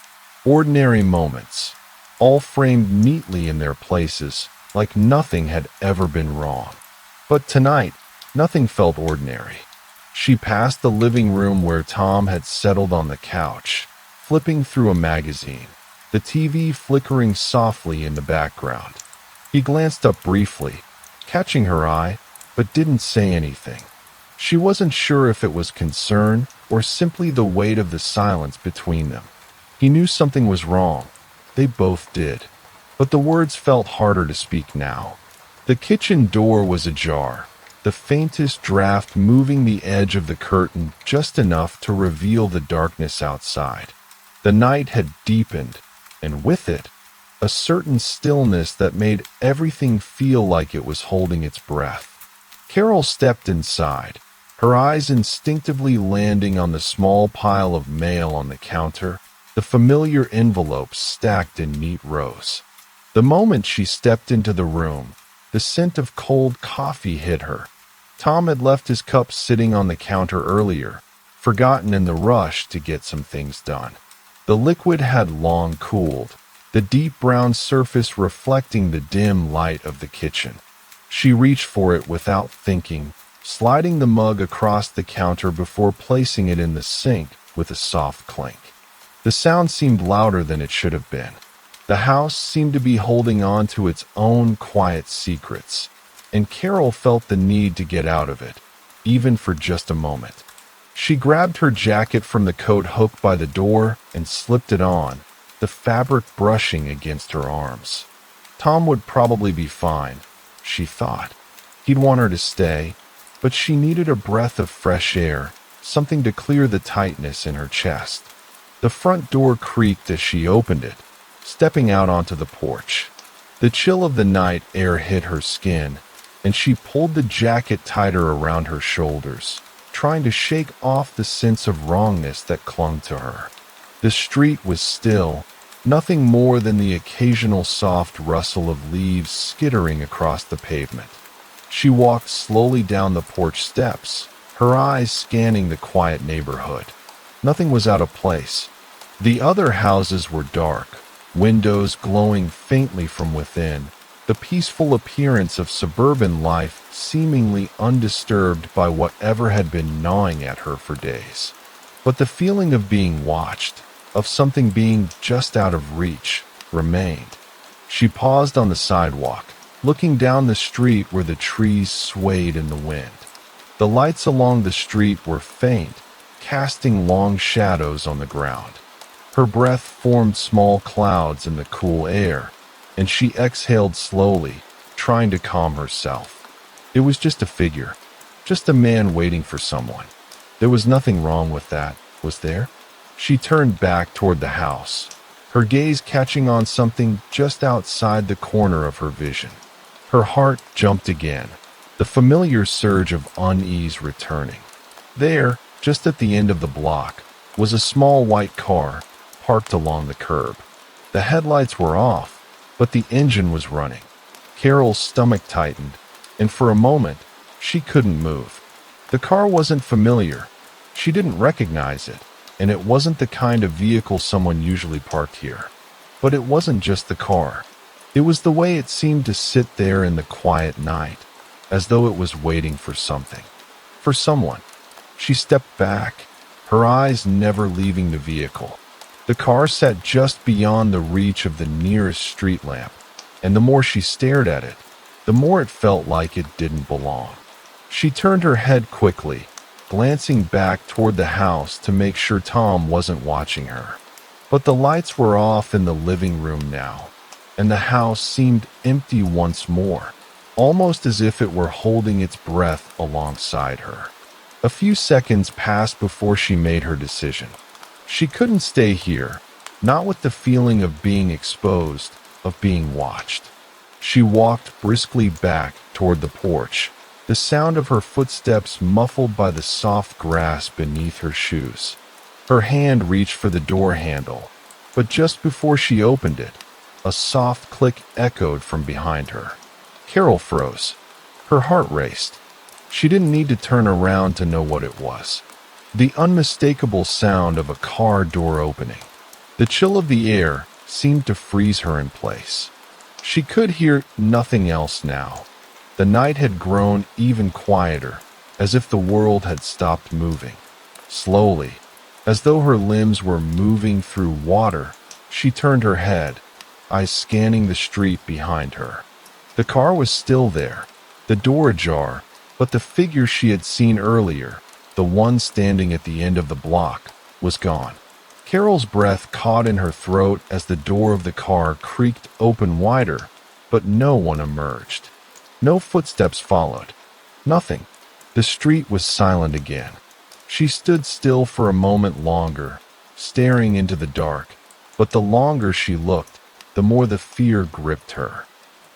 Ordinary moments, all framed neatly in their places, like nothing had ever been wrong. But tonight, nothing felt ordinary. She passed the living room where Tom had settled on the couch, flipping through a magazine. the TV flickering softly in the background. He glanced up briefly, catching her eye, but didn't say anything. She wasn't sure if it was concern or simply the weight of the silence between them. He knew something was wrong. They both did. But the words felt harder to speak now. The kitchen door was ajar, the faintest draft moving the edge of the curtain just enough to reveal the darkness outside. The night had deepened, and with it, a certain stillness that made everything feel like it was holding its breath. Carol stepped inside, her eyes instinctively landing on the small pile of mail on the counter, the familiar envelopes stacked in neat rows. The moment she stepped into the room, the scent of cold coffee hit her. Tom had left his cup sitting on the counter earlier, forgotten in the rush to get some things done. The liquid had long cooled, the deep brown surface reflecting the dim light of the kitchen. She reached for it without thinking, sliding the mug across the counter before placing it in the sink with a soft clink. The sound seemed louder than it should have been. The house seemed to be holding on to its own quiet secrets, and Carol felt the need to get out of it, even for just a moment. She grabbed her jacket from the coat hook by the door and slipped it on, the fabric brushing against her arms. Tom would probably be fine, she thought. He'd want her to stay, but she needed a breath of fresh air, something to clear the tightness in her chest. The front door creaked as she opened it, stepping out onto the porch. The chill of the night air hit her skin, and she pulled the jacket tighter around her shoulders, trying to shake off the sense of wrongness that clung to her. The street was still, nothing more than the occasional soft rustle of leaves skittering across the pavement. She walked slowly down the porch steps, her eyes scanning the quiet neighborhood. Nothing was out of place. The other houses were dark, windows glowing faintly from within, the peaceful appearance of suburban life seemingly undisturbed by whatever had been gnawing at her for days. But the feeling of being watched, of something being just out of reach, remained. She paused on the sidewalk, looking down the street where the trees swayed in the wind. The lights along the street were faint, casting long shadows on the ground. Her breath formed small clouds in the cool air, and she exhaled slowly, trying to calm herself. It was just a figure, just a man waiting for someone. There was nothing wrong with that, was there? She turned back toward the house, her gaze catching on something just outside the corner of her vision. Her heart jumped again, the familiar surge of unease returning. There, just at the end of the block, was a small white car, parked along the curb. The headlights were off, but the engine was running. Carol's stomach tightened, and for a moment, she couldn't move. The car wasn't familiar. She didn't recognize it, and it wasn't the kind of vehicle someone usually parked here. But it wasn't just the car. It was the way it seemed to sit there in the quiet night, as though it was waiting for something, for someone. She stepped back, her eyes never leaving the vehicle. The car sat just beyond the reach of the nearest street lamp, and the more she stared at it, the more it felt like it didn't belong. She turned her head quickly, glancing back toward the house to make sure Tom wasn't watching her. But the lights were off in the living room now, and the house seemed empty once more, almost as if it were holding its breath alongside her. A few seconds passed before she made her decision. She couldn't stay here, not with the feeling of being exposed, of being watched. She walked briskly back toward the porch, the sound of her footsteps muffled by the soft grass beneath her shoes. Her hand reached for the door handle, but just before she opened it, a soft click echoed from behind her. Carol froze. Her heart raced. She didn't need to turn around to know what it was. The unmistakable sound of a car door opening. The chill of the air seemed to freeze her in place. She could hear nothing else now. The night had grown even quieter, as if the world had stopped moving. Slowly, as though her limbs were moving through water, She turned her head, eyes scanning the street behind her. The car was still there, the door ajar, but the figure she had seen earlier, the one standing at the end of the block, was gone. Carol's breath caught in her throat as the door of the car creaked open wider, but no one emerged. No footsteps followed. Nothing. The street was silent again. She stood still for a moment longer, staring into the dark, but the longer she looked, the more the fear gripped her.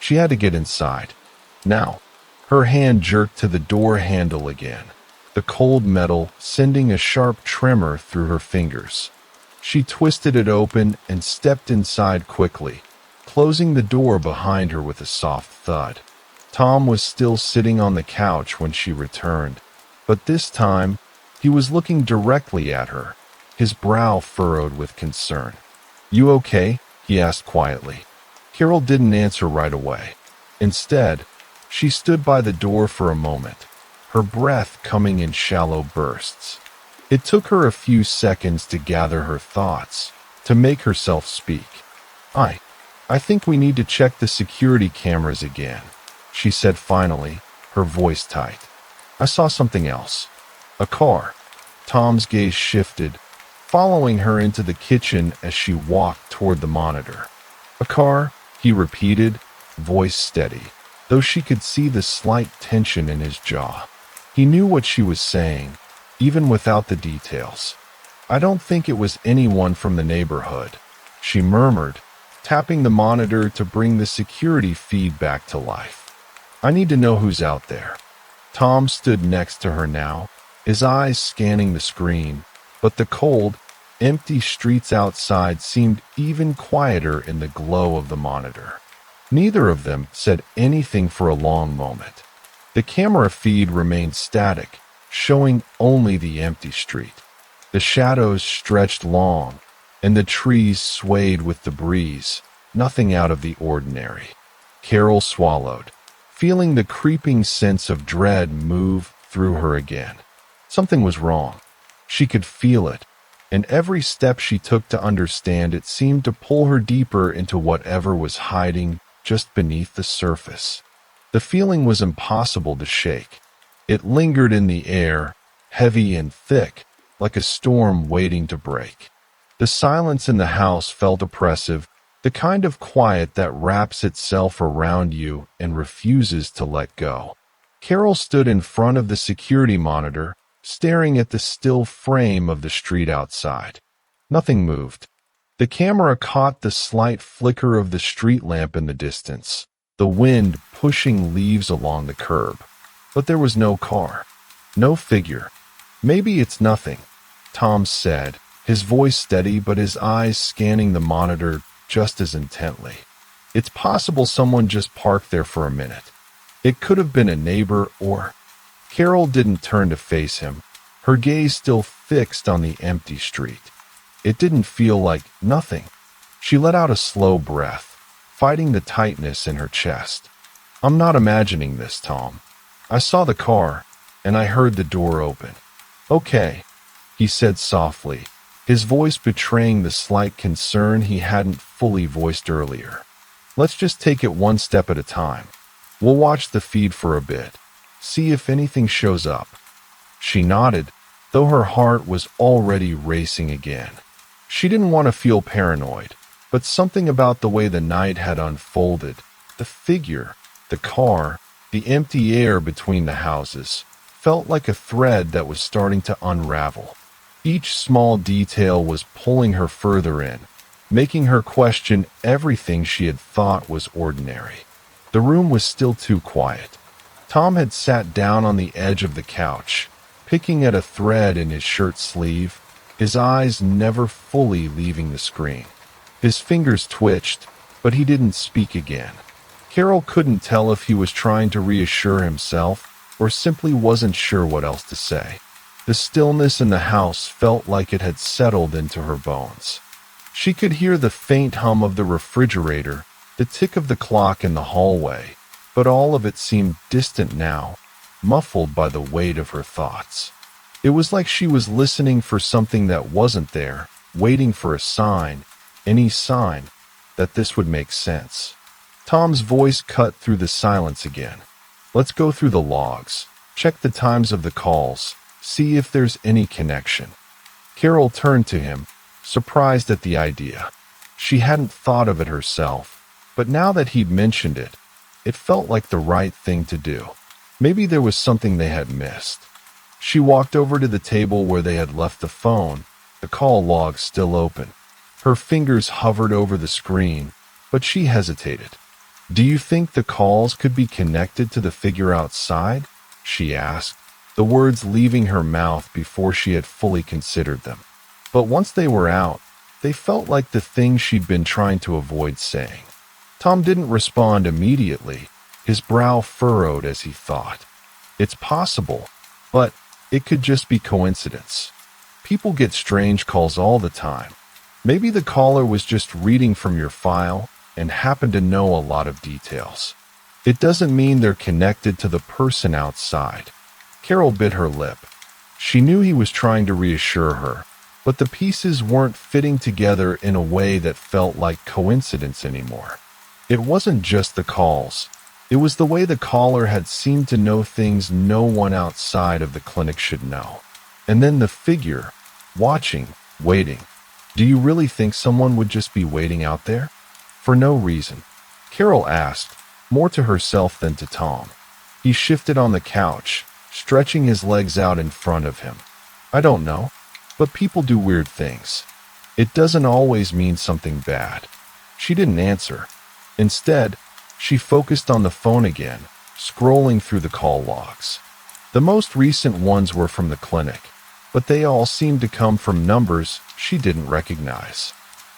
She had to get inside. Now. Her hand jerked to the door handle again, the cold metal sending a sharp tremor through her fingers. She twisted it open and stepped inside quickly, closing the door behind her with a soft thud. Tom was still sitting on the couch when she returned, but this time he was looking directly at her, his brow furrowed with concern. "You okay?" he asked quietly. Carol didn't answer right away. Instead, she stood by the door for a moment, her breath coming in shallow bursts. It took her a few seconds to gather her thoughts, to make herself speak. I think we need to check the security cameras again," she said finally, her voice tight. "I saw something else. A car." Tom's gaze shifted, following her into the kitchen as she walked toward the monitor. "A car?" he repeated, voice steady, though she could see the slight tension in his jaw. He knew what she was saying, even without the details. "I don't think it was anyone from the neighborhood," she murmured, tapping the monitor to bring the security feed back to life. "I need to know who's out there." Tom stood next to her now, his eyes scanning the screen, but the cold, empty streets outside seemed even quieter in the glow of the monitor. Neither of them said anything for a long moment. The camera feed remained static, showing only the empty street. The shadows stretched long, and the trees swayed with the breeze, nothing out of the ordinary. Carol swallowed, feeling the creeping sense of dread move through her again. Something was wrong. She could feel it, and every step she took to understand it seemed to pull her deeper into whatever was hiding just beneath the surface. The feeling was impossible to shake. It lingered in the air, heavy and thick, like a storm waiting to break. The silence in the house felt oppressive, the kind of quiet that wraps itself around you and refuses to let go. Carol stood in front of the security monitor, staring at the still frame of the street outside. Nothing moved. The camera caught the slight flicker of the street lamp in the distance, the wind pushing leaves along the curb. But there was no car, no figure. "Maybe it's nothing," Tom said, his voice steady but his eyes scanning the monitor just as intently. "It's possible someone just parked there for a minute. It could have been a neighbor or—" Carol didn't turn to face him, her gaze still fixed on the empty street. It didn't feel like nothing. She let out a slow breath, fighting the tightness in her chest. "I'm not imagining this, Tom. I saw the car, and I heard the door open." "Okay," he said softly, his voice betraying the slight concern he hadn't fully voiced earlier. "Let's just take it one step at a time. We'll watch the feed for a bit, see if anything shows up." She nodded, though her heart was already racing again. She didn't want to feel paranoid, but something about the way the night had unfolded, the figure, the car, the empty air between the houses, felt like a thread that was starting to unravel. Each small detail was pulling her further in, making her question everything she had thought was ordinary. The room was still too quiet. Tom had sat down on the edge of the couch, picking at a thread in his shirt sleeve, his eyes never fully leaving the screen. His fingers twitched, but he didn't speak again. Carol couldn't tell if he was trying to reassure himself or simply wasn't sure what else to say. The stillness in the house felt like it had settled into her bones. She could hear the faint hum of the refrigerator, the tick of the clock in the hallway, but all of it seemed distant now, muffled by the weight of her thoughts. It was like she was listening for something that wasn't there, waiting for a sign, any sign that this would make sense. Tom's voice cut through the silence again. Let's go through the logs, check the times of the calls, see if there's any connection. Carol turned to him, surprised at the idea. She hadn't thought of it herself, but now that he'd mentioned it, it felt like the right thing to do. Maybe there was something they had missed. She walked over to the table where they had left the phone, the call log still open. Her fingers hovered over the screen, but she hesitated. "Do you think the calls could be connected to the figure outside?" she asked, the words leaving her mouth before she had fully considered them. But once they were out, they felt like the thing she'd been trying to avoid saying. Tom didn't respond immediately, his brow furrowed as he thought. It's possible, but it could just be coincidence. People get strange calls all the time. Maybe the caller was just reading from your file and happened to know a lot of details. It doesn't mean they're connected to the person outside. Carol bit her lip. She knew he was trying to reassure her, but the pieces weren't fitting together in a way that felt like coincidence anymore. It wasn't just the calls. It was the way the caller had seemed to know things no one outside of the clinic should know. And then the figure, watching, waiting. Do you really think someone would just be waiting out there? For no reason? Carol asked, more to herself than to Tom. He shifted on the couch, stretching his legs out in front of him. I don't know, but people do weird things. It doesn't always mean something bad. She didn't answer. Instead, she focused on the phone again, scrolling through the call logs. The most recent ones were from the clinic, but they all seemed to come from numbers she didn't recognize.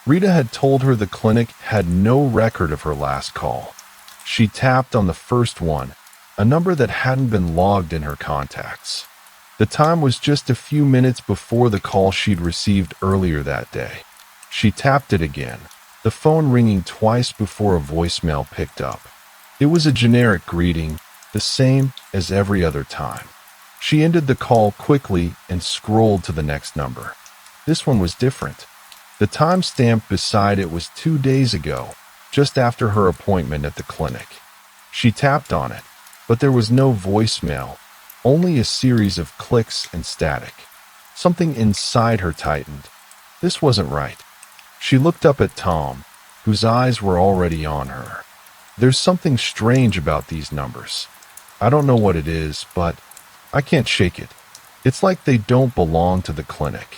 Rita had told her the clinic had no record of her last call. She tapped on the first one, a number that hadn't been logged in her contacts. The time was just a few minutes before the call she'd received earlier that day. She tapped it again, the phone ringing twice before a voicemail picked up. It was a generic greeting, the same as every other time. She ended the call quickly and scrolled to the next number. This one was different. The timestamp beside it was 2 days ago, just after her appointment at the clinic. She tapped on it, but there was no voicemail, only a series of clicks and static. Something inside her tightened. This wasn't right. She looked up at Tom, whose eyes were already on her. There's something strange about these numbers. I don't know what it is, but I can't shake it. It's like they don't belong to the clinic.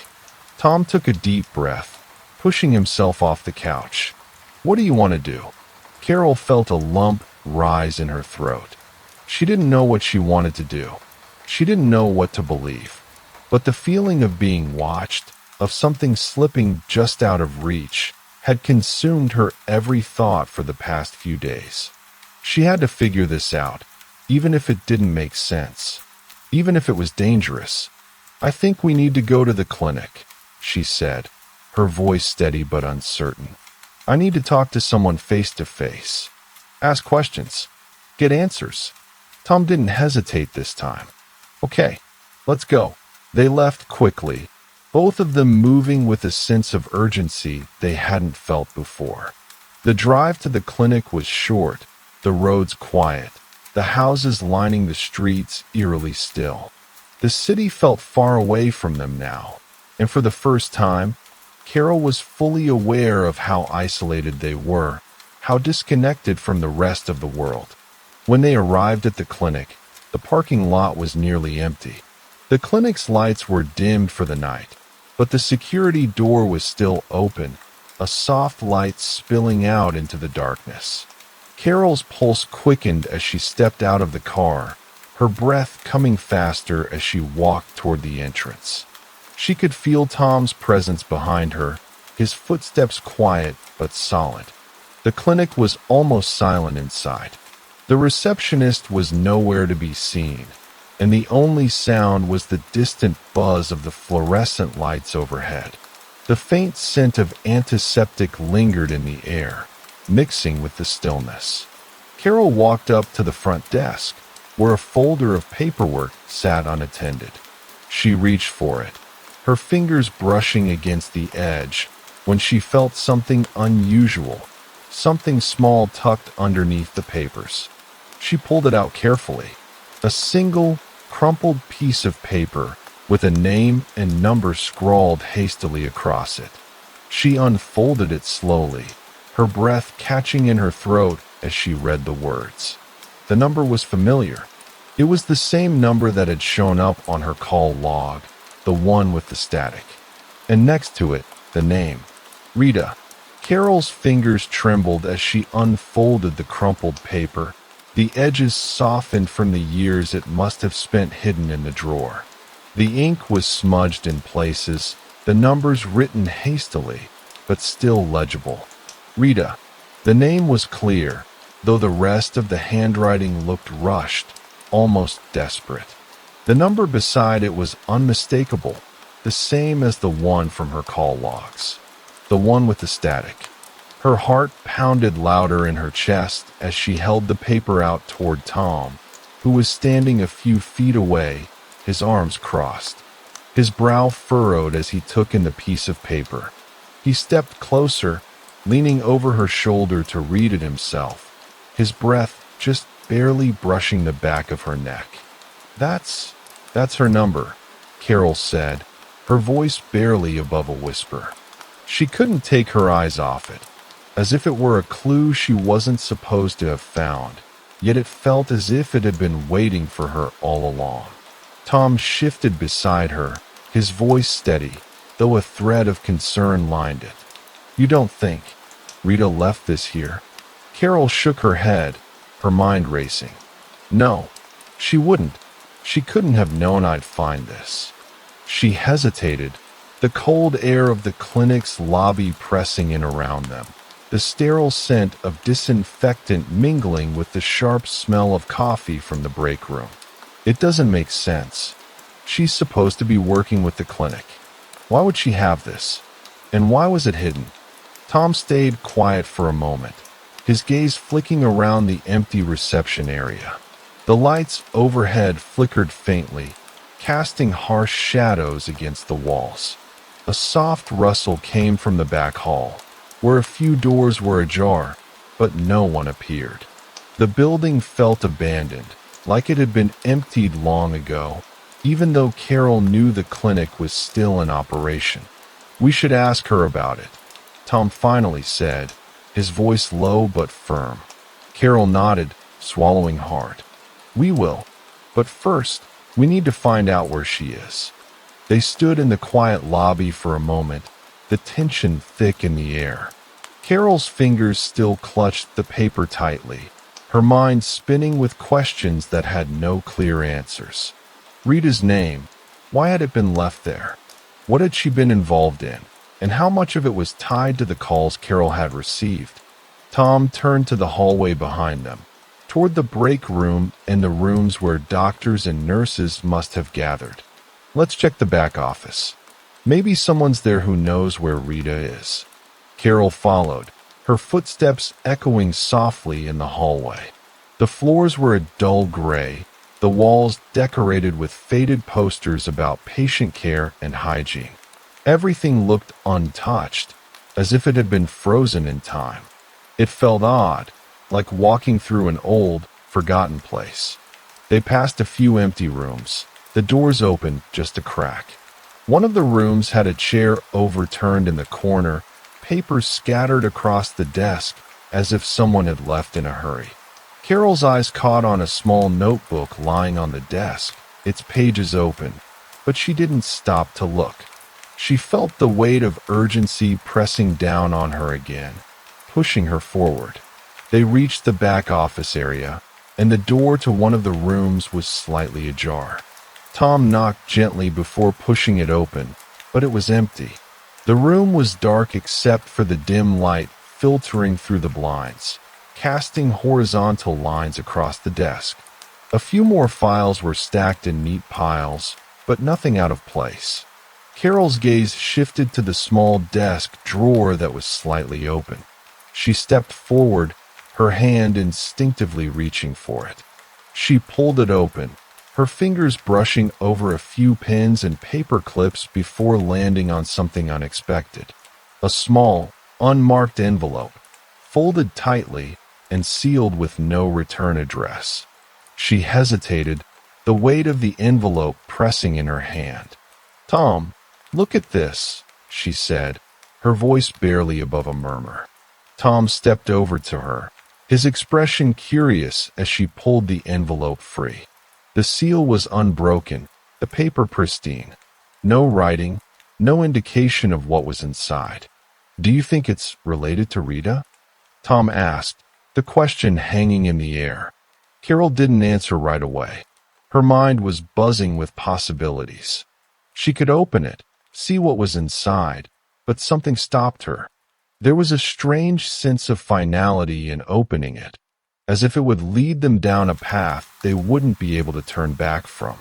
Tom took a deep breath, pushing himself off the couch. What do you want to do? Carol felt a lump rise in her throat. She didn't know what she wanted to do. She didn't know what to believe. But the feeling of being watched, of something slipping just out of reach, had consumed her every thought for the past few days. She had to figure this out, even if it didn't make sense, even if it was dangerous. I think we need to go to the clinic, she said, her voice steady but uncertain. I need to talk to someone face to face. Ask questions. Get answers. Tom didn't hesitate this time. Okay, let's go. They left quickly, both of them moving with a sense of urgency they hadn't felt before. The drive to the clinic was short, the roads quiet, the houses lining the streets eerily still. The city felt far away from them now, and for the first time, Carol was fully aware of how isolated they were, how disconnected from the rest of the world. When they arrived at the clinic, the parking lot was nearly empty. The clinic's lights were dimmed for the night, but the security door was still open, a soft light spilling out into the darkness. Carol's pulse quickened as she stepped out of the car, her breath coming faster as she walked toward the entrance. She could feel Tom's presence behind her, his footsteps quiet but solid. The clinic was almost silent inside. The receptionist was nowhere to be seen, and the only sound was the distant buzz of the fluorescent lights overhead. The faint scent of antiseptic lingered in the air, mixing with the stillness. Carol walked up to the front desk, where a folder of paperwork sat unattended. She reached for it, her fingers brushing against the edge, when she felt something unusual, something small tucked underneath the papers. She pulled it out carefully. A single, crumpled piece of paper with a name and number scrawled hastily across it. She unfolded it slowly, her breath catching in her throat as she read the words. The number was familiar. It was the same number that had shown up on her call log, the one with the static. And next to it, the name, Rita. Carol's fingers trembled as she unfolded the crumpled paper. The edges softened from the years it must have spent hidden in the drawer. The ink was smudged in places, the numbers written hastily, but still legible. Rita. The name was clear, though the rest of the handwriting looked rushed, almost desperate. The number beside it was unmistakable, the same as the one from her call logs. The one with the static. Her heart pounded louder in her chest as she held the paper out toward Tom, who was standing a few feet away, his arms crossed. His brow furrowed as he took in the piece of paper. He stepped closer, leaning over her shoulder to read it himself, his breath just barely brushing the back of her neck. That's her number, Carol said, her voice barely above a whisper. She couldn't take her eyes off it, as if it were a clue she wasn't supposed to have found, yet it felt as if it had been waiting for her all along. Tom shifted beside her, his voice steady, though a thread of concern lined it. You don't think Rita left this here? Carol shook her head, her mind racing. No, she wouldn't. She couldn't have known I'd find this. She hesitated, the cold air of the clinic's lobby pressing in around them, the sterile scent of disinfectant mingling with the sharp smell of coffee from the break room. It doesn't make sense. She's supposed to be working with the clinic. Why would she have this? And why was it hidden? Tom stayed quiet for a moment, his gaze flicking around the empty reception area. The lights overhead flickered faintly, casting harsh shadows against the walls. A soft rustle came from the back hall, where a few doors were ajar, but no one appeared. The building felt abandoned, like it had been emptied long ago, even though Carol knew the clinic was still in operation. We should ask her about it, Tom finally said, his voice low but firm. Carol nodded, swallowing hard. We will, but first, we need to find out where she is. They stood in the quiet lobby for a moment, the tension thick in the air. Carol's fingers still clutched the paper tightly, her mind spinning with questions that had no clear answers. Rita's name, why had it been left there? What had she been involved in? And how much of it was tied to the calls Carol had received? Tom turned to the hallway behind them, toward the break room and the rooms where doctors and nurses must have gathered. Let's check the back office. Maybe someone's there who knows where Rita is. Carol followed, her footsteps echoing softly in the hallway. The floors were a dull gray, the walls decorated with faded posters about patient care and hygiene. Everything looked untouched, as if it had been frozen in time. It felt odd, like walking through an old, forgotten place. They passed a few empty rooms, the doors open just a crack. One of the rooms had a chair overturned in the corner, papers scattered across the desk as if someone had left in a hurry. Carol's eyes caught on a small notebook lying on the desk, its pages open, but she didn't stop to look. She felt the weight of urgency pressing down on her again, pushing her forward. They reached the back office area, and the door to one of the rooms was slightly ajar. Tom knocked gently before pushing it open, but it was empty. The room was dark except for the dim light filtering through the blinds, casting horizontal lines across the desk. A few more files were stacked in neat piles, but nothing out of place. Carol's gaze shifted to the small desk drawer that was slightly open. She stepped forward, her hand instinctively reaching for it. She pulled it open, her fingers brushing over a few pins and paper clips before landing on something unexpected. A small, unmarked envelope, folded tightly and sealed with no return address. She hesitated, the weight of the envelope pressing in her hand. "Tom, look at this," she said, her voice barely above a murmur. Tom stepped over to her, his expression curious as she pulled the envelope free. The seal was unbroken, the paper pristine. No writing, no indication of what was inside. "Do you think it's related to Rita?" Tom asked, the question hanging in the air. Carol didn't answer right away. Her mind was buzzing with possibilities. She could open it, see what was inside, but something stopped her. There was a strange sense of finality in opening it, as if it would lead them down a path they wouldn't be able to turn back from.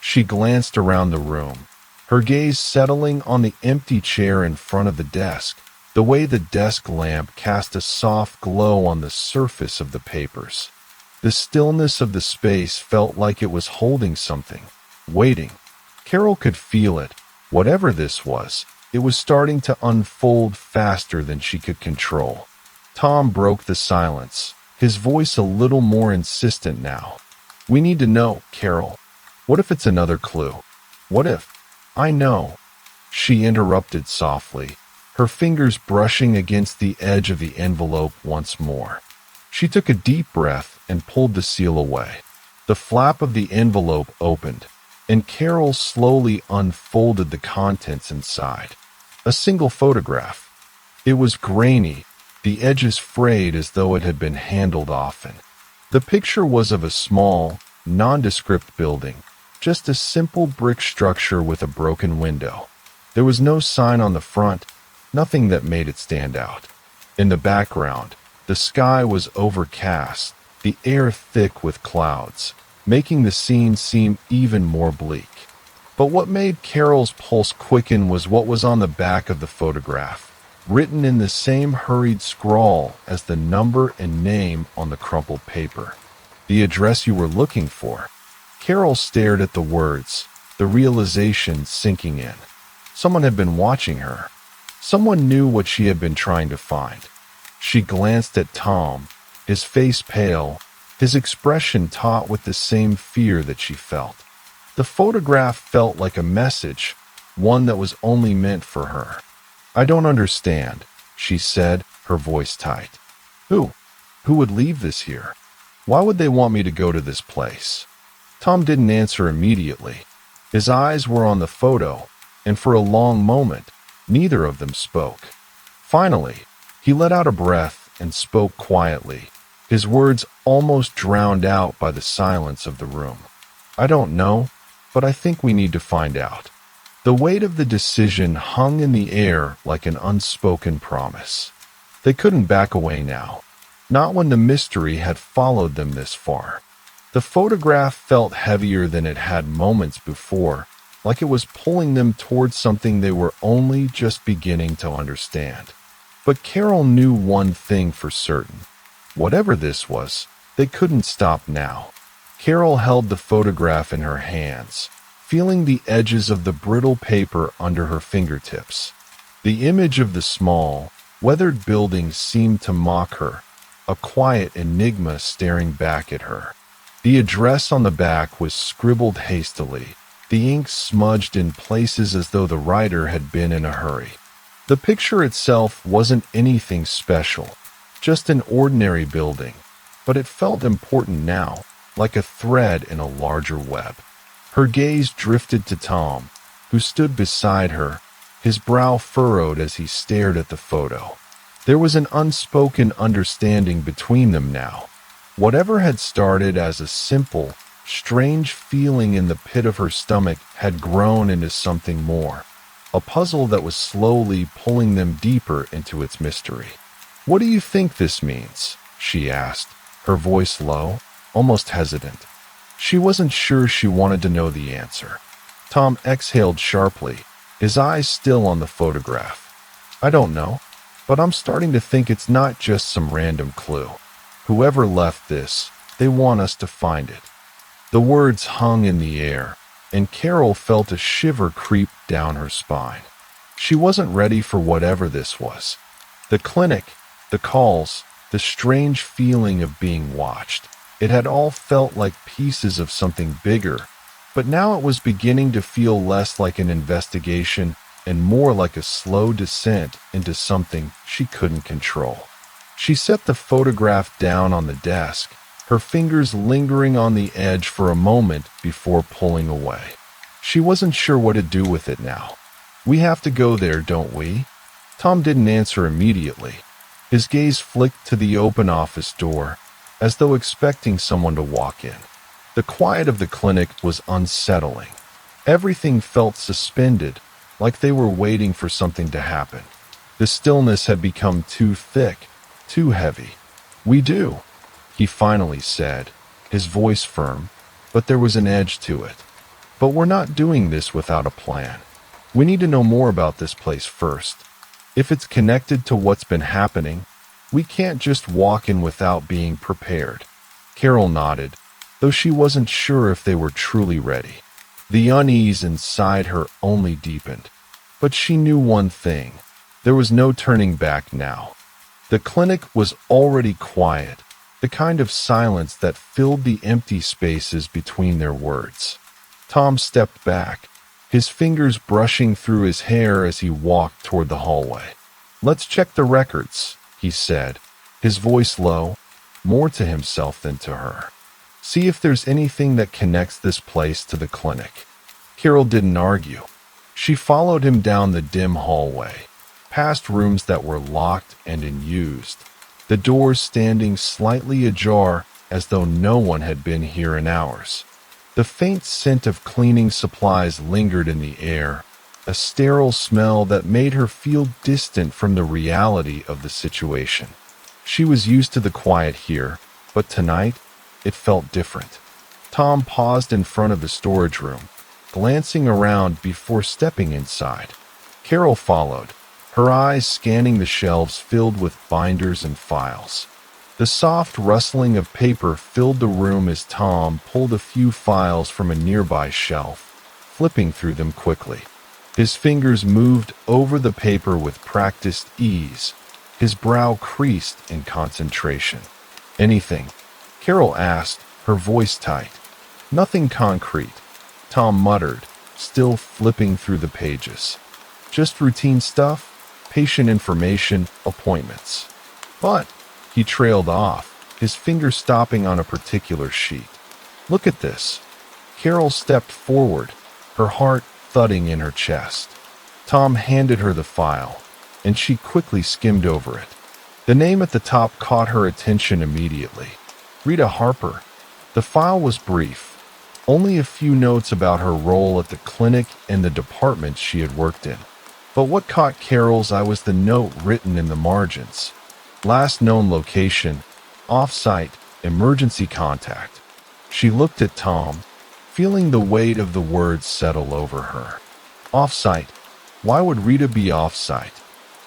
She glanced around the room, her gaze settling on the empty chair in front of the desk, the way the desk lamp cast a soft glow on the surface of the papers. The stillness of the space felt like it was holding something, waiting. Carol could feel it. Whatever this was, it was starting to unfold faster than she could control. Tom broke the silence, his voice a little more insistent now. "We need to know, Carol. What if it's another clue? What if—" "I know," she interrupted softly, her fingers brushing against the edge of the envelope once more. She took a deep breath and pulled the seal away. The flap of the envelope opened, and Carol slowly unfolded the contents inside. A single photograph. It was grainy, the edges frayed as though it had been handled often. The picture was of a small, nondescript building, just a simple brick structure with a broken window. There was no sign on the front, nothing that made it stand out. In the background, the sky was overcast, the air thick with clouds, making the scene seem even more bleak. But what made Carol's pulse quicken was what was on the back of the photograph, written in the same hurried scrawl as the number and name on the crumpled paper. "The address you were looking for." Carol stared at the words, the realization sinking in. Someone had been watching her. Someone knew what she had been trying to find. She glanced at Tom, his face pale, his expression taut with the same fear that she felt. The photograph felt like a message, one that was only meant for her. "I don't understand," she said, her voice tight. Who would leave this here? Why would they want me to go to this place?" Tom didn't answer immediately. His eyes were on the photo, and for a long moment, neither of them spoke. Finally, he let out a breath and spoke quietly, his words almost drowned out by the silence of the room. "I don't know, but I think we need to find out." The weight of the decision hung in the air like an unspoken promise. They couldn't back away now, not when the mystery had followed them this far. The photograph felt heavier than it had moments before, like it was pulling them towards something they were only just beginning to understand. But Carol knew one thing for certain. Whatever this was, they couldn't stop now. Carol held the photograph in her hands, feeling the edges of the brittle paper under her fingertips. The image of the small, weathered building seemed to mock her, a quiet enigma staring back at her. The address on the back was scribbled hastily, the ink smudged in places as though the writer had been in a hurry. The picture itself wasn't anything special, just an ordinary building, but it felt important now, like a thread in a larger web. Her gaze drifted to Tom, who stood beside her, his brow furrowed as he stared at the photo. There was an unspoken understanding between them now. Whatever had started as a simple, strange feeling in the pit of her stomach had grown into something more, a puzzle that was slowly pulling them deeper into its mystery. "What do you think this means?" she asked, her voice low, almost hesitant. She wasn't sure she wanted to know the answer. Tom exhaled sharply, his eyes still on the photograph. "I don't know, but I'm starting to think it's not just some random clue. Whoever left this, they want us to find it." The words hung in the air, and Carol felt a shiver creep down her spine. She wasn't ready for whatever this was. The clinic, the calls, the strange feeling of being watched. It had all felt like pieces of something bigger, but now it was beginning to feel less like an investigation and more like a slow descent into something she couldn't control. She set the photograph down on the desk, her fingers lingering on the edge for a moment before pulling away. She wasn't sure what to do with it now. "We have to go there, don't we?" Tom didn't answer immediately. His gaze flicked to the open office door, as though expecting someone to walk in. The quiet of the clinic was unsettling. Everything felt suspended, like they were waiting for something to happen. The stillness had become too thick, too heavy. "We do," he finally said, his voice firm, but there was an edge to it. "But we're not doing this without a plan. We need to know more about this place first. If it's connected to what's been happening, we can't just walk in without being prepared." Carol nodded, though she wasn't sure if they were truly ready. The unease inside her only deepened. But she knew one thing. There was no turning back now. The clinic was already quiet, the kind of silence that filled the empty spaces between their words. Tom stepped back, his fingers brushing through his hair as he walked toward the hallway. "Let's check the records," he said, his voice low, more to himself than to her. "See if there's anything that connects this place to the clinic." Carol didn't argue. She followed him down the dim hallway, past rooms that were locked and unused, the doors standing slightly ajar as though no one had been here in hours. The faint scent of cleaning supplies lingered in the air, a sterile smell that made her feel distant from the reality of the situation. She was used to the quiet here, but tonight, it felt different. Tom paused in front of the storage room, glancing around before stepping inside. Carol followed, her eyes scanning the shelves filled with binders and files. The soft rustling of paper filled the room as Tom pulled a few files from a nearby shelf, flipping through them quickly. His fingers moved over the paper with practiced ease, his brow creased in concentration. "Anything?" Carol asked, her voice tight. "Nothing concrete," Tom muttered, still flipping through the pages. "Just routine stuff, patient information, appointments." "But," he trailed off, his finger stopping on a particular sheet. "Look at this." Carol stepped forward, her heart thudding in her chest. Tom handed her the file, and she quickly skimmed over it. The name at the top caught her attention immediately. Rita Harper. The file was brief, only a few notes about her role at the clinic and the departments she had worked in. But what caught Carol's eye was the note written in the margins. Last known location, off-site, emergency contact. She looked at Tom, feeling the weight of the words settle over her. Off-site. Why would Rita be off-site?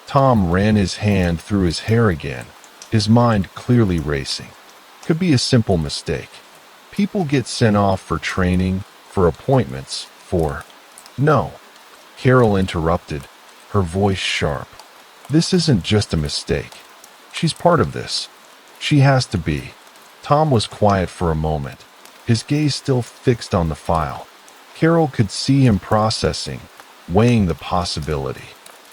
Tom ran his hand through his hair again, his mind clearly racing. Could be a simple mistake. People get sent off for training, for appointments, for... No. Carol interrupted, her voice sharp. This isn't just a mistake. She's part of this. She has to be. Tom was quiet for a moment, his gaze still fixed on the file. Carol could see him processing, weighing the possibility.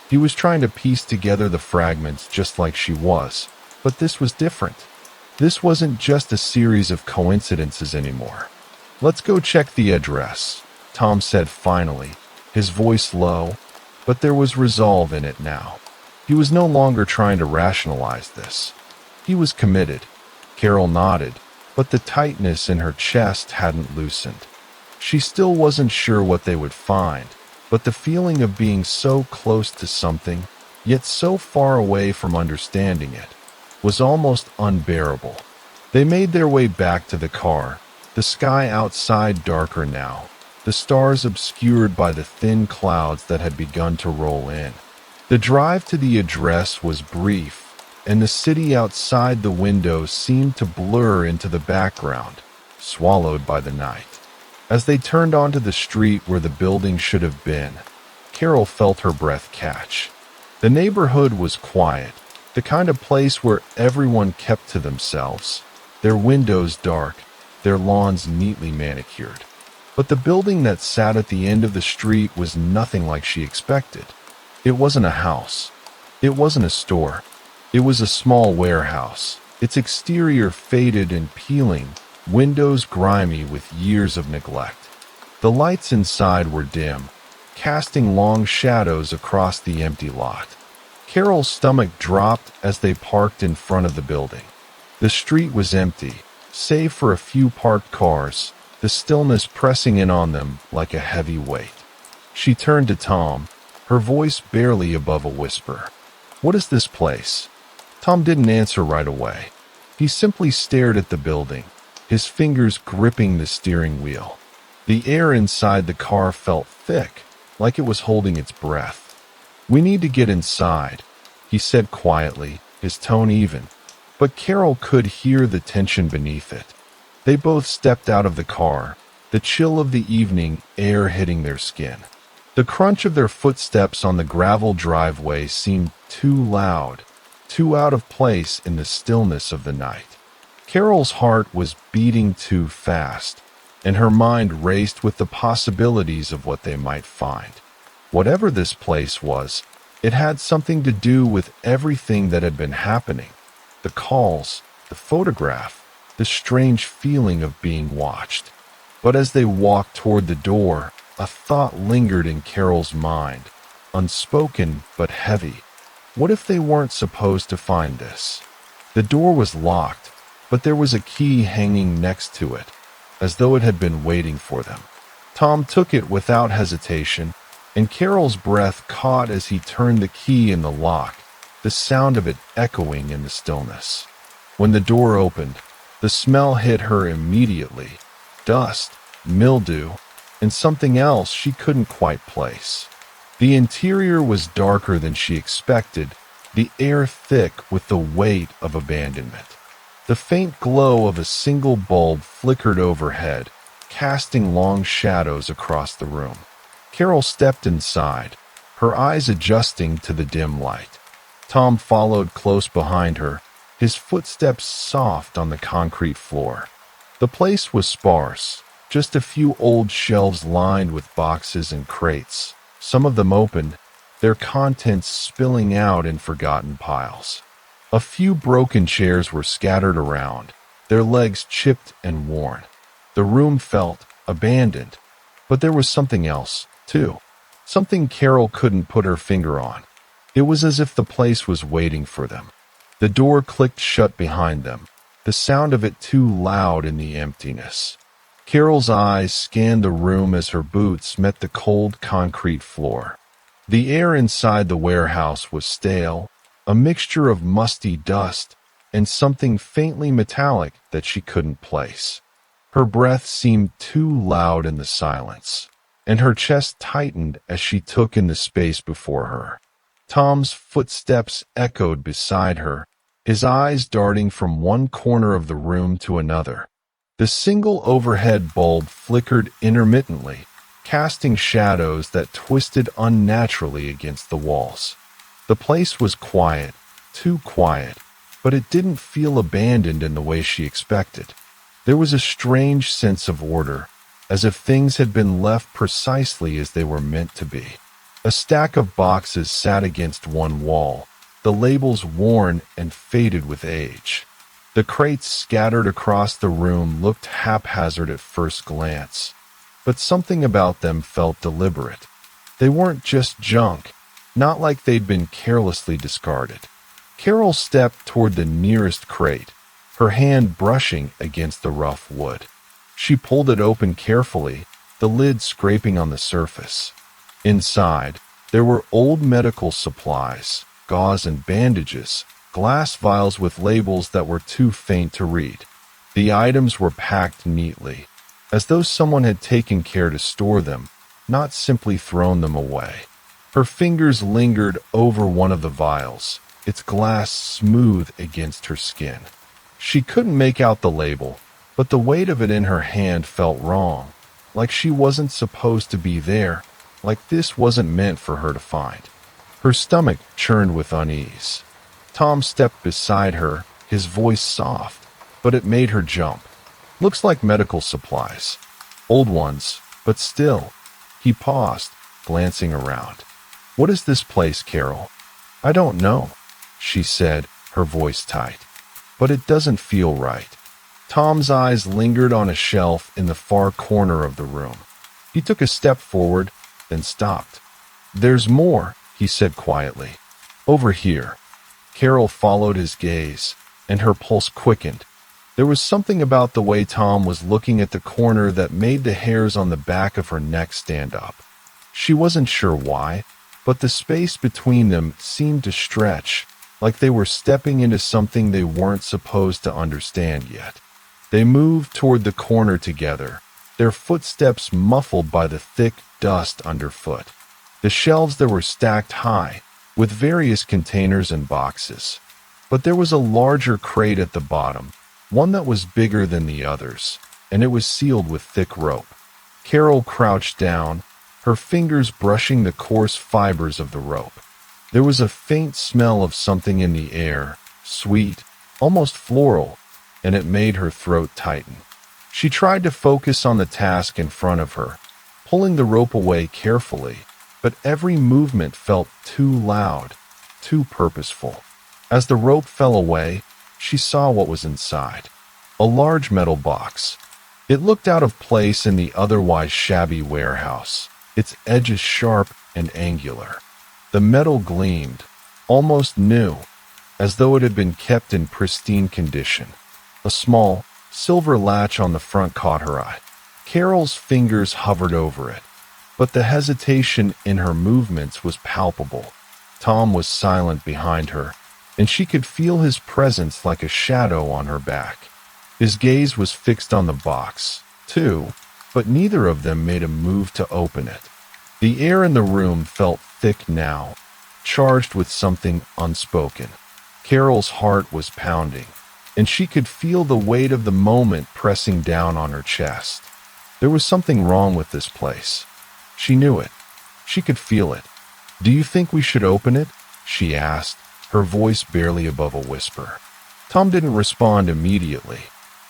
He was trying to piece together the fragments just like she was, but this was different. This wasn't just a series of coincidences anymore. "Let's go check the address," Tom said finally, his voice low, but there was resolve in it now. He was no longer trying to rationalize this. He was committed. Carol nodded, but the tightness in her chest hadn't loosened. She still wasn't sure what they would find, but the feeling of being so close to something, yet so far away from understanding it, was almost unbearable. They made their way back to the car, the sky outside darker now, the stars obscured by the thin clouds that had begun to roll in. The drive to the address was brief, and the city outside the window seemed to blur into the background, swallowed by the night. As they turned onto the street where the building should have been, Carol felt her breath catch. The neighborhood was quiet, the kind of place where everyone kept to themselves, their windows dark, their lawns neatly manicured. But the building that sat at the end of the street was nothing like she expected. It wasn't a house. It wasn't a store. It was a small warehouse, its exterior faded and peeling, windows grimy with years of neglect. The lights inside were dim, casting long shadows across the empty lot. Carol's stomach dropped as they parked in front of the building. The street was empty, save for a few parked cars, the stillness pressing in on them like a heavy weight. She turned to Tom, her voice barely above a whisper. "What is this place?" Tom didn't answer right away. He simply stared at the building, his fingers gripping the steering wheel. The air inside the car felt thick, like it was holding its breath. "We need to get inside," he said quietly, his tone even. But Carol could hear the tension beneath it. They both stepped out of the car, the chill of the evening air hitting their skin. The crunch of their footsteps on the gravel driveway seemed too loud, too out of place in the stillness of the night. Carol's heart was beating too fast, and her mind raced with the possibilities of what they might find. Whatever this place was, it had something to do with everything that had been happening. The calls, the photograph, the strange feeling of being watched. But as they walked toward the door, a thought lingered in Carol's mind, unspoken but heavy. What if they weren't supposed to find this? The door was locked, but there was a key hanging next to it, as though it had been waiting for them. Tom took it without hesitation, and Carol's breath caught as he turned the key in the lock, the sound of it echoing in the stillness. When the door opened, the smell hit her immediately. Dust, mildew, and something else she couldn't quite place. The interior was darker than she expected, the air thick with the weight of abandonment. The faint glow of a single bulb flickered overhead, casting long shadows across the room. Carol stepped inside, her eyes adjusting to the dim light. Tom followed close behind her, his footsteps soft on the concrete floor. The place was sparse, just a few old shelves lined with boxes and crates, some of them opened, their contents spilling out in forgotten piles. A few broken chairs were scattered around, their legs chipped and worn. The room felt abandoned, but there was something else, too. Something Carol couldn't put her finger on. It was as if the place was waiting for them. The door clicked shut behind them, the sound of it too loud in the emptiness. Carol's eyes scanned the room as her boots met the cold concrete floor. The air inside the warehouse was stale, a mixture of musty dust and something faintly metallic that she couldn't place. Her breath seemed too loud in the silence, and her chest tightened as she took in the space before her. Tom's footsteps echoed beside her, his eyes darting from one corner of the room to another. The single overhead bulb flickered intermittently, casting shadows that twisted unnaturally against the walls. The place was quiet, too quiet, but it didn't feel abandoned in the way she expected. There was a strange sense of order, as if things had been left precisely as they were meant to be. A stack of boxes sat against one wall, the labels worn and faded with age. The crates scattered across the room looked haphazard at first glance, but something about them felt deliberate. They weren't just junk, not like they'd been carelessly discarded. Carol stepped toward the nearest crate, her hand brushing against the rough wood. She pulled it open carefully, the lid scraping on the surface. Inside, there were old medical supplies, gauze and bandages, glass vials with labels that were too faint to read. The items were packed neatly, as though someone had taken care to store them, not simply thrown them away. Her fingers lingered over one of the vials, its glass smooth against her skin. She couldn't make out the label, but the weight of it in her hand felt wrong, like she wasn't supposed to be there, like this wasn't meant for her to find. Her stomach churned with unease. Tom stepped beside her, his voice soft, but it made her jump. Looks like medical supplies. Old ones, but still. He paused, glancing around. What is this place, Carol? I don't know, she said, her voice tight. But it doesn't feel right. Tom's eyes lingered on a shelf in the far corner of the room. He took a step forward, then stopped. There's more, he said quietly. Over here. Carol followed his gaze, and her pulse quickened. There was something about the way Tom was looking at the corner that made the hairs on the back of her neck stand up. She wasn't sure why, but the space between them seemed to stretch, like they were stepping into something they weren't supposed to understand yet. They moved toward the corner together, their footsteps muffled by the thick dust underfoot. The shelves there were stacked high, with various containers and boxes. But there was a larger crate at the bottom, one that was bigger than the others, and it was sealed with thick rope. Carol crouched down, her fingers brushing the coarse fibers of the rope. There was a faint smell of something in the air, sweet, almost floral, and it made her throat tighten. She tried to focus on the task in front of her, pulling the rope away carefully, but every movement felt too loud, too purposeful. As the rope fell away, she saw what was inside. A large metal box. It looked out of place in the otherwise shabby warehouse, its edges sharp and angular. The metal gleamed, almost new, as though it had been kept in pristine condition. A small, silver latch on the front caught her eye. Carol's fingers hovered over it, but the hesitation in her movements was palpable. Tom was silent behind her, and she could feel his presence like a shadow on her back. His gaze was fixed on the box, too, but neither of them made a move to open it. The air in the room felt thick now, charged with something unspoken. Carol's heart was pounding, and she could feel the weight of the moment pressing down on her chest. There was something wrong with this place. She knew it. She could feel it. "Do you think we should open it?" she asked, her voice barely above a whisper. Tom didn't respond immediately.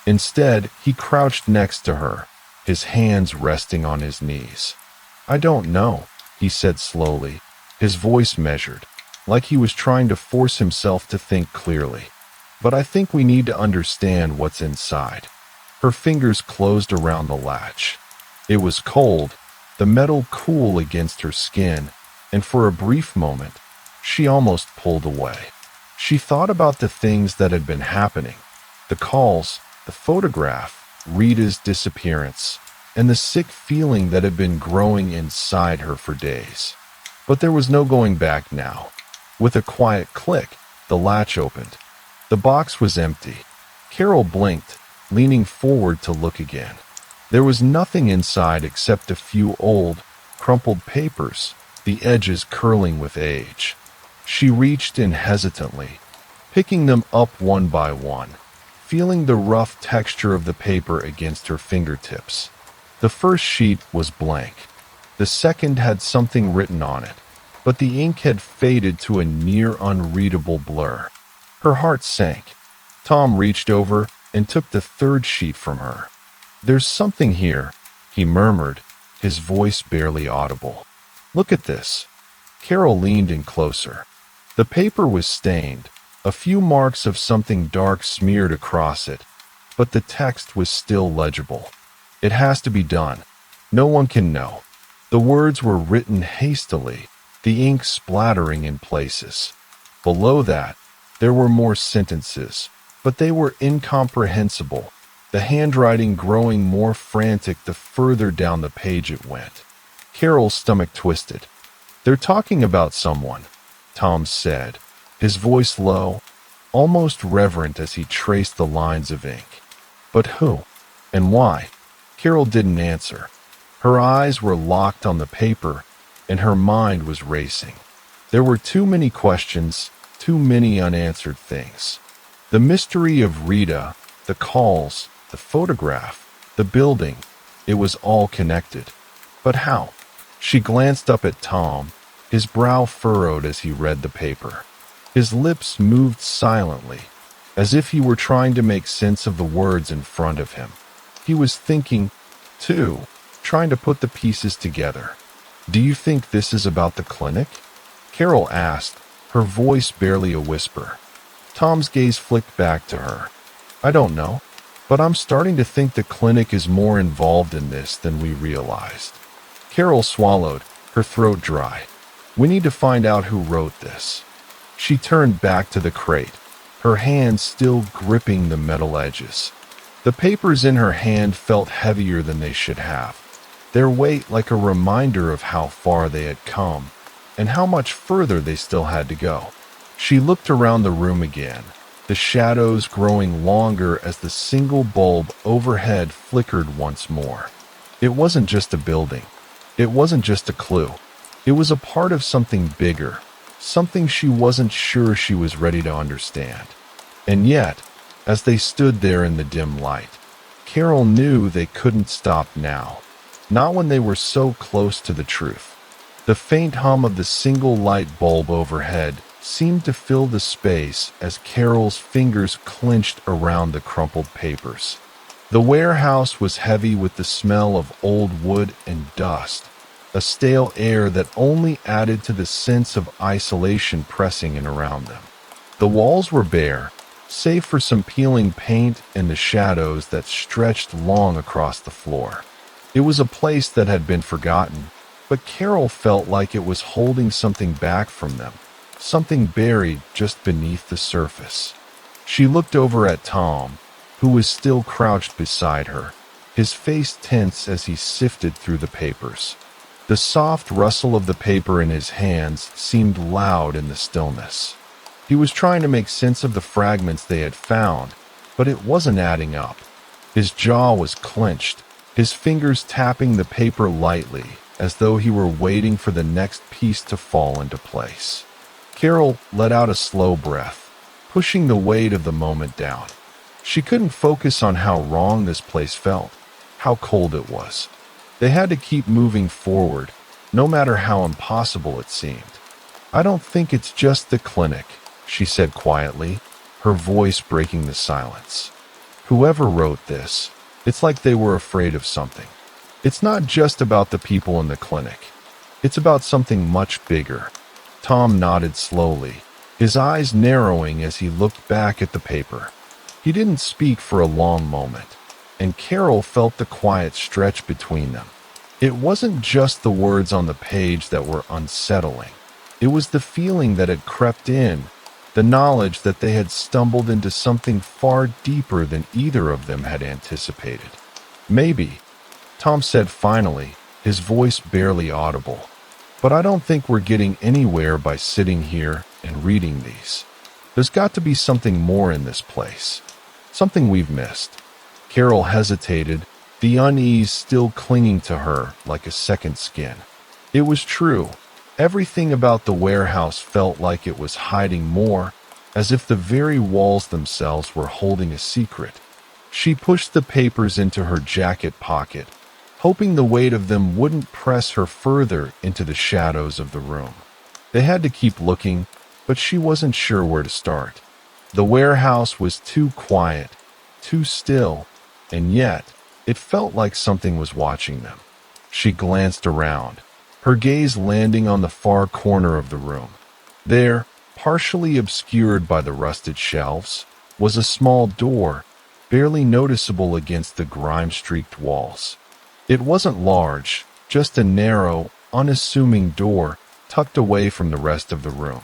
Instead, he crouched next to her, his hands resting on his knees. "I don't know," he said slowly, his voice measured, like he was trying to force himself to think clearly. "But I think we need to understand what's inside." Her fingers closed around the latch. It was cold, the metal cool against her skin, and for a brief moment, she almost pulled away. She thought about the things that had been happening, the calls, the photograph, Rita's disappearance, and the sick feeling that had been growing inside her for days. But there was no going back now. With a quiet click, the latch opened. The box was empty. Carol blinked, leaning forward to look again. There was nothing inside except a few old, crumpled papers, the edges curling with age. She reached in hesitantly, picking them up one by one, feeling the rough texture of the paper against her fingertips. The first sheet was blank. The second had something written on it, but the ink had faded to a near unreadable blur. Her heart sank. Tom reached over and took the third sheet from her. "There's something here," he murmured, his voice barely audible. "Look at this." Carol leaned in closer. The paper was stained, a few marks of something dark smeared across it, but the text was still legible. "It has to be done. No one can know." The words were written hastily, the ink splattering in places. Below that, there were more sentences, but they were incomprehensible, the handwriting growing more frantic the further down the page it went. Carol's stomach twisted. "They're talking about someone," Tom said, his voice low, almost reverent as he traced the lines of ink. "But who? And why?" Carol didn't answer. Her eyes were locked on the paper, and her mind was racing. There were too many questions, too many unanswered things. The mystery of Rita, the calls, the photograph, the building, it was all connected. But how? She glanced up at Tom, his brow furrowed as he read the paper. His lips moved silently, as if he were trying to make sense of the words in front of him. He was thinking, too, trying to put the pieces together. "Do you think this is about the clinic?" Carol asked, her voice barely a whisper. Tom's gaze flicked back to her. "I don't know, but I'm starting to think the clinic is more involved in this than we realized." Carol swallowed, her throat dry. "We need to find out who wrote this." She turned back to the crate, her hands still gripping the metal edges. The papers in her hand felt heavier than they should have, their weight like a reminder of how far they had come and how much further they still had to go. She looked around the room again, the shadows growing longer as the single bulb overhead flickered once more. It wasn't just a building. It wasn't just a clue. It was a part of something bigger, something she wasn't sure she was ready to understand. And yet, as they stood there in the dim light, Carol knew they couldn't stop now, not when they were so close to the truth. The faint hum of the single light bulb overhead seemed to fill the space as Carol's fingers clenched around the crumpled papers. The warehouse was heavy with the smell of old wood and dust, a stale air that only added to the sense of isolation pressing in around them. The walls were bare, save for some peeling paint and the shadows that stretched long across the floor. It was a place that had been forgotten, but Carol felt like it was holding something back from them, something buried just beneath the surface. She looked over at Tom, who was still crouched beside her, his face tense as he sifted through the papers. The soft rustle of the paper in his hands seemed loud in the stillness. He was trying to make sense of the fragments they had found, but it wasn't adding up. His jaw was clenched, his fingers tapping the paper lightly, as though he were waiting for the next piece to fall into place. Carol let out a slow breath, pushing the weight of the moment down. She couldn't focus on how wrong this place felt, how cold it was. They had to keep moving forward, no matter how impossible it seemed. "I don't think it's just the clinic," she said quietly, her voice breaking the silence. "Whoever wrote this, it's like they were afraid of something. It's not just about the people in the clinic. It's about something much bigger." Tom nodded slowly, his eyes narrowing as he looked back at the paper. He didn't speak for a long moment, and Carol felt the quiet stretch between them. It wasn't just the words on the page that were unsettling. It was the feeling that had crept in, the knowledge that they had stumbled into something far deeper than either of them had anticipated. "Maybe," Tom said finally, his voice barely audible, "but I don't think we're getting anywhere by sitting here and reading these. There's got to be something more in this place, something we've missed." Carol hesitated, the unease still clinging to her like a second skin. It was true. Everything about the warehouse felt like it was hiding more, as if the very walls themselves were holding a secret. She pushed the papers into her jacket pocket, hoping the weight of them wouldn't press her further into the shadows of the room. They had to keep looking, but she wasn't sure where to start. The warehouse was too quiet, too still, and yet it felt like something was watching them. She glanced around, her gaze landing on the far corner of the room. There, partially obscured by the rusted shelves, was a small door, barely noticeable against the grime-streaked walls. It wasn't large, just a narrow, unassuming door tucked away from the rest of the room.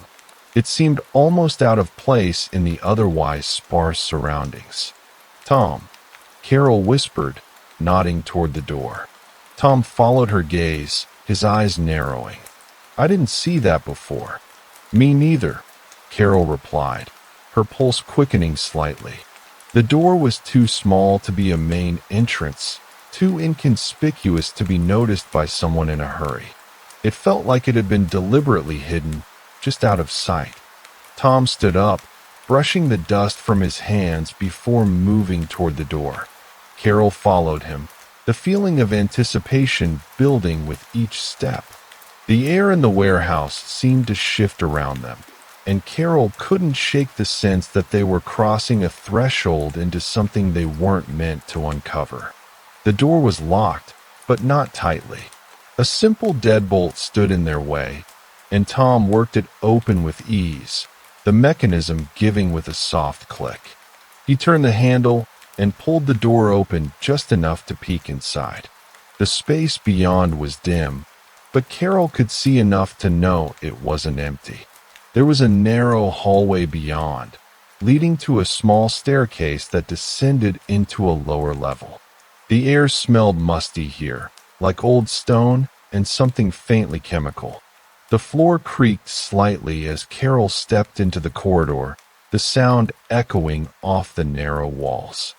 It seemed almost out of place in the otherwise sparse surroundings. "Tom," Carol whispered, nodding toward the door. Tom followed her gaze, his eyes narrowing. "I didn't see that before." "Me neither," Carol replied, her pulse quickening slightly. The door was too small to be a main entrance, too inconspicuous to be noticed by someone in a hurry. It felt like it had been deliberately hidden, just out of sight. Tom stood up, brushing the dust from his hands before moving toward the door. Carol followed him, the feeling of anticipation building with each step. The air in the warehouse seemed to shift around them, and Carol couldn't shake the sense that they were crossing a threshold into something they weren't meant to uncover. The door was locked, but not tightly. A simple deadbolt stood in their way, and Tom worked it open with ease, the mechanism giving with a soft click. He turned the handle and pulled the door open just enough to peek inside. The space beyond was dim, but Carol could see enough to know it wasn't empty. There was a narrow hallway beyond, leading to a small staircase that descended into a lower level. The air smelled musty here, like old stone and something faintly chemical. The floor creaked slightly as Carol stepped into the corridor, the sound echoing off the narrow walls.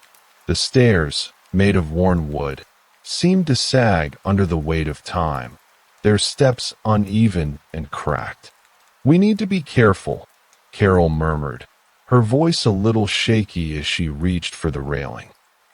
The stairs, made of worn wood, seemed to sag under the weight of time, their steps uneven and cracked. "We need to be careful," Carol murmured, her voice a little shaky as she reached for the railing.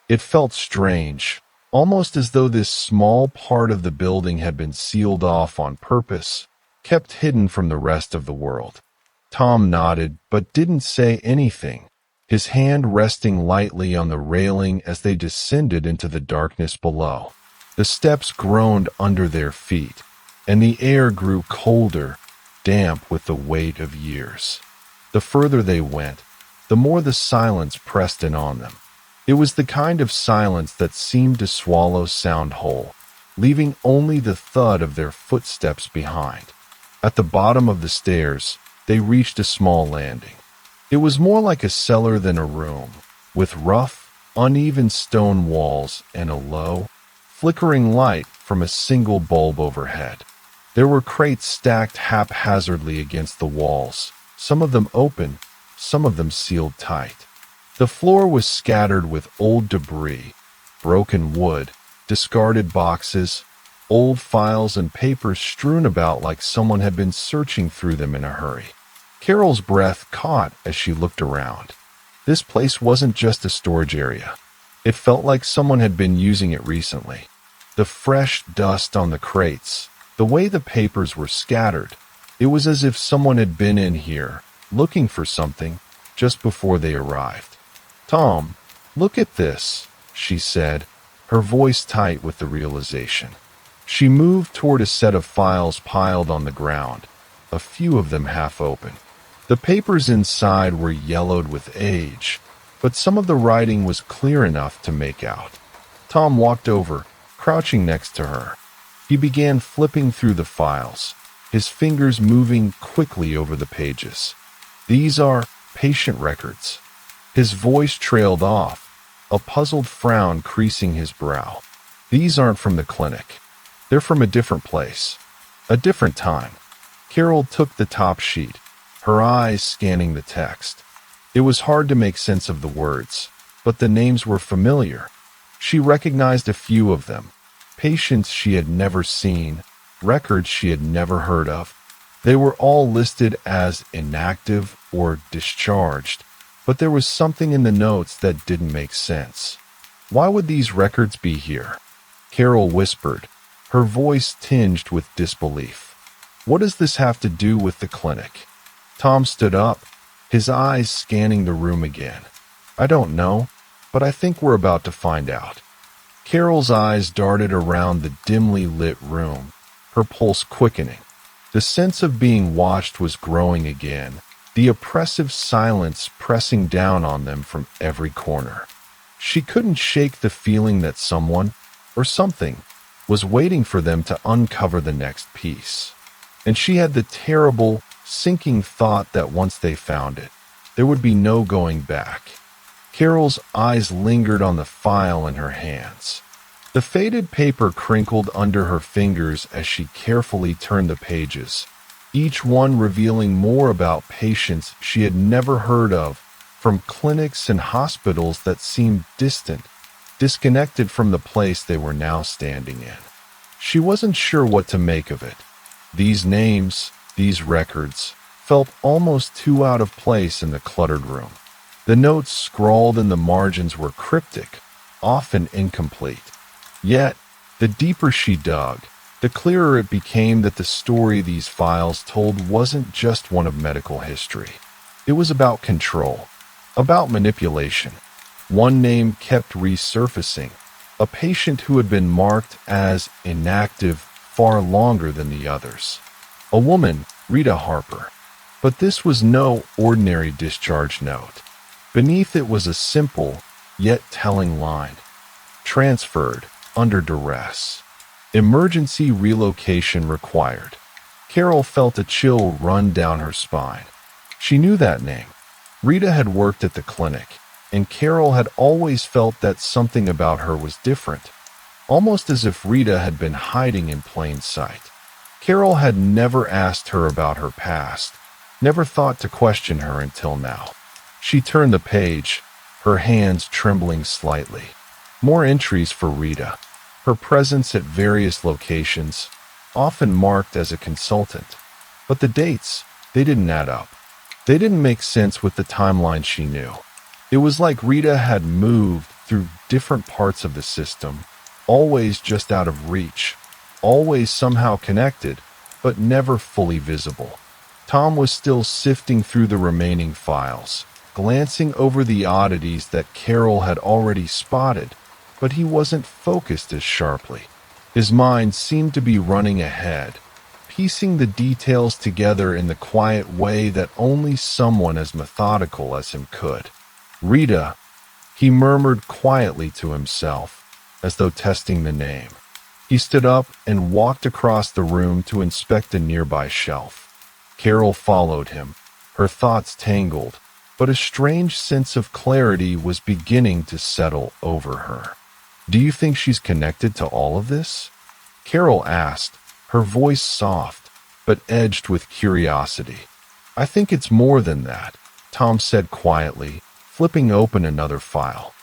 It felt strange, almost as though this small part of the building had been sealed off on purpose, kept hidden from the rest of the world. Tom nodded, but didn't say anything, his hand resting lightly on the railing as they descended into the darkness below. The steps groaned under their feet, and the air grew colder, damp with the weight of years. The further they went, the more the silence pressed in on them. It was the kind of silence that seemed to swallow sound whole, leaving only the thud of their footsteps behind. At the bottom of the stairs, they reached a small landing. It was more like a cellar than a room, with rough, uneven stone walls and a low, flickering light from a single bulb overhead. There were crates stacked haphazardly against the walls, some of them open, some of them sealed tight. The floor was scattered with old debris, broken wood, discarded boxes, old files and papers strewn about like someone had been searching through them in a hurry. Carol's breath caught as she looked around. This place wasn't just a storage area. It felt like someone had been using it recently. The fresh dust on the crates, the way the papers were scattered, it was as if someone had been in here, looking for something, just before they arrived. "Tom, look at this," she said, her voice tight with the realization. She moved toward a set of files piled on the ground, a few of them half open. The papers inside were yellowed with age, but some of the writing was clear enough to make out. Tom walked over, crouching next to her. He began flipping through the files, his fingers moving quickly over the pages. "These are patient records." His voice trailed off, a puzzled frown creasing his brow. "These aren't from the clinic. They're from a different place, a different time." Carol took the top sheet, her eyes scanning the text. It was hard to make sense of the words, but the names were familiar. She recognized a few of them, patients she had never seen, records she had never heard of. They were all listed as inactive or discharged, but there was something in the notes that didn't make sense. Why would these records be here? Carol whispered, her voice tinged with disbelief. "What does this have to do with the clinic?" Tom stood up, his eyes scanning the room again. "I don't know, but I think we're about to find out." Carol's eyes darted around the dimly lit room, her pulse quickening. The sense of being watched was growing again, the oppressive silence pressing down on them from every corner. She couldn't shake the feeling that someone, or something, was waiting for them to uncover the next piece. And she had the terrible, sinking thought that once they found it, there would be no going back. Carol's eyes lingered on the file in her hands. The faded paper crinkled under her fingers as she carefully turned the pages, each one revealing more about patients she had never heard of, from clinics and hospitals that seemed distant, disconnected from the place they were now standing in. She wasn't sure what to make of it. These names, these records, felt almost too out of place in the cluttered room. The notes scrawled in the margins were cryptic, often incomplete. Yet, the deeper she dug, the clearer it became that the story these files told wasn't just one of medical history. It was about control, about manipulation. One name kept resurfacing, a patient who had been marked as inactive far longer than the others. A woman, Rita Harper. But this was no ordinary discharge note. Beneath it was a simple, yet telling line. Transferred, under duress. Emergency relocation required. Carol felt a chill run down her spine. She knew that name. Rita had worked at the clinic, and Carol had always felt that something about her was different, almost as if Rita had been hiding in plain sight. Carol had never asked her about her past, never thought to question her until now. She turned the page, her hands trembling slightly. More entries for Rita. Her presence at various locations, often marked as a consultant. But the dates, they didn't add up. They didn't make sense with the timeline she knew. It was like Rita had moved through different parts of the system, always just out of reach, always somehow connected, but never fully visible. Tom was still sifting through the remaining files, glancing over the oddities that Carol had already spotted, but he wasn't focused as sharply. His mind seemed to be running ahead, piecing the details together in the quiet way that only someone as methodical as him could. Rita, he murmured quietly to himself, as though testing the name. He stood up and walked across the room to inspect a nearby shelf. Carol followed him, her thoughts tangled, but a strange sense of clarity was beginning to settle over her. "Do you think she's connected to all of this?" Carol asked, her voice soft, but edged with curiosity. "I think it's more than that," Tom said quietly, flipping open another file.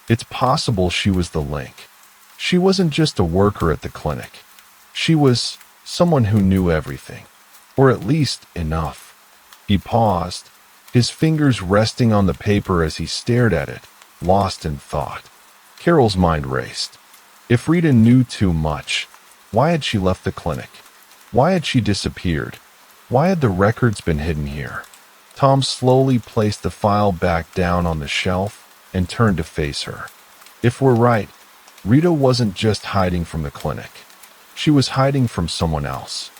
"It's possible she was the link. She wasn't just a worker at the clinic. She was someone who knew everything, or at least enough." He paused, his fingers resting on the paper as he stared at it, lost in thought. Carol's mind raced. If Rita knew too much, why had she left the clinic? Why had she disappeared? Why had the records been hidden here? Tom slowly placed the file back down on the shelf and turned to face her. If we're right, Rita wasn't just hiding from the clinic. She was hiding from someone else.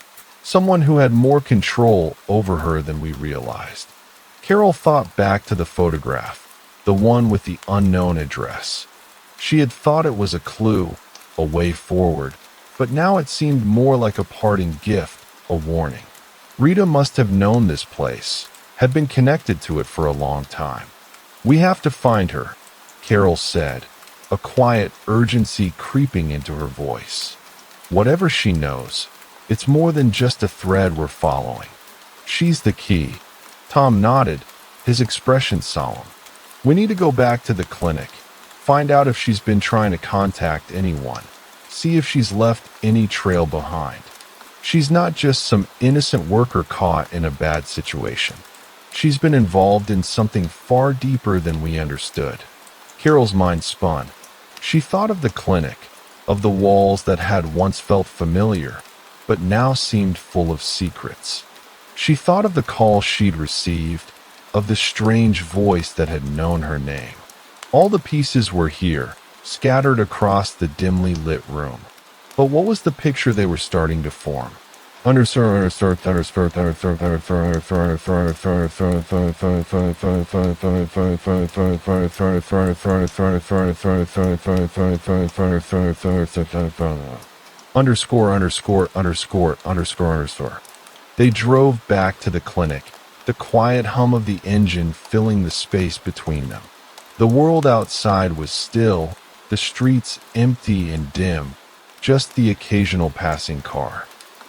Someone who had more control over her than we realized. Carol thought back to the photograph, the one with the unknown address. She had thought it was a clue, a way forward, but now it seemed more like a parting gift, a warning. Rita must have known this place, had been connected to it for a long time. "We have to find her," Carol said, a quiet urgency creeping into her voice. "Whatever she knows, it's more than just a thread we're following. She's the key." Tom nodded, his expression solemn. "We need to go back to the clinic, find out if she's been trying to contact anyone, see if she's left any trail behind. She's not just some innocent worker caught in a bad situation. She's been involved in something far deeper than we understood." Carol's mind spun. She thought of the clinic, of the walls that had once felt familiar, but now seemed full of secrets. She thought of the call she'd received, of the strange voice that had known her name. All the pieces were here, scattered across the dimly lit room. But what was the picture they were starting to form? They drove back to the clinic, the quiet hum of the engine filling the space between them. The world outside was still, the streets empty and dim, just the occasional passing car.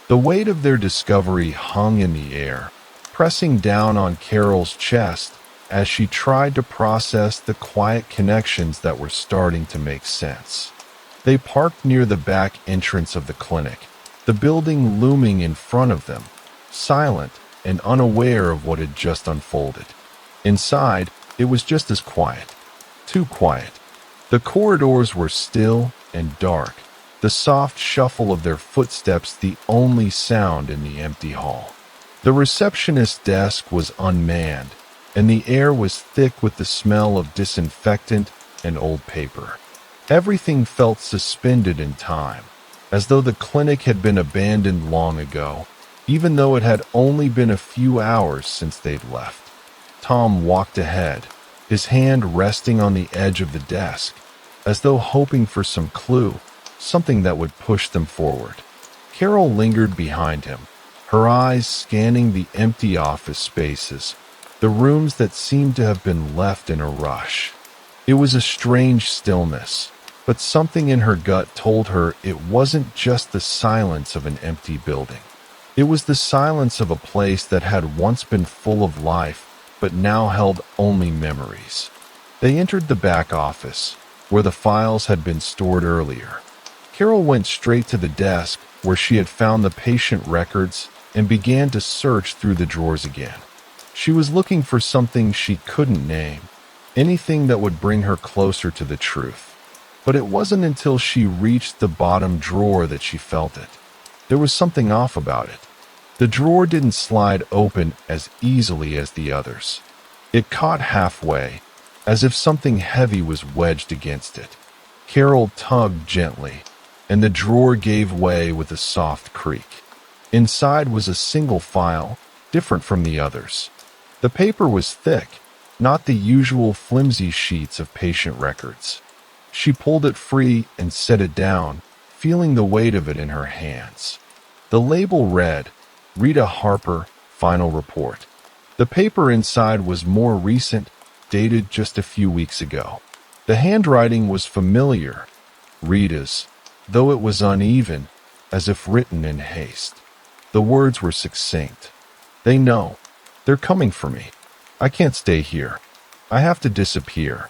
The weight of their discovery hung in the air, pressing down on Carol's chest as she tried to process the quiet connections that were starting to make sense. They parked near the back entrance of the clinic, the building looming in front of them, silent and unaware of what had just unfolded. Inside, it was just as quiet. Too quiet. The corridors were still and dark, the soft shuffle of their footsteps the only sound in the empty hall. The receptionist's desk was unmanned, and the air was thick with the smell of disinfectant and old paper. Everything felt suspended in time, as though the clinic had been abandoned long ago, even though it had only been a few hours since they'd left. Tom walked ahead, his hand resting on the edge of the desk, as though hoping for some clue, something that would push them forward. Carol lingered behind him, her eyes scanning the empty office spaces, the rooms that seemed to have been left in a rush. It was a strange stillness, but something in her gut told her it wasn't just the silence of an empty building. It was the silence of a place that had once been full of life, but now held only memories. They entered the back office, where the files had been stored earlier. Carol went straight to the desk where she had found the patient records and began to search through the drawers again. She was looking for something she couldn't name, anything that would bring her closer to the truth. But it wasn't until she reached the bottom drawer that she felt it. There was something off about it. The drawer didn't slide open as easily as the others. It caught halfway, as if something heavy was wedged against it. Carol tugged gently, and the drawer gave way with a soft creak. Inside was a single file, different from the others. The paper was thick, not the usual flimsy sheets of patient records. She pulled it free and set it down, feeling the weight of it in her hands. The label read, "Rita Harper, Final Report." The paper inside was more recent, dated just a few weeks ago. The handwriting was familiar, Rita's, though it was uneven, as if written in haste. The words were succinct. "They know. They're coming for me. I can't stay here. I have to disappear."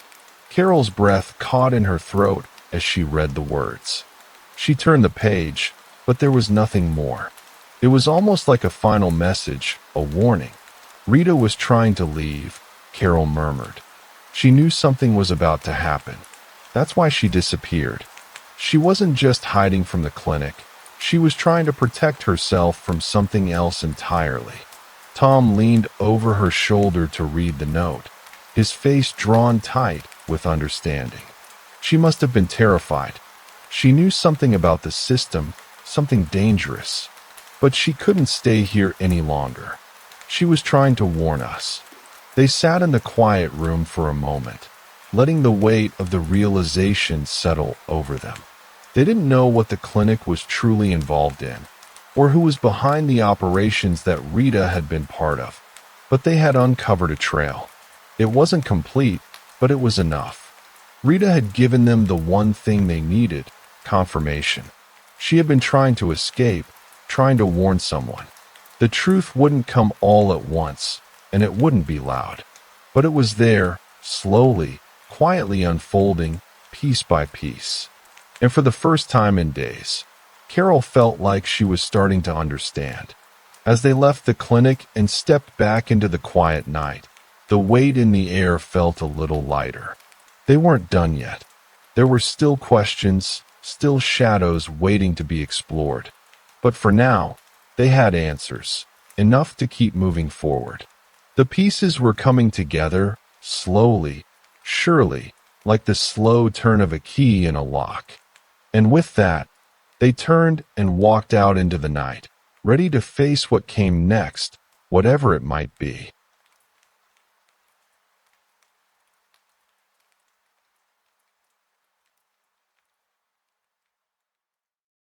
Carol's breath caught in her throat as she read the words. She turned the page, but there was nothing more. It was almost like a final message, a warning. Rita was trying to leave, Carol murmured. She knew something was about to happen. That's why she disappeared. She wasn't just hiding from the clinic. She was trying to protect herself from something else entirely. Tom leaned over her shoulder to read the note, his face drawn tight with understanding. She must have been terrified. She knew something about the system, something dangerous. But she couldn't stay here any longer. She was trying to warn us. They sat in the quiet room for a moment, letting the weight of the realization settle over them. They didn't know what the clinic was truly involved in, or who was behind the operations that Rita had been part of, but they had uncovered a trail. It wasn't complete, but it was enough. Rita had given them the one thing they needed, confirmation. She had been trying to escape, trying to warn someone. The truth wouldn't come all at once, and it wouldn't be loud. But it was there, slowly, quietly unfolding, piece by piece. And for the first time in days, Carol felt like she was starting to understand. As they left the clinic and stepped back into the quiet night, the weight in the air felt a little lighter. They weren't done yet. There were still questions, still shadows waiting to be explored. But for now, they had answers, enough to keep moving forward. The pieces were coming together, slowly, surely, like the slow turn of a key in a lock. And with that, they turned and walked out into the night, ready to face what came next, whatever it might be.